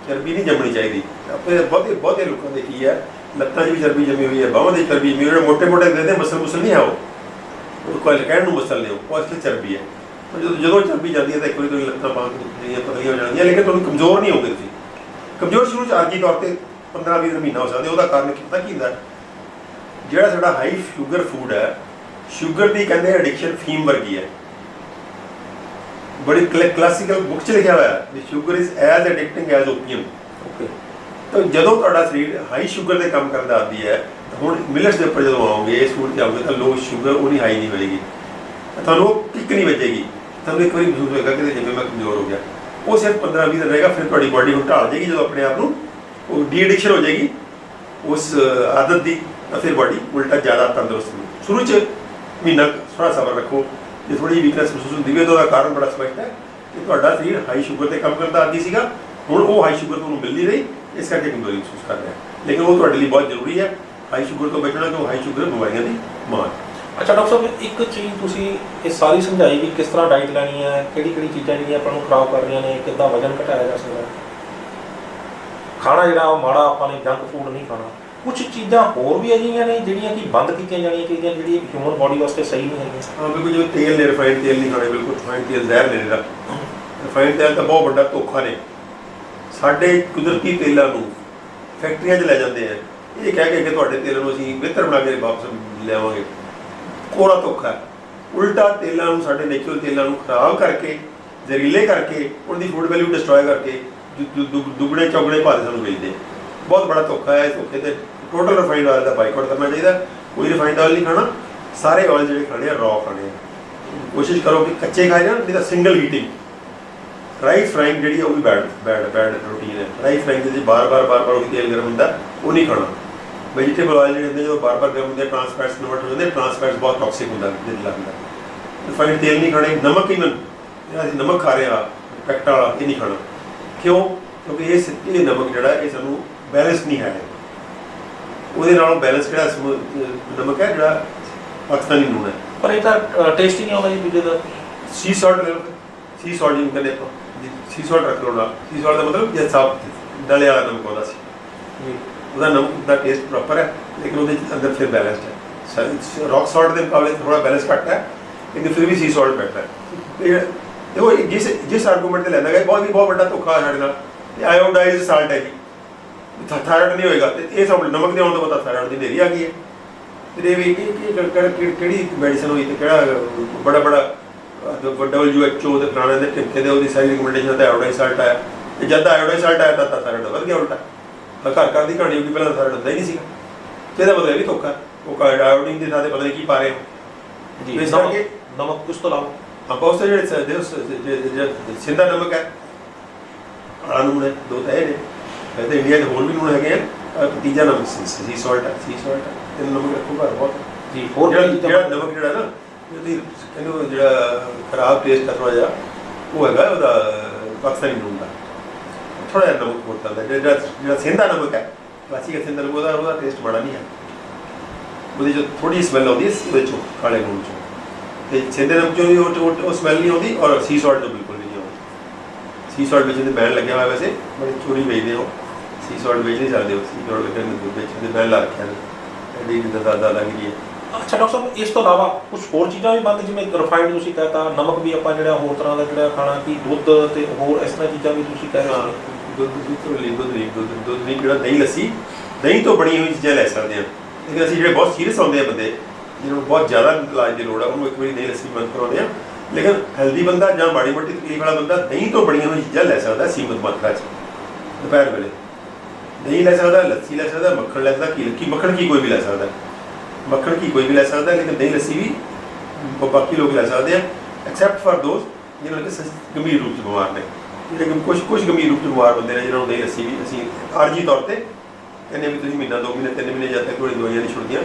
ਚਰਬੀ ਨਹੀਂ ਜੰਮਣੀ ਚਾਹੀਦੀ। ਆਪਣੇ ਬਹੁਤੇ ਲੋਕਾਂ ਦੇ ਕੀ ਹੈ, ਲੱਤਾਂ 'ਚ ਵੀ ਚਰਬੀ ਜੰਮੀ ਹੋਈ ਹੈ, ਬਾਹਾਂ ਦੀ ਚਰਬੀ ਜੰਮੀ ਹੋਈ ਹੈ। ਮੋਟੇ ਦੇ ਮਸਲ ਨਹੀਂ ਹੈ ਉਹ ਕੋਈ ਕਹਿਣ ਨੂੰ ਮਸਲ ਨਹੀਂ, ਉਹ ਅਸਲ ਚਰਬੀ ਹੈ। ਜਦੋਂ ਚਰਬੀ ਜਾਂਦੀ ਹੈ ਤਾਂ ਇੱਕ ਵਾਰੀ ਤੁਹਾਡੀ ਲੱਤਾਂ ਬਾਹਾਂ ਜਿਹੜੀਆਂ ਪਤਲੀਆਂ ਹੋ ਜਾਣਗੀਆਂ, ਲੇਕਿਨ ਤੁਹਾਨੂੰ ਕਮਜ਼ੋਰ ਨਹੀਂ ਹੋਗੇ। ਤੁਸੀਂ ਕਮਜ਼ੋਰ ਸ਼ੁਰੂ 'ਚ ਆਰਜੀ ਤੌਰ 'ਤੇ 15-20 ਮਹੀਨਾ ਹੋ ਸਕਦਾ। ਉਹਦਾ ਕਾਰਨ ਕੀ ਹੁੰਦਾ? ਜਿਹੜਾ ਸਾਡਾ ਹਾਈ ਸ਼ੂਗਰ ਫੂਡ ਹੈ, ਸ਼ੂਗਰ ਦੀ ਕਹਿੰਦੇ ਐਡਿਕਸ਼ਨ ਫੀਮ ਵਰਗੀ ਹੈ। ਬੜੀ ਕਲਾਸੀਕਲ ਬੁੱਕ 'ਚ ਲਿਖਿਆ ਹੋਇਆ ਹੈ sugar is as addicting as opium. Okay, ਤਾਂ ਜਦੋਂ ਤੁਹਾਡਾ ਸਰੀਰ ਹਾਈ ਸ਼ੂਗਰ ਦੇ ਕੰਮ ਕਰਨ ਦਾ ਆਦੀ ਹੈ, ਹੁਣ ਮਿਲਟਸ ਦੇ ਉੱਪਰ ਜਦੋਂ ਆਓਗੇ, ਇਸ ਫੂਡ 'ਤੇ ਆਓਗੇ ਤਾਂ ਲੋ ਸ਼ੂਗਰ ਉਹਨੀ ਹਾਈ ਨਹੀਂ ਹੋਏਗੀ, ਤੁਹਾਨੂੰ ਉਹ ਕਿੱਕ ਨਹੀਂ ਵੱਜੇਗੀ। ਤੁਹਾਨੂੰ ਇੱਕ ਵਾਰੀ ਮਹਿਸੂਸ ਹੋਏਗਾ ਕਿ ਜਿਵੇਂ ਮੈਂ ਕਮਜ਼ੋਰ ਹੋ ਗਿਆ। ਉਹ ਸਿਰਫ 15-20 ਦਿਨ ਰਹੇਗਾ, ਫਿਰ ਤੁਹਾਡੀ ਬਾਡੀ ਨੂੰ ਢਾਲ ਜਾਏਗੀ। ਜਦੋਂ ਆਪਣੇ ਆਪ ਨੂੰ ਉਹ ਡੀ ਐਡਿਕਸ਼ਨ ਹੋ ਜਾਏਗੀ ਉਸ ਆਦਤ ਦੀ, ਤਾਂ ਫਿਰ ਬਾਡੀ ਉਲਟਾ ਜ਼ਿਆਦਾ ਤੰਦਰੁਸਤ ਹੋਊ। ਸ਼ੁਰੂ 'ਚ ਮਹੀਨਾ ਥੋੜ੍ਹਾ ਸਬਰ ਰੱਖੋ। ਜੇ ਥੋੜ੍ਹੀ ਜਿਹੀ ਵੀਕਨੈਸ ਮਹਿਸੂਸ ਹੁੰਦੀ ਹੈ ਤਾਂ ਉਹਦਾ ਕਾਰਨ ਬੜਾ ਸਪਸ਼ਟ ਹੈ ਕਿ ਤੁਹਾਡਾ ਸਰੀਰ ਹਾਈ ਸ਼ੂਗਰ 'ਤੇ ਕੰਮ ਕਰਨ ਦਾ ਆਦੀ ਸੀਗਾ, ਹੁਣ ਉਹ ਹਾਈ ਸ਼ੂਗਰ ਤੁਹਾਨੂੰ ਮਿਲ ਨਹੀਂ ਰਹੀ, ਇਸ ਕਰਕੇ ਕਮਜ਼ੋਰੀ ਮਹਿਸੂਸ ਕਰ ਰਿਹਾ। ਲੇਕਿਨ ਉਹ ਤੁਹਾਡੇ ਲਈ ਬਹੁਤ ਜ਼ਰੂਰੀ ਹੈ ਹਾਈ ਸ਼ੂਗਰ ਤੋਂ ਬਚਣਾ, ਕਿਉਂਕਿ ਹਾਈ ਸ਼ੂਗਰ ਬਿਮਾਰੀਆਂ ਦੀ ਮਾਂ।
ਅੱਛਾ ਡਾਕਟਰ ਸਾਹਿਬ, ਇੱਕ ਚੀਜ਼ ਤੁਸੀਂ ਇਹ ਸਾਰੀ ਸਮਝਾਈ ਵੀ ਕਿਸ ਤਰ੍ਹਾਂ ਡਾਈਟ ਲੈਣੀ ਹੈ, ਕਿਹੜੀ ਚੀਜ਼ਾਂ ਜਿਹੜੀਆਂ ਆਪਾਂ ਨੂੰ ਖਰਾਬ ਕਰ ਰਹੀਆਂ ਨੇ, ਕਿੱਦਾਂ ਵਜ਼ਨ ਘਟਾਇਆ ਜਾ ਸਕਦਾ। ਖਾਣਾ ਜਿਹੜਾ ਉਹ ਮਾੜਾ, ਆਪਾਂ ਨੇ ਜੰਕ ਫੂਡ ਨਹੀਂ ਖਾਣਾ। ਕੁਝ ਚੀਜ਼ਾਂ ਹੋਰ ਵੀ ਅਜਿਹੀਆਂ ਨੇ ਜਿਹੜੀਆਂ ਕਿ ਬੰਦ ਕੀਤੀਆਂ ਜਾਣੀਆਂ ਚਾਹੀਦੀਆਂ, ਜਿਹੜੀ ਹਿਊਮਨ ਬੋਡੀ ਵਾਸਤੇ ਸਹੀ ਨਹੀਂ ਹੈਗੀਆਂ।
ਹਾਂ ਬਿਲਕੁਲ, ਜਿਵੇਂ ਤੇਲ ਨੇ, ਰਿਫਾਈਨਡ ਤੇਲ ਨਹੀਂ ਖਾਣੇ। ਬਿਲਕੁਲ ਰਿਫਾਈਨਡ ਤੇਲ ਜ਼ਹਿਰ ਨੇ ਜਿਹੜਾ। ਰਿਫਾਈਨਡ ਤੇਲ ਤਾਂ ਬਹੁਤ ਵੱਡਾ ਧੋਖਾ ਨੇ। ਸਾਡੇ ਕੁਦਰਤੀ ਤੇਲਾਂ ਨੂੰ ਫੈਕਟਰੀਆਂ 'ਚ ਲੈ ਜਾਂਦੇ ਆ, ਇਹ ਕਹਿ ਕੇ ਕਿ ਤੁਹਾਡੇ ਤੇਲ ਨੂੰ ਅਸੀਂ ਬਿਹਤਰ ਬਣਾ ਕੇ ਵਾਪਸ ਲਿਆਵਾਂਗੇ। ਕੋਰਾ ਧੋਖਾ ਹੈ। ਉਲਟਾ ਤੇਲਾਂ ਨੂੰ, ਸਾਡੇ ਨੈਚੁਰਲ ਤੇਲਾਂ ਨੂੰ ਖਰਾਬ ਕਰਕੇ, ਜ਼ਹਿਰੀਲੇ ਕਰਕੇ, ਉਹਦੀ ਫੂਡ ਵੈਲਿਊ ਡਿਸਟਰੋਏ ਕਰਕੇ ਦੁੱਗਣੇ ਚੌਗਣੇ ਭਾਅ ਦੇ ਸਾਨੂੰ ਵੇਚਦੇ। ਬਹੁਤ ਬੜਾ ਧੋਖਾ ਹੈ। ਇਸ ਧੋਖੇ 'ਤੇ ਟੋਟਲ ਰਿਫਾਈਨਡ ਆਇਲ ਦਾ ਬਾਈਕਾਟ ਕਰਨਾ ਚਾਹੀਦਾ। ਕੋਈ ਰਿਫਾਈਨਡ ਆਇਲ ਨਹੀਂ ਖਾਣਾ, ਸਾਰੇ ਆਇਲ ਜਿਹੜੇ ਖਾਣੇ ਆ ਰॉ ਖਾਣੇ ਆ। ਕੋਸ਼ਿਸ਼ ਕਰੋ ਕਿ ਕੱਚੇ ਖਾਏ ਜਾਣ, ਨਹੀਂ ਤਾਂ ਸਿੰਗਲ ਹੀਟਿੰਗ। ਰਾਈ ਫਰਾਈਂਗ ਜਿਹੜੀ ਉਹ ਵੀ ਬੈਡ ਰੂਟੀਨ ਹੈ। ਰਾਈ ਫਰਾਈਂਗ ਦੇ ਬਾਰ-ਬਾਰ ਉਹੀ ਤੇਲ ਗਰਮ ਹੁੰਦਾ, ਉਹ ਨਹੀਂ ਖਾਣਾ। ਵੈਜੀਟੇਬਲ ਆਇਲ ਜਿਹੜੇ ਹੁੰਦੇ ਜਦੋਂ ਬਾਰ-ਬਾਰ ਗਰਮ ਹੁੰਦੇ, ਟ੍ਰਾਂਸਫੈਟਸ ਕਨਵਰਟ ਹੋ ਜਾਂਦੇ। ਟ੍ਰਾਂਸਫੈਟਸ ਬਹੁਤ ਟੌਕਸਿਕ ਹੁੰਦਾ ਦਿਲ ਲੱਗਦਾ। ਰਿਫਾਈਨਡ ਤੇਲ ਨਹੀਂ ਖਾਣੇ। ਨਮਕ ਈਵਨ ਜਿਹੜਾ ਅਸੀਂ ਨਮਕ ਖਾ ਰਹੇ ਹਾਂ ਪੈਕਟ ਵਾਲਾ, ਇਹ ਨਹੀਂ ਖਾਣਾ। ਕਿਉਂ? ਕਿਉਂਕਿ ਇਹ ਨਮਕ ਜਿਹੜਾ ਇਹ ਸਾਨੂੰ ਬੈਲੈਂਸ ਨਹੀਂ ਹੈ। ਉਹਦੇ ਨਾਲੋਂ ਬੈਲੈਂਸ ਜਿਹੜਾ ਨਮਕ ਹੈ ਜਿਹੜਾ ਪਾਕਿਸਤਾਨੀ ਲੂਣ ਹੈ।
ਪਰ ਇਹ ਤਾਂ ਟੇਸਟ ਹੀ ਨਹੀਂ ਆਉਂਦਾ ਜੀ ਦੂਜੇ ਦਾ।
ਸੀ ਸਾਲਟ ਲੈ ਲਓ, ਸੀ ਸਾਲਟ ਜਿਹਨੂੰ ਕਹਿੰਦੇ ਆਪਾਂ, ਸੀ ਸਾਲਟ ਰੱਖ ਲਓ ਨਾਲ। ਸੀ ਸਾਲਟ ਦਾ ਮਤਲਬ ਜੇ ਸਾਫ ਡਲੇ ਵਾਲਾ ਨਮਕ ਆਉਂਦਾ ਸੀ
ਜੀ,
ਉਹਦਾ ਨਮਕ ਦਾ ਟੇਸਟ ਪ੍ਰੋਪਰ ਹੈ, ਲੇਕਿਨ ਉਹਦੇ ਅੰਦਰ ਫਿਰ ਬੈਲੈਂਸਡ ਹੈ। ਰੌਕ ਸਾਲਟ ਦੇ ਮੁਕਾਬਲੇ ਥੋੜਾ ਬੈਲੈਂਸ ਘੱਟ ਹੈ, ਲੇਕਿਨ ਫਿਰ ਵੀ ਸੀ ਸਾਲਟ ਬੈਟਰ ਹੈ। ਦੇਖੋ ਜਿਸ ਆਰਗੂਮੈਂਟ ਤੇ ਲੈਂਦਾ ਗਿਆ ਬਹੁਤ ਵੱਡਾ ਧੋਖਾ ਸਾਡੇ ਨਾਲ, ਆਇਓਡਾਈਜ਼ ਸਾਲਟ ਹੈ ਜੀ, ਥਾਇਰਾਇਡ ਨਹੀਂ ਹੋਏਗਾ। ਤੇ ਇਹ ਸਭ ਨਮਕ ਦੇ ਆਉਣ ਤੋਂ ਪਤਾ ਥਾਇਰਾਇਡ ਦੀ ਢੇਰੀ ਆ ਗਈ ਹੈ। ਤੇ ਇਹ ਵੀ ਕਿਹੜੀ ਮੈਡੀਸਨ ਹੋਈ ਤੇ ਕਿਹੜਾ ਬੜਾ WHO ਦੇ ਪੁਰਾਣੇ ਦੇ ਟਿੱਕੇ ਦੇ ਉਹਦੀ ਸਾਰੀ ਰਿਕਮੈਂਡੇਸ਼ਨ ਤੇ ਆਇਓਡਾਈਜ਼ ਸਾਲਟ ਆਇਆ। ਤੇ ਜਦ ਆਇਓਡਾਈਜ਼ ਸਾਲਟ ਆਇਆ ਤਾਂ ਥਾਇਰਾਇਡ ਵੱਧ ਗਿਆ ਉਲਟਾ। ਘਰ ਦੀ ਕਹਾਣੀ ਹੋ ਗਈ, ਪਹਿਲਾਂ ਥਾਇਰਾਇਡ ਹੁੰਦਾ ਹੀ ਨਹੀਂ ਸੀਗਾ। ਤੇ ਇਹਦਾ ਮਤਲਬ ਇਹ ਵੀ ਧੋਖਾ, ਉਹ ਆਇਓਡੀਨ ਦੀ ਥਾਂ ਤੇ ਪਤਾ ਨਹੀਂ ਕੀ ਪਾ ਰਹੇ ਹੋ
ਜੀ।
ਇਸ ਕਰਕੇ
ਨਮਕ ਕੁਛ ਤੋਂ ਲਾਓ
ਆਪਾਂ ਉਸ ਜਿਹੜੇ ਸਿੰਧਾ ਨਮਕ ਹੈ, ਕਾਲਾ ਲੂਣ ਹੈ, ਦੋ ਤਾਂ ਇਹ ਨੇ। ਵੈਸੇ ਇੰਡੀਆ 'ਚ ਹੋਰ ਵੀ ਲੂਣ ਹੈਗੇ ਆ। ਤੀਜਾ ਨਮਕ ਸੀ ਸਾਲਟ ਹੈ, ਸੀ ਸਾਲਟ ਹੈ। ਇਹ ਨਮਕ ਰੱਖੋ ਘਰ ਬਹੁਤ
ਜੀ। ਹੋਰ
ਜਿਹੜਾ ਨਮਕ ਜਿਹੜਾ ਨਾ ਉਹਦੀ ਇਹਨੂੰ ਜਿਹੜਾ ਖਰਾਬ ਟੇਸਟ ਹੈ ਥੋੜ੍ਹਾ ਜਿਹਾ, ਉਹ ਹੈਗਾ ਉਹਦਾ ਪਾਕਿਸਤਾਨੀ ਲੂਣ ਦਾ। ਥੋੜ੍ਹਾ ਜਿਹਾ ਨਮਕ ਹੋਰ ਚੱਲਦਾ। ਜਿਹੜਾ ਸਿੰਧਾ ਨਮਕ ਹੈ, ਕਲਾਸੀਕਲ ਸਿੰਧਾ ਨਮਕ, ਉਹਦਾ ਟੇਸਟ ਮਾੜਾ ਨਹੀਂ ਹੈ। ਉਹਦੀ ਜੋ ਥੋੜ੍ਹੀ ਸਮੈਲ ਆਉਂਦੀ ਹੈ ਉਹਦੇ 'ਚੋਂ, ਕਾਲੇ ਲੂਣ 'ਚੋਂ। ਤੇ ਸਿੰਧੇ ਨਮਕ 'ਚੋਂ ਵੀ ਉਹ ਸਮੈਲ ਨਹੀਂ ਆਉਂਦੀ, ਔਰ ਸੀ ਸਾਲਟ 'ਚੋਂ ਬਿਲਕੁਲ ਵੀ ਨਹੀਂ ਆਉਂਦੀ। ਸੀ ਸਾਲਟ ਵਿੱਚ ਇਹਦੇ ਬੈਨ ਲੱਗਿਆ ਹੋਇਆ, ਵੈਸੇ ਬੜੀ ਚੋਰੀ ਵੇਚਦੇ ਹੋ। ਸੀ ਸਾਲਟ ਵੇਚ ਨਹੀਂ ਸਕਦੇ ਹੋ, ਸੀ ਸਾਲਟ ਲੱਗਣ ਦੇ ਵਿੱਚ ਇਹਦੇ ਬੈਨ ਲਾ ਰੱਖਿਆ ਨੇ, ਐਡੀ ਦਾਦਾ ਲੱਗੀ ਹੈ।
ਅੱਛਾ ਡਾਕਟਰ ਸਾਹਿਬ, ਇਸ ਤੋਂ ਇਲਾਵਾ ਕੁਝ ਹੋਰ ਚੀਜ਼ਾਂ ਵੀ ਬੰਦ, ਜਿਵੇਂ ਰਿਫਾਈਨਡ ਤੁਸੀਂ ਕਹਿਤਾ, ਨਮਕ ਵੀ ਆਪਾਂ ਜਿਹੜਾ ਹੋਰ ਤਰ੍ਹਾਂ ਦਾ ਜਿਹੜਾ ਖਾਣਾ, ਕਿ ਦੁੱਧ ਤੇ ਹੋਰ ਇਸ ਤਰ੍ਹਾਂ ਚੀਜ਼ਾਂ ਵੀ ਤੁਸੀਂ ਕਹਿ ਰਹੇ ਹੋ।
ਦੁੱਧ ਨਹੀਂ, ਜਿਹੜਾ ਦਹੀਂ ਲੱਸੀ, ਦਹੀਂ ਤੋਂ ਬਣੀ ਹੋਈ ਚੀਜ਼ਾਂ ਲੈ ਸਕਦੇ ਹਾਂ। ਲੇਕਿਨ ਅਸੀਂ ਜਿਹੜੇ ਬਹੁਤ ਸੀਰੀਅਸ ਆਉਂਦੇ ਆ ਬੰਦੇ, ਜਿਹਨਾਂ ਨੂੰ ਬਹੁਤ ਜ਼ਿਆਦਾ ਇਲਾਜ ਦੀ ਲੋੜ ਹੈ, ਉਹਨੂੰ ਇੱਕ ਵਾਰੀ ਦਹੀਂ ਲੱਸੀ ਬੰਦ ਕਰਾਉਂਦੇ ਆ। ਲੇਕਿਨ ਹੈਲਦੀ ਬੰਦਾ ਜਾਂ ਮਾੜੀ ਮੋਟੀ ਤਕਲੀਫ ਵਾਲਾ ਬੰਦਾ ਦਹੀਂ ਤੋਂ ਬਣੀਆਂ ਹੋਈ ਚੀਜ਼ਾਂ ਲੈ ਸਕਦਾ ਸੀਮਤ ਮਾਤਰਾ 'ਚ। ਦੁਪਹਿਰ ਵੇਲੇ ਦਹੀਂ ਲੈ ਸਕਦਾ, ਲੱਸੀ ਲੈ ਸਕਦਾ, ਮੱਖਣ ਲੈ ਸਕਦਾ, ਮੱਖਣ ਕੀ ਕੋਈ ਵੀ ਲੈ ਸਕਦਾ, ਮੱਖਣ ਕੀ ਕੋਈ ਵੀ ਲੈ ਸਕਦਾ। ਲੇਕਿਨ ਦਹੀਂ ਲੱਸੀ ਵੀ ਬਾਕੀ ਲੋਕ ਲੈ ਸਕਦੇ ਆ, ਐਕਸੈਪਟ ਫਾਰ ਦੋਜ਼ ਜਿਹਨਾਂ ਨੂੰ ਗੰਭੀਰ ਰੂਪ 'ਚ ਬਿਮਾਰ ਨੇ। ਜਿਹੜੇ ਕੁਝ ਗੰਭੀਰ ਰੂਪ 'ਚ ਬਿਮਾਰ ਬੰਦੇ ਨੇ, ਜਿਹਨਾਂ ਨੂੰ ਦਹੀਂ ਲੱਸੀ ਵੀ ਅਸੀਂ ਆਰਜੀ ਤੌਰ 'ਤੇ ਕਹਿੰਦੇ ਵੀ ਤੁਸੀਂ ਮਹੀਨਾ 2 ਮਹੀਨੇ 3 ਮਹੀਨੇ ਜਦ ਤੱਕ ਕੋਈ ਦਵਾਈਆਂ ਨਹੀਂ ਛੁੱਟਦੀਆਂ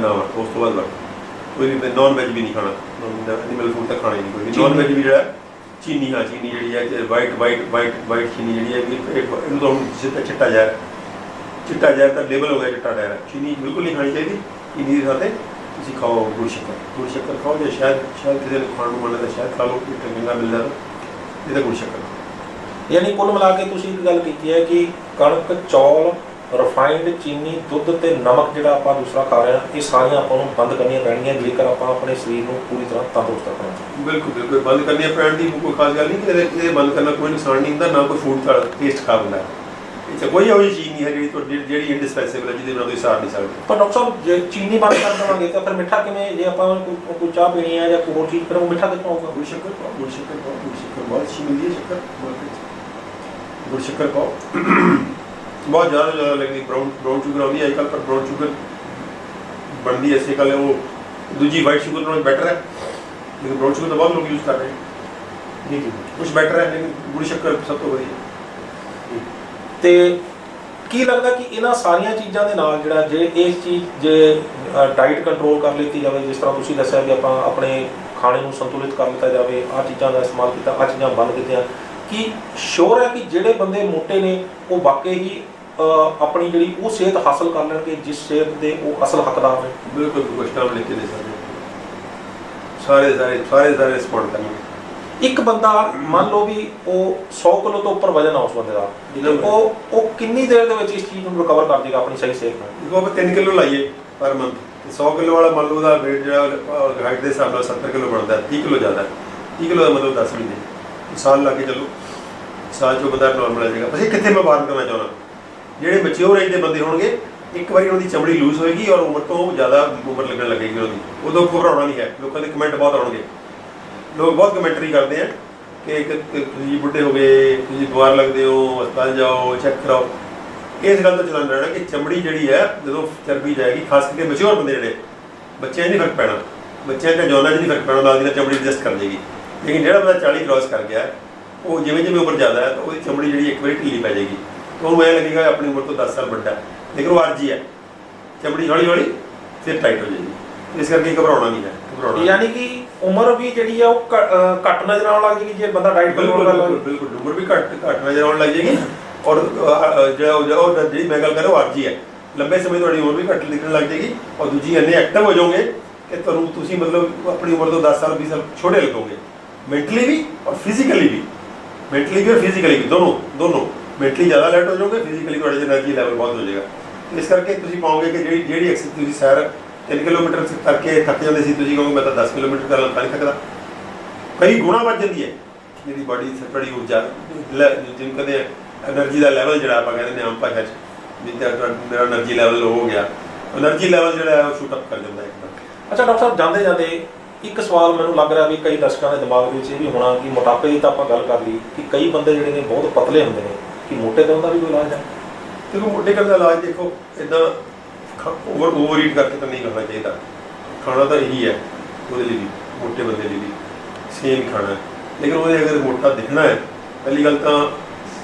ਨਾ ਵਰਤੋ। ਉਸ ਤੋਂ ਬਾਅਦ ਵਰਤੋ। ਕੋਈ ਵੀ ਨੌਨ ਵੈਜ ਵੀ ਨਹੀਂ ਖਾਣਾ, ਐਨੀਮਲ ਫੂਡ ਤਾਂ ਖਾਣਾ ਹੀ ਨਹੀਂ ਕੋਈ ਵੀ। ਨੌਨ ਵੈਜ ਵੀ ਜਿਹੜਾ ਚੀਨੀ ਜਿਹੜੀ ਹੈ ਵਾਈਟ ਚੀਨੀ ਜਿਹੜੀ ਹੈ, ਇਹਨੂੰ ਤਾਂ ਹੁਣ ਚਿੱਟਾ ਜ਼ਹਿਰ ਤਾਂ ਲੇਬਲ ਹੋ ਗਿਆ ਚਿੱਟਾ ਜ਼ਹਿਰ। ਚੀਨੀ ਬਿਲਕੁਲ ਨਹੀਂ ਖਾਣੀ ਚਾਹੀਦੀ। ਚੀਨੀ ਦੀ ਥਾਂ 'ਤੇ ਤੁਸੀਂ ਖਾਓ ਗੁੜ ਸ਼ੱਕਰ ਖਾਓ। ਜੇ ਸ਼ਾਇਦ ਕਿਸੇ ਨੂੰ ਖਾਣ ਨੂੰ ਮਨ ਤਾਂ ਸ਼ਾਇਦ ਖਾ ਲਓ, ਚੰਗਾ ਮਿਲਦਾ ਇਹ ਤਾਂ ਗੁੜ ਸ਼ੱਕਰ।
ਯਾਨੀ ਕੁੱਲ ਮਿਲਾ ਕੇ ਤੁਸੀਂ ਇੱਕ ਗੱਲ ਕੀਤੀ ਹੈ ਕਿ ਕਣਕ, ਚੌਲ, ਰਿਫਾਈਨਡ, ਚੀਨੀ, ਦੁੱਧ ਤੇ ਨਮਕ ਜਿਹੜਾ ਆਪਾਂ ਦੂਸਰਾ ਖਾ ਰਹੇ ਹਾਂ, ਇਹ ਸਾਰੀਆਂ ਆਪਾਂ ਨੂੰ ਬੰਦ ਕਰਨੀਆਂ ਪੈਣਗੀਆਂ ਜੇਕਰ ਆਪਾਂ ਆਪਣੇ ਸਰੀਰ ਨੂੰ ਪੂਰੀ ਤਰ੍ਹਾਂ ਤੰਦਰੁਸਤ ਰੱਖਣਾ ਚਾਹੁੰਦੇ।
ਬਿਲਕੁਲ ਬੰਦ ਕਰਨੀਆਂ ਪੈਣ ਦੀ ਕੋਈ ਖਾਸ ਗੱਲ ਨਹੀਂ। ਇਹ ਬੰਦ ਕਰਨਾ ਕੋਈ ਨੁਕਸਾਨ ਨਹੀਂ ਹੁੰਦਾ, ਨਾ ਕੋਈ ਫੂਡ ਦਾ ਟੇਸਟ ਖਰਾਬ ਹੁੰਦਾ। ਇਹ 'ਚ ਕੋਈ ਇਹੋ ਜਿਹੀ ਚੀਜ਼ ਨਹੀਂ ਹੈ ਜਿਹੜੀ ਇੰਡਿਸਪੈਂਸੇਬਲ ਹੈ, ਜਿਹਦੇ ਨਾਲ ਤੁਸੀਂ ਸਾਰ ਨਹੀਂ ਸਕਦੇ।
ਪਰ ਡਾਕਟਰ ਸਾਹਿਬ, ਜੇ ਚੀਨੀ ਬੰਦ ਕਰ ਦੇਵਾਂਗੇ ਤਾਂ ਫਿਰ ਮਿੱਠਾ ਕਿਵੇਂ? ਜੇ ਆਪਾਂ ਕੋਈ ਚਾਹ ਪੀਣੀ ਹੈ ਜਾਂ ਕੋਈ ਹੋਰ ਚੀਜ਼, ਫਿਰ ਉਹ ਮਿੱਠਾ ਕਿੱਥੋਂ ਆਊਗਾ?
ਗੁੜ ਸ਼ੱਕਰ ਬਹੁਤ ਅੱਛੀ ਮਿਲਦੀ ਹੈ। ਗੁੜ ਸ਼ੱਕਰ ਪਾਓ। ਬਹੁਤ ਜ਼ਿਆਦਾ ਲੱਗਦੀ। ਬਰਾਊਨ ਸ਼ੂਗਰ ਆਉਂਦੀ ਹੈ ਅੱਜ ਕੱਲ੍ਹ, ਪਰ ਬਰਾਊਨ ਸ਼ੂਗਰ ਬਣਦੀ ਐਸੇ ਕੱਲ੍ਹ ਉਹ ਦੂਜੀ ਵਾਈਟ ਸ਼ੂਗਰ ਨਾਲੋਂ ਬੈਟਰ ਹੈ। ਲੇਕਿਨ ਬਰਾਊਨ ਸ਼ੂਗਰ ਤਾਂ ਬਹੁਤ ਲੋਕ ਯੂਜ਼ ਕਰ ਰਹੇ ਜੀ। ਕੁਛ ਬੈਟਰ ਹੈ, ਲੇਕਿਨ ਗੁੜ ਸ਼ੱਕਰ ਸਭ ਤੋਂ ਵਧੀਆ।
ਤੇ ਕੀ ਲੱਗਦਾ ਕਿ ਇਹਨਾਂ ਸਾਰੀਆਂ ਚੀਜ਼ਾਂ ਦੇ ਨਾਲ ਜਿਹੜਾ ਜੇ ਡਾਈਟ ਕੰਟਰੋਲ ਕਰ ਲਿੱਤੀ ਜਾਵੇ, ਜਿਸ ਤਰ੍ਹਾਂ ਤੁਸੀਂ ਦੱਸਿਆ ਕਿ ਆਪਾਂ ਆਪਣੇ ਖਾਣੇ ਨੂੰ ਸੰਤੁਲਿਤ ਕਰ ਲਿੱਤਾ ਜਾਵੇ, ਆਹ ਚੀਜ਼ਾਂ ਦਾ ਇਸਤੇਮਾਲ ਕੀਤਾ, ਆਹ ਚੀਜ਼ਾਂ ਬੰਦ ਕੀਤੀਆਂ, ਕੀ ਸ਼ੋਰ ਹੈ ਕਿ ਜਿਹੜੇ ਬੰਦੇ ਮੋਟੇ ਨੇ ਉਹ ਵਾਕਈ ਹੀ ਆਪਣੀ ਜਿਹੜੀ ਉਹ ਸਿਹਤ ਹਾਸਲ ਕਰ ਲੈਣਗੇ ਜਿਸ ਸਿਹਤ ਦੇ ਉਹ ਅਸਲ ਹੱਕਦਾਰ ਨੇ?
ਬਿਲਕੁਲ ਕੁਛ ਟਾਈਮ ਲੈ ਕੇ ਦੇ ਸਕਦੇ, ਸਾਰੇ ਰਿਸਪੌਂਡ ਕਰਨਗੇ।
ਇੱਕ ਬੰਦਾ ਮੰਨ ਲਓ ਵੀ ਉਹ 100 ਕਿਲੋ ਤੋਂ ਉੱਪਰ ਵਜ਼ਨ ਆ ਉਸ ਬੰਦੇ ਦਾ, ਉਹ ਕਿੰਨੀ ਦੇਰ ਦੇ ਵਿੱਚ ਇਸ ਚੀਜ਼ ਨੂੰ ਰਿਕਵਰ ਕਰ ਜਾਏਗਾ ਆਪਣੀ ਸਹੀ ਸਿਹਤ ਨਾਲ?
ਦੇਖੋ ਆਪਾਂ 3 ਕਿਲੋ ਲਾਈਏ ਪਰ ਮੰਥ, 100 ਕਿਲੋ ਵਾਲਾ ਮੰਨ ਲਓ ਉਹਦਾ ਵੇਟ ਜਿਹੜਾ ਹਾਈਟ ਦੇ ਹਿਸਾਬ ਨਾਲ 70 ਕਿਲੋ ਬਣਦਾ, 30 ਕਿਲੋ ਜ਼ਿਆਦਾ। 30 ਕਿਲੋ ਦਾ ਮਤਲਬ 10 ਮਹੀਨੇ, ਸਾਲ ਲਾ ਕੇ ਚੱਲੋ, ਸਾਲ 'ਚੋਂ ਬੰਦਾ ਨੋਰਮਲ ਆ ਜਾਏਗਾ। ਬਸ ਇਹ ਕਿੱਥੇ ਮੈਂ ਬਾਤ ਕਰਨਾ ਚਾਹੁੰਦਾ, ਜਿਹੜੇ ਮੈਚਿਓਰ ਏਜ ਦੇ ਬੰਦੇ ਹੋਣਗੇ, ਇੱਕ ਵਾਰੀ ਉਹਨਾਂ ਦੀ ਚਮੜੀ ਲੂਜ਼ ਹੋਏਗੀ ਔਰ ਉਮਰ ਤੋਂ ਜ਼ਿਆਦਾ ਉਮਰ ਲੱਗਣ ਲੱਗੇਗੀ ਉਹਦੀ, ਉਦੋਂ ਘਬਰਾਉਣਾ ਨਹੀਂ ਹੈ। ਲੋਕਾਂ ਦੇ ਕਮੈਂਟ ਬਹੁਤ ਆਉਣਗੇ, ਲੋਕ ਬਹੁਤ ਕਮੈਂਟਰੀ ਕਰਦੇ ਆ ਕਿ ਤੁਸੀਂ ਬੁੱਢੇ ਹੋ ਗਏ, ਤੁਸੀਂ ਬਿਮਾਰ ਲੱਗਦੇ ਹੋ, ਹਸਪਤਾਲ ਜਾਓ, ਚੈੱਕ ਕਰਾਓ। ਇਸ ਗੱਲ ਤੋਂ ਚਲਾਨ ਰਹਿਣਾ ਕਿ ਚਮੜੀ ਜਿਹੜੀ ਹੈ ਜਦੋਂ ਚਰਬੀ ਜਾਏਗੀ, ਖਾਸ ਕਰਕੇ ਮੈਚਿਓਰ ਬੰਦੇ ਜਿਹੜੇ, ਬੱਚਿਆਂ 'ਚ ਨਹੀਂ ਫਰਕ ਪੈਣਾ, ਬੱਚਿਆਂ ਦਾ ਜਵਾਨਾਂ 'ਚ ਨਹੀਂ ਫਰਕ ਪੈਣਾ, ਨਾਲ ਦੀ ਨਾਲ ਚਮੜੀ ਐਡਜਸਟ ਕਰ ਜਾਏਗੀ। ਲੇਕਿਨ ਜਿਹੜਾ ਬੰਦਾ 40 ਕ੍ਰਾਸ ਕਰ ਗਿਆ, ਉਹ ਜਿਵੇਂ ਉਮਰ ਜ਼ਿਆਦਾ ਹੈ ਤਾਂ ਉਹਦੀ ਚਮੜੀ ਜਿਹੜੀ ਇੱਕ ਵਾਰੀ ਢਿੱਲੀ ਪੈ ਜਾਏਗੀ, ਉਹਨੂੰ ਐਂ ਲੱਗੇਗਾ ਆਪਣੀ ਉਮਰ ਤੋਂ 10 ਸਾਲ ਵੱਡਾ, ਲੇਕਿਨ ਉਹ ਆਰਜੀ ਹੈ, ਚਮੜੀ ਹੌਲੀ ਹੌਲੀ ਫਿਰ ਟਾਈਟ ਹੋ ਜਾਏਗੀ। ਇਸ ਕਰਕੇ ਘਬਰਾਉਣਾ ਨਹੀਂ ਹੈ।
ਯਾਨੀ ਕਿ ਉਮਰ ਵੀ ਜਿਹੜੀ ਆ ਉਹ ਘੱਟ ਨਜ਼ਰ ਆਉਣ ਲੱਗ ਜਾਏਗੀ ਜੇ ਬੰਦਾ ਡਾਈਟ ਕੰਟਰੋਲ ਕਰ ਲਵੇ।
ਬਿਲਕੁਲ ਉਮਰ ਵੀ ਘੱਟ ਨਜ਼ਰ ਆਉਣ ਲੱਗ ਜਾਏਗੀ। ਔਰ ਜਿਹੜੀ ਮੈਂ ਗੱਲ ਕਰ ਰਿਹਾ ਉਹ ਆਰਜੀ ਹੈ, ਲੰਬੇ ਸਮੇਂ ਤੁਹਾਡੀ ਉਮਰ ਵੀ ਘੱਟ ਨਿਕਲਣ ਲੱਗ ਜਾਏਗੀ ਔਰ ਦੂਜੀ ਇੰਨੇ ਐਕਟਿਵ ਹੋ ਜਾਓਗੇ ਕਿ ਤੁਹਾਨੂੰ ਤੁਸੀਂ ਮਤਲਬ ਆਪਣੀ ਉਮਰ ਤੋਂ 10 ਸਾਲ 20 ਸਾਲ ਛੋਟੇ ਲੱਗੋਗੇ, ਮੈਂਟਲੀ ਵੀ ਔਰ ਫਿਜ਼ੀਕਲੀ ਵੀ। ਮੈਂਟਲੀ ਵੀ ਔਰ ਫਿਜ਼ੀਕਲੀ ਵੀ ਦੋਨੋਂ ਮੈਂਟਲੀ ਜ਼ਿਆਦਾ ਅਲਰਟ ਹੋ ਜਾਓਗੇ, ਫਿਜ਼ੀਕਲੀ ਤੁਹਾਡੇ 'ਚ એનર્ਜੀ ਲੈਵਲ ਬਹੁਤ ਹੋ ਜਾਏਗਾ। ਇਸ ਕਰਕੇ ਤੁਸੀਂ ਪਾਓਗੇ ਕਿ ਜਿਹੜੀ ਐਕਸਰਸਾਈਜ਼ ਤੁਸੀਂ ਸੈਰ 3 ਕਿਲੋਮੀਟਰ ਕਰਕੇ ਥੱਕ ਜਾਂਦੇ ਸੀ, ਤੁਸੀਂ ਕਹੋਗੇ ਮੈਂ ਤਾਂ 10 ਕਿਲੋਮੀਟਰ ਕਰ ਨਹੀਂ ਥੱਕਦਾ। ਕਈ ਗੁਣਾ ਵੱਧ ਜਾਂਦੀ ਹੈ ਜਿਹੜੀ ਬਾਡੀ ਬੜੀ ਊਰਜਾ, ਜਿਹਨੂੰ ਕਹਿੰਦੇ ਆ એનર્ਜੀ ਦਾ ਲੈਵਲ, ਜਿਹੜਾ ਆਪਾਂ ਕਹਿੰਦੇ ਨੇ ਆਮ ਭਾਸ਼ਾ 'ਚ ਵੀ ਮੇਰਾ એનર્ਜੀ ਲੈਵਲ ਹੋ ਗਿਆ, એનર્ਜੀ ਲੈਵਲ ਜਿਹੜਾ ਹੈ ਉਹ ਸ਼ੂਟ ਅਪ ਕਰ ਜਾਂਦਾ ਇੱਕਦਮ।
ਅੱਛਾ ਡਾਕਟਰ ਸਾਹਿਬ, ਜਾਂਦੇ ਜਾਂਦੇ ਇੱਕ ਸਵਾਲ ਮੈਨੂੰ ਲੱਗ ਰਿਹਾ ਵੀ ਕਈ ਦਰਸ਼ਕਾਂ ਦੇ ਦਿਮਾਗ ਵਿੱਚ ਇਹ ਵੀ ਹੋਣਾ ਕਿ ਮੋਟਾਪੇ ਦੀ ਤਾਂ ਆਪਾਂ ਗੱਲ ਕਰ ਲਈ ਕਿ ਕਈ ਬੰਦੇ ਜਿਹੜੇ ਨੇ ਬਹੁਤ ਪਤਲੇ ਹੁੰਦੇ ਨੇ, ਕਿ ਮੋਟੇ ਕਰਨ ਦਾ ਵੀ ਕੋਈ ਇਲਾਜ ਹੈ?
ਦੇਖੋ ਮੋਟੇ ਕਰਨ ਦਾ ਇਲਾਜ ਦੇਖੋ ਇੱਦਾਂ ਓਵਰ ਈਟ ਕਰਕੇ ਤਾਂ ਨਹੀਂ ਕਰਨਾ ਚਾਹੀਦਾ। ਖਾਣਾ ਤਾਂ ਇਹੀ ਹੈ ਉਹਦੇ ਲਈ ਵੀ, ਮੋਟੇ ਬੰਦੇ ਲਈ ਵੀ ਸੇਮ ਖਾਣਾ ਹੈ, ਲੇਕਿਨ ਉਹਦੇ ਅਗਰ ਮੋਟਾ ਦਿਖਣਾ ਹੈ, ਪਹਿਲੀ ਗੱਲ ਤਾਂ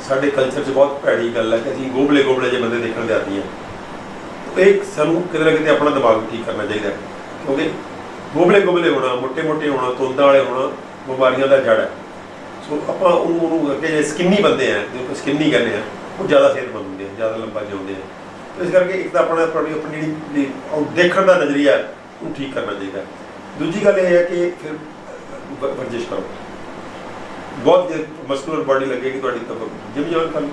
ਸਾਡੇ ਕਲਚਰ 'ਚ ਬਹੁਤ ਭੈੜੀ ਗੱਲ ਹੈ ਕਿ ਅਸੀਂ ਗੋਬਲੇ ਜਿਹੇ ਬੰਦੇ ਦੇਖਣ ਦੇ ਆਦੀ ਹਾਂ। ਇਹ ਸਾਨੂੰ ਕਿਤੇ ਨਾ ਕਿਤੇ ਆਪਣਾ ਦਿਮਾਗ ਠੀਕ ਕਰਨਾ ਚਾਹੀਦਾ, ਕਿਉਂਕਿ ਗੋਬਲੇ ਹੋਣਾ, ਮੋਟੇ ਹੋਣਾ, ਤੁੰਦਾਂ ਵਾਲੇ ਹੋਣਾ ਬਿਮਾਰੀਆਂ ਦਾ ਜੜ ਹੈ। ਸੋ ਆਪਾਂ ਉਹਨੂੰ ਅੱਗੇ ਸਕਿੰਨੀ ਬੰਦੇ ਆ, ਜੋ ਸਕਿੰਨੀ ਕਹਿੰਦੇ ਆ, ਉਹ ਜ਼ਿਆਦਾ ਸਿਹਤਮੰਦ ਹੁੰਦੇ ਆ, ਜ਼ਿਆਦਾ ਲੰਬਾ ਜਿਉਂਦੇ ਆ। ਇਸ ਕਰਕੇ ਇੱਕ ਤਾਂ ਆਪਣੀ ਜਿਹੜੀ ਦੇਖਣ ਦਾ ਨਜ਼ਰੀਆ ਉਹ ਠੀਕ ਕਰਨਾ ਚਾਹੀਦਾ। ਦੂਜੀ ਗੱਲ ਇਹ ਹੈ ਕਿ ਫਿਰ ਵਰਜਿਸ਼ ਕਰੋ, ਬਹੁਤ ਜੇ ਮਸਕੂਲਰ ਬਾਡੀ ਲੱਗੇਗੀ ਤੁਹਾਡੀ ਤਾਂ ਜਿਮ ਜੁਆਇਨ ਕਰ ਲਓ।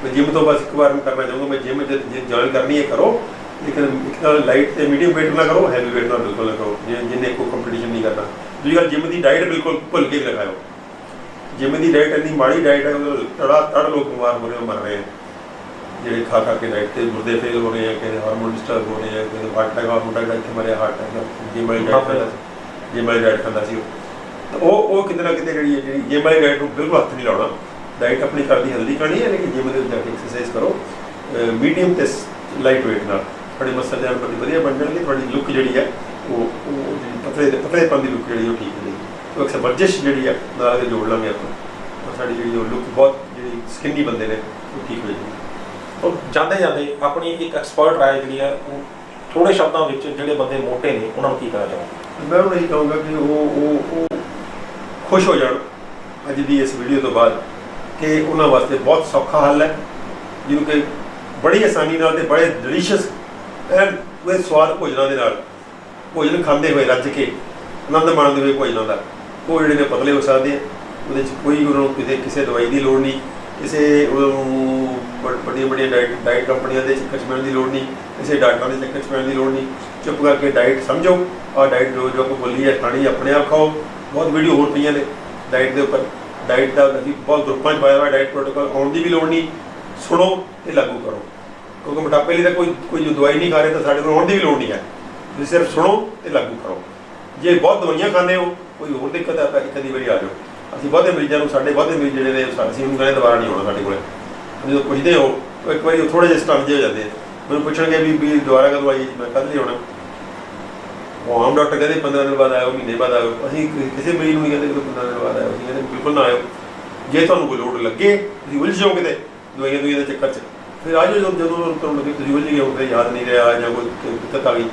ਮੈਂ ਜਿਮ ਤੋਂ ਬਸ ਇੱਕ ਵਾਰ ਮੈਂ ਕਰਨਾ ਚਾਹੂੰਗਾ, ਮੈਂ ਜਿਮ ਜੁਆਇਨ ਕਰਨੀ ਹੈ ਕਰੋ, ਲੇਕਿਨ ਇੱਕ ਤਾਂ ਲਾਈਟ ਤੇ ਮੀਡੀਅਮ ਵੇਟ ਨਾ ਕਰੋ, ਹੈਵੀ ਵੇਟ ਨਾਲ ਬਿਲਕੁਲ ਨਾ ਕਰੋ, ਜਿੰਨੇ ਕੋਈ ਕੰਪੀਟੀਸ਼ਨ ਨਹੀਂ ਕਰਨਾ। ਦੂਜੀ ਗੱਲ ਜਿਮ ਦੀ ਡਾਈਟ ਬਿਲਕੁਲ ਭੁੱਲ ਕੇ ਵੀ ਲਗਾਓ। ਜਿਮ ਦੀ ਡਾਈਟ ਇੰਨੀ ਮਾੜੀ ਡਾਈਟ ਹੈ, ਤੜ ਲੋਕ ਬਿਮਾਰ ਹੋ ਰਹੇ ਮਰ ਰਹੇ ਆ, ਜਿਹੜੇ ਖਾ ਕੇ ਡਾਈਟ ਤੇ ਗੁਰਦੇ ਫੇਲ ਹੋ ਰਹੇ ਆ, ਕਿਸੇ ਹਾਰਮੋਨ ਡਿਸਟਰਬ ਹੋ ਰਹੇ ਆ, ਕਿਸੇ ਹਾਰਟ ਅਟੈਕ ਆ, ਮੁੰਡਾ ਇੱਥੇ ਮਰਿਆ ਹਾਰਟ ਅਟੈਕ, ਜਿਮ ਵਾਲੀ ਡਾਈਟ ਖਾਂਦਾ ਸੀ ਉਹ ਕਿਤੇ ਨਾ ਕਿਤੇ ਜਿਹੜੀ ਜਿਮ ਵਾਲੀ ਡਾਈਟ ਨੂੰ ਬਿਲਕੁਲ ਹੱਥ ਨਹੀਂ ਲਾਉਣਾ। ਡਾਈਟ ਆਪਣੀ ਘਰ ਦੀ ਹੈਲਦੀ ਕਰਨੀ ਹੈ, ਲੇਕਿਨ ਜਿਮ ਦੇ ਵਿੱਚ ਜਾ ਕੇ ਐਕਸਰਸਾਈਜ਼ ਕਰੋ ਮੀਡੀਅਮ ਤੇ ਲਾਈਟ ਵੇਟ ਨਾਲ, ਤੁਹਾਡੇ ਮਸਲ ਜਾਨ ਬੜੀ ਵਧੀਆ ਬਣ ਜਾਣਗੇ, ਤੁਹਾਡੀ ਲੁੱਕ ਜਿਹੜੀ ਹੈ ਉਹ ਜਿਹੜੀ ਪਤਲੇਪਨ ਦੀ ਲੁੱਕ ਜਿਹੜੀ ਉਹ ਠੀਕ ਹੋ ਜਾਏਗੀ। ਉਹ ਅਕਸਰ ਵਰਜਿਸ਼ ਜਿਹੜੀ ਹੈ ਨਾਲ ਦੇ ਜੋੜ ਲਾਂਗੇ ਆਪਾਂ, ਸਾਡੀ ਜਿਹੜੀ ਉਹ ਲੁੱਕ ਬਹੁਤ ਜਿਹੜੀ ਸਕਿੰਨੀ ਬੰਦੇ ਨੇ ਉਹ ਠੀਕ ਹੋ ਜਾਏਗੀ।
ਔਰ ਜਾਂਦੇ ਆਪਣੀ ਇੱਕ ਐਕਸਪਰਟ ਰਾਏ ਜਿਹੜੀ ਹੈ ਉਹ ਥੋੜੇ ਸ਼ਬਦਾਂ ਵਿੱਚ ਜਿਹੜੇ ਬੰਦੇ ਮੋਟੇ ਨੇ ਉਹਨਾਂ ਨੂੰ ਕੀ ਕਹਿਣਾ ਚਾਹੋਗੇ?
ਮੈਂ ਉਹਨੂੰ ਇਹੀ ਕਹੂੰਗਾ ਕਿ ਉਹ ਖੁਸ਼ ਹੋ ਜਾਣ ਅੱਜ ਦੀ ਇਸ ਵੀਡੀਓ ਤੋਂ ਬਾਅਦ ਕਿ ਉਹਨਾਂ ਵਾਸਤੇ ਬਹੁਤ ਸੌਖਾ ਹੱਲ ਹੈ, ਜਿਹਨੂੰ ਕਿ ਬੜੀ ਆਸਾਨੀ ਨਾਲ ਤੇ ਬੜੇ ਡਿਲੀਸ਼ੀਅਸ ਐਂਡ ਉਹ ਸਵਾਦ ਭੋਜਨਾਂ ਦੇ ਨਾਲ ਭੋਜਨ ਖਾਂਦੇ ਹੋਏ ਰੱਜ ਕੇ ਆਨੰਦ ਮਾਣਦੇ ਹੋਏ ਭੋਜਨਾਂ ਦਾ ਉਹ ਜਿਹੜੇ ਨੇ ਪਤਲੇ ਹੋ ਸਕਦੇ ਆ। ਉਹਦੇ 'ਚ ਕੋਈ ਉਹਨਾਂ ਨੂੰ ਕਿਸੇ ਦਵਾਈ ਦੀ ਲੋੜ ਨਹੀਂ, ਕਿਸੇ ਉਹਨੂੰ ਵੱਡੀਆਂ ਡਾਈਟ ਕੰਪਨੀਆਂ ਦੇ ਚੱਕਰ 'ਚ ਪੈਣ ਦੀ ਲੋੜ ਨਹੀਂ, ਕਿਸੇ ਡਾਕਟਰਾਂ ਦੇ ਚੱਕਰ 'ਚ ਪੈਣ ਦੀ ਲੋੜ ਨਹੀਂ। ਚੁੱਪ ਕਰਕੇ ਡਾਈਟ ਸਮਝੋ, ਆਹ ਡਾਈਟ ਜੋ ਆਪਾਂ ਬੋਲੀ ਹੈ ਖਾਣੀ ਆਪਣੇ ਆਪ ਖਾਓ। ਬਹੁਤ ਵੀਡੀਓ ਹੋਰ ਪਈਆਂ ਨੇ ਡਾਈਟ ਦੇ ਉੱਪਰ, ਡਾਈਟ ਦਾ ਅਸੀਂ ਬਹੁਤ ਗਰੁੱਪਾਂ 'ਚ ਪਾਇਆ ਹੋਇਆ ਡਾਈਟ ਪ੍ਰੋਟੋਕਾਲ, ਆਉਣ ਦੀ ਵੀ ਲੋੜ ਨਹੀਂ, ਸੁਣੋ ਅਤੇ ਲਾਗੂ ਕਰੋ। ਕਿਉਂਕਿ ਮੋਟਾਪੇ ਲਈ ਤਾਂ ਕੋਈ ਜੋ ਦਵਾਈ ਨਹੀਂ ਖਾ ਰਹੇ ਤਾਂ ਸਾਡੇ ਕੋਲ ਆਉਣ ਦੀ ਵੀ ਲੋੜ ਨਹੀਂ ਹੈ, ਤੁਸੀਂ ਸਿਰਫ ਸੁਣੋ ਅਤੇ ਲਾਗੂ ਕਰੋ। ਜੇ ਬਹੁਤ ਦਵਾਈਆਂ ਖਾਂਦੇ ਹੋ, ਕੋਈ ਹੋਰ ਦਿੱਕਤ ਹੈ ਤਾਂ ਇੱਕ ਅੱਧੀ ਵਾਰੀ ਆ ਜਾਓ। ਅਸੀਂ ਬਹੁਤੇ ਮਰੀਜ਼ਾਂ ਨੂੰ, ਸਾਡੇ ਬਹੁਤੇ ਮਰੀਜ਼ ਜਿਹੜੇ ਨੇ ਅਸੀਂ ਉਹਨੂੰ ਕਹਿੰਦੇ ਦੁਬਾਰਾ ਨਹੀਂ ਆਉਣਾ ਸਾਡੇ ਕੋਲ। ਜਦੋਂ ਪੁੱਛਦੇ ਹੋ ਉਹ ਇੱਕ ਵਾਰੀ ਥੋੜ੍ਹੇ ਜਿਹੇ ਸਟੰਗ ਜਿਹੇ ਹੋ ਜਾਂਦੇ, ਮੈਨੂੰ ਪੁੱਛਣਗੇ ਵੀ ਦੁਬਾਰਾ ਕਦੋਂ ਆਈਏ, ਮੈਂ ਕਦ ਲਈ ਆਉਣਾ। ਉਹ ਆਮ ਡਾਕਟਰ ਕਹਿੰਦੇ 15 ਦਿਨ ਬਾਅਦ ਆਇਓ, ਮਹੀਨੇ ਬਾਅਦ ਆਇਓ। ਅਸੀਂ ਕਿਸੇ ਮਰੀਜ਼ ਨੂੰ ਨਹੀਂ ਕਹਿੰਦੇ ਕਿ 15 ਦਿਨ ਬਾਅਦ ਆਇਓ, ਅਸੀਂ ਕਹਿੰਦੇ ਬਿਲਕੁਲ ਨਾ ਆਇਓ। ਜੇ ਤੁਹਾਨੂੰ ਕੋਈ ਲੋੜ ਲੱਗੇ, ਤੁਸੀਂ ਉਲਝ ਜਾਓ ਕਿਤੇ ਦਵਾਈਆਂ ਦੇ ਚੱਕਰ 'ਚ, ਫਿਰ ਆ ਜਾਓ ਜਦੋਂ ਤੁਹਾਨੂੰ ਲੱਗੇ ਤੁਸੀਂ ਉਲਝ ਗਏ ਹੋ, ਯਾਦ ਨਹੀਂ ਰਿਹਾ ਜਾਂ ਕੋਈ ਦਿੱਕਤ ਆ ਗਈ।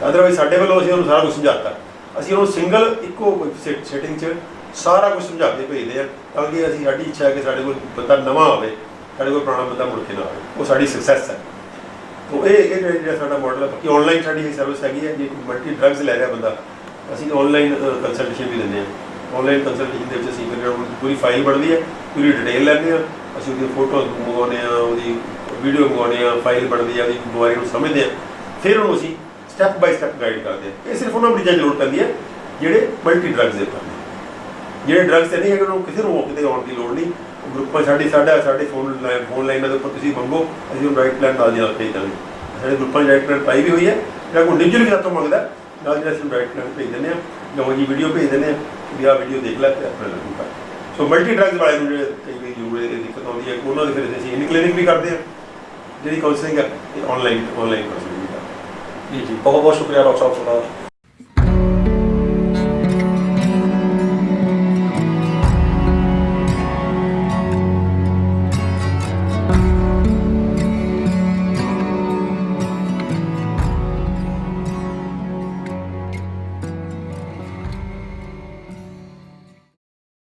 ਅਦਰਵਾਈਜ਼ ਸਾਡੇ ਵੱਲੋਂ ਅਸੀਂ ਉਹਨੂੰ ਸਾਰਾ ਕੁਝ ਸਮਝਾਤਾ, ਅਸੀਂ ਉਹਨੂੰ ਸਿੰਗਲ ਇੱਕੋ ਸੈਟਿੰਗ 'ਚ ਸਾਰਾ ਕੁਝ ਸਮਝਾ ਕੇ ਭੇਜਦੇ ਹਾਂ, ਤਾਂ ਕਿ ਅਸੀਂ ਸਾਡੀ ਇੱਛਾ ਹੈ ਕਿ ਸਾਡੇ ਕੋਲ ਬੰਦਾ ਨਵਾਂ ਆਵੇ, ਸਾਡੇ ਕੋਲ ਪੁਰਾਣਾ ਬੰਦਾ ਮੁੜ ਕੇ ਨਾ ਆਵੇ, ਉਹ ਸਾਡੀ ਸਕਸੈਸ ਹੈ। ਤੋ ਇਹ ਜਿਹੜਾ ਸਾਡਾ ਮਾਡਲ ਹੈ। ਬਾਕੀ ਆਨਲਾਈਨ ਸਾਡੀ ਇਹ ਸਰਵਿਸ ਹੈਗੀ ਹੈ, ਜੇ ਕੋਈ ਮਲਟੀ ਡਰੱਗਸ ਲੈ ਰਿਹਾ ਬੰਦਾ, ਅਸੀਂ ਆਨਲਾਈਨ ਕੰਸਲਟੇਸ਼ਨ ਵੀ ਦਿੰਦੇ ਹਾਂ। ਆਨਲਾਈਨ ਕੰਸਲਟੇਸ਼ਨ ਦੇ ਵਿੱਚ ਅਸੀਂ ਪੂਰੀ ਫਾਈਲ ਬਣਦੀ ਹੈ, ਪੂਰੀ ਡਿਟੇਲ ਲੈਂਦੇ ਹਾਂ, ਅਸੀਂ ਉਹਦੀਆਂ ਫੋਟੋ ਮੰਗਵਾਉਂਦੇ ਹਾਂ, ਉਹਦੀ ਵੀਡੀਓ ਮੰਗਵਾਉਂਦੇ ਹਾਂ, ਫਾਈਲ ਬਣਦੀ ਹੈ, ਉਹਦੀ ਬਿਮਾਰੀ ਨੂੰ ਸਮਝਦੇ ਹਾਂ, ਫਿਰ ਉਹਨੂੰ ਅਸੀਂ ਸਟੈਪ ਬਾਈ ਸਟੈਪ ਗਾਈਡ ਕਰਦੇ ਹਾਂ। ਇਹ ਸਿਰਫ ਉਹਨਾਂ ਮਰੀਜ਼ਾਂ ਦੀ ਲੋੜ ਪੈਂਦੀ ਹੈ ਜਿਹੜੇ ਮਲਟੀ ਡਰੱਗਸ ਦੇ ਉੱਪਰ ਨੇ, ਜਿਹੜੇ ਡਰੱਗਸ ਤੇ ਨਹੀਂ ਹੈਗੇ ਉਹਨੂੰ ਕਿਸੇ ਨੂੰ ਕਿਤੇ ਆਉਣ ਦੀ ਲੋੜ ਨਹੀਂ। ਗਰੁੱਪਾਂ ਸਾਡੇ ਫੋਨ ਲਾਈਨਾਂ ਦੇ ਉੱਪਰ ਤੁਸੀਂ ਮੰਗੋ, ਅਸੀਂ ਉਹਨੂੰ ਡਾਈਟ ਪਲਾਨ ਨਾਲ ਦੀ ਨਾਲ ਭੇਜ ਦਾਂਗੇ। ਸਾਡੇ ਗਰੁੱਪਾਂ 'ਚ ਡਾਈਟ ਪਲਾਨ ਪਾਈ ਵੀ ਹੋਈ ਹੈ, ਜਿਹੜਾ ਕੋਈ ਇੰਡੀਵਿਜੂਅਲ ਵੀ ਸਾਤੋਂ ਮੰਗਦਾ ਨਾਲ ਜਿਹੜਾ ਅਸੀਂ ਡਾਈਟ ਪਲਾਨ ਭੇਜ ਦਿੰਦੇ ਹਾਂ, ਜਾਂ ਜੀ ਵੀਡੀਓ ਭੇਜ ਦਿੰਦੇ ਹਾਂ ਵੀ ਆਹ ਵੀਡੀਓ ਦੇਖ ਲੈ ਅਤੇ ਆਪਣੇ ਲਾਗੂ ਕਰ। ਸੋ ਮਲਟੀ ਡਰੱਗਸ ਵਾਲੇ ਨੂੰ ਜਿਹੜੇ ਕਈ ਵਾਰੀ ਜ਼ਰੂਰ ਦਿੱਕਤ ਆਉਂਦੀ ਹੈ, ਉਹਨਾਂ ਦੇ ਫਿਰ ਅਸੀਂ ਇਨ ਕਲੀਨਿਕ ਵੀ ਕਰਦੇ ਹਾਂ, ਜਿਹੜੀ ਕਾਉਂਸਲਿੰਗ ਹੈ ਇਹ ਆਨਲਾਈਨ ਕਾਉਂਸਲਿੰਗ ਵੀ ਕਰਦੇ।
ਜੀ ਬਹੁਤ ਬਹੁਤ ਸ਼ੁਕਰੀਆ ਡਾਕਟਰ ਸਾਹਿਬ ਤੁਹਾਡਾ।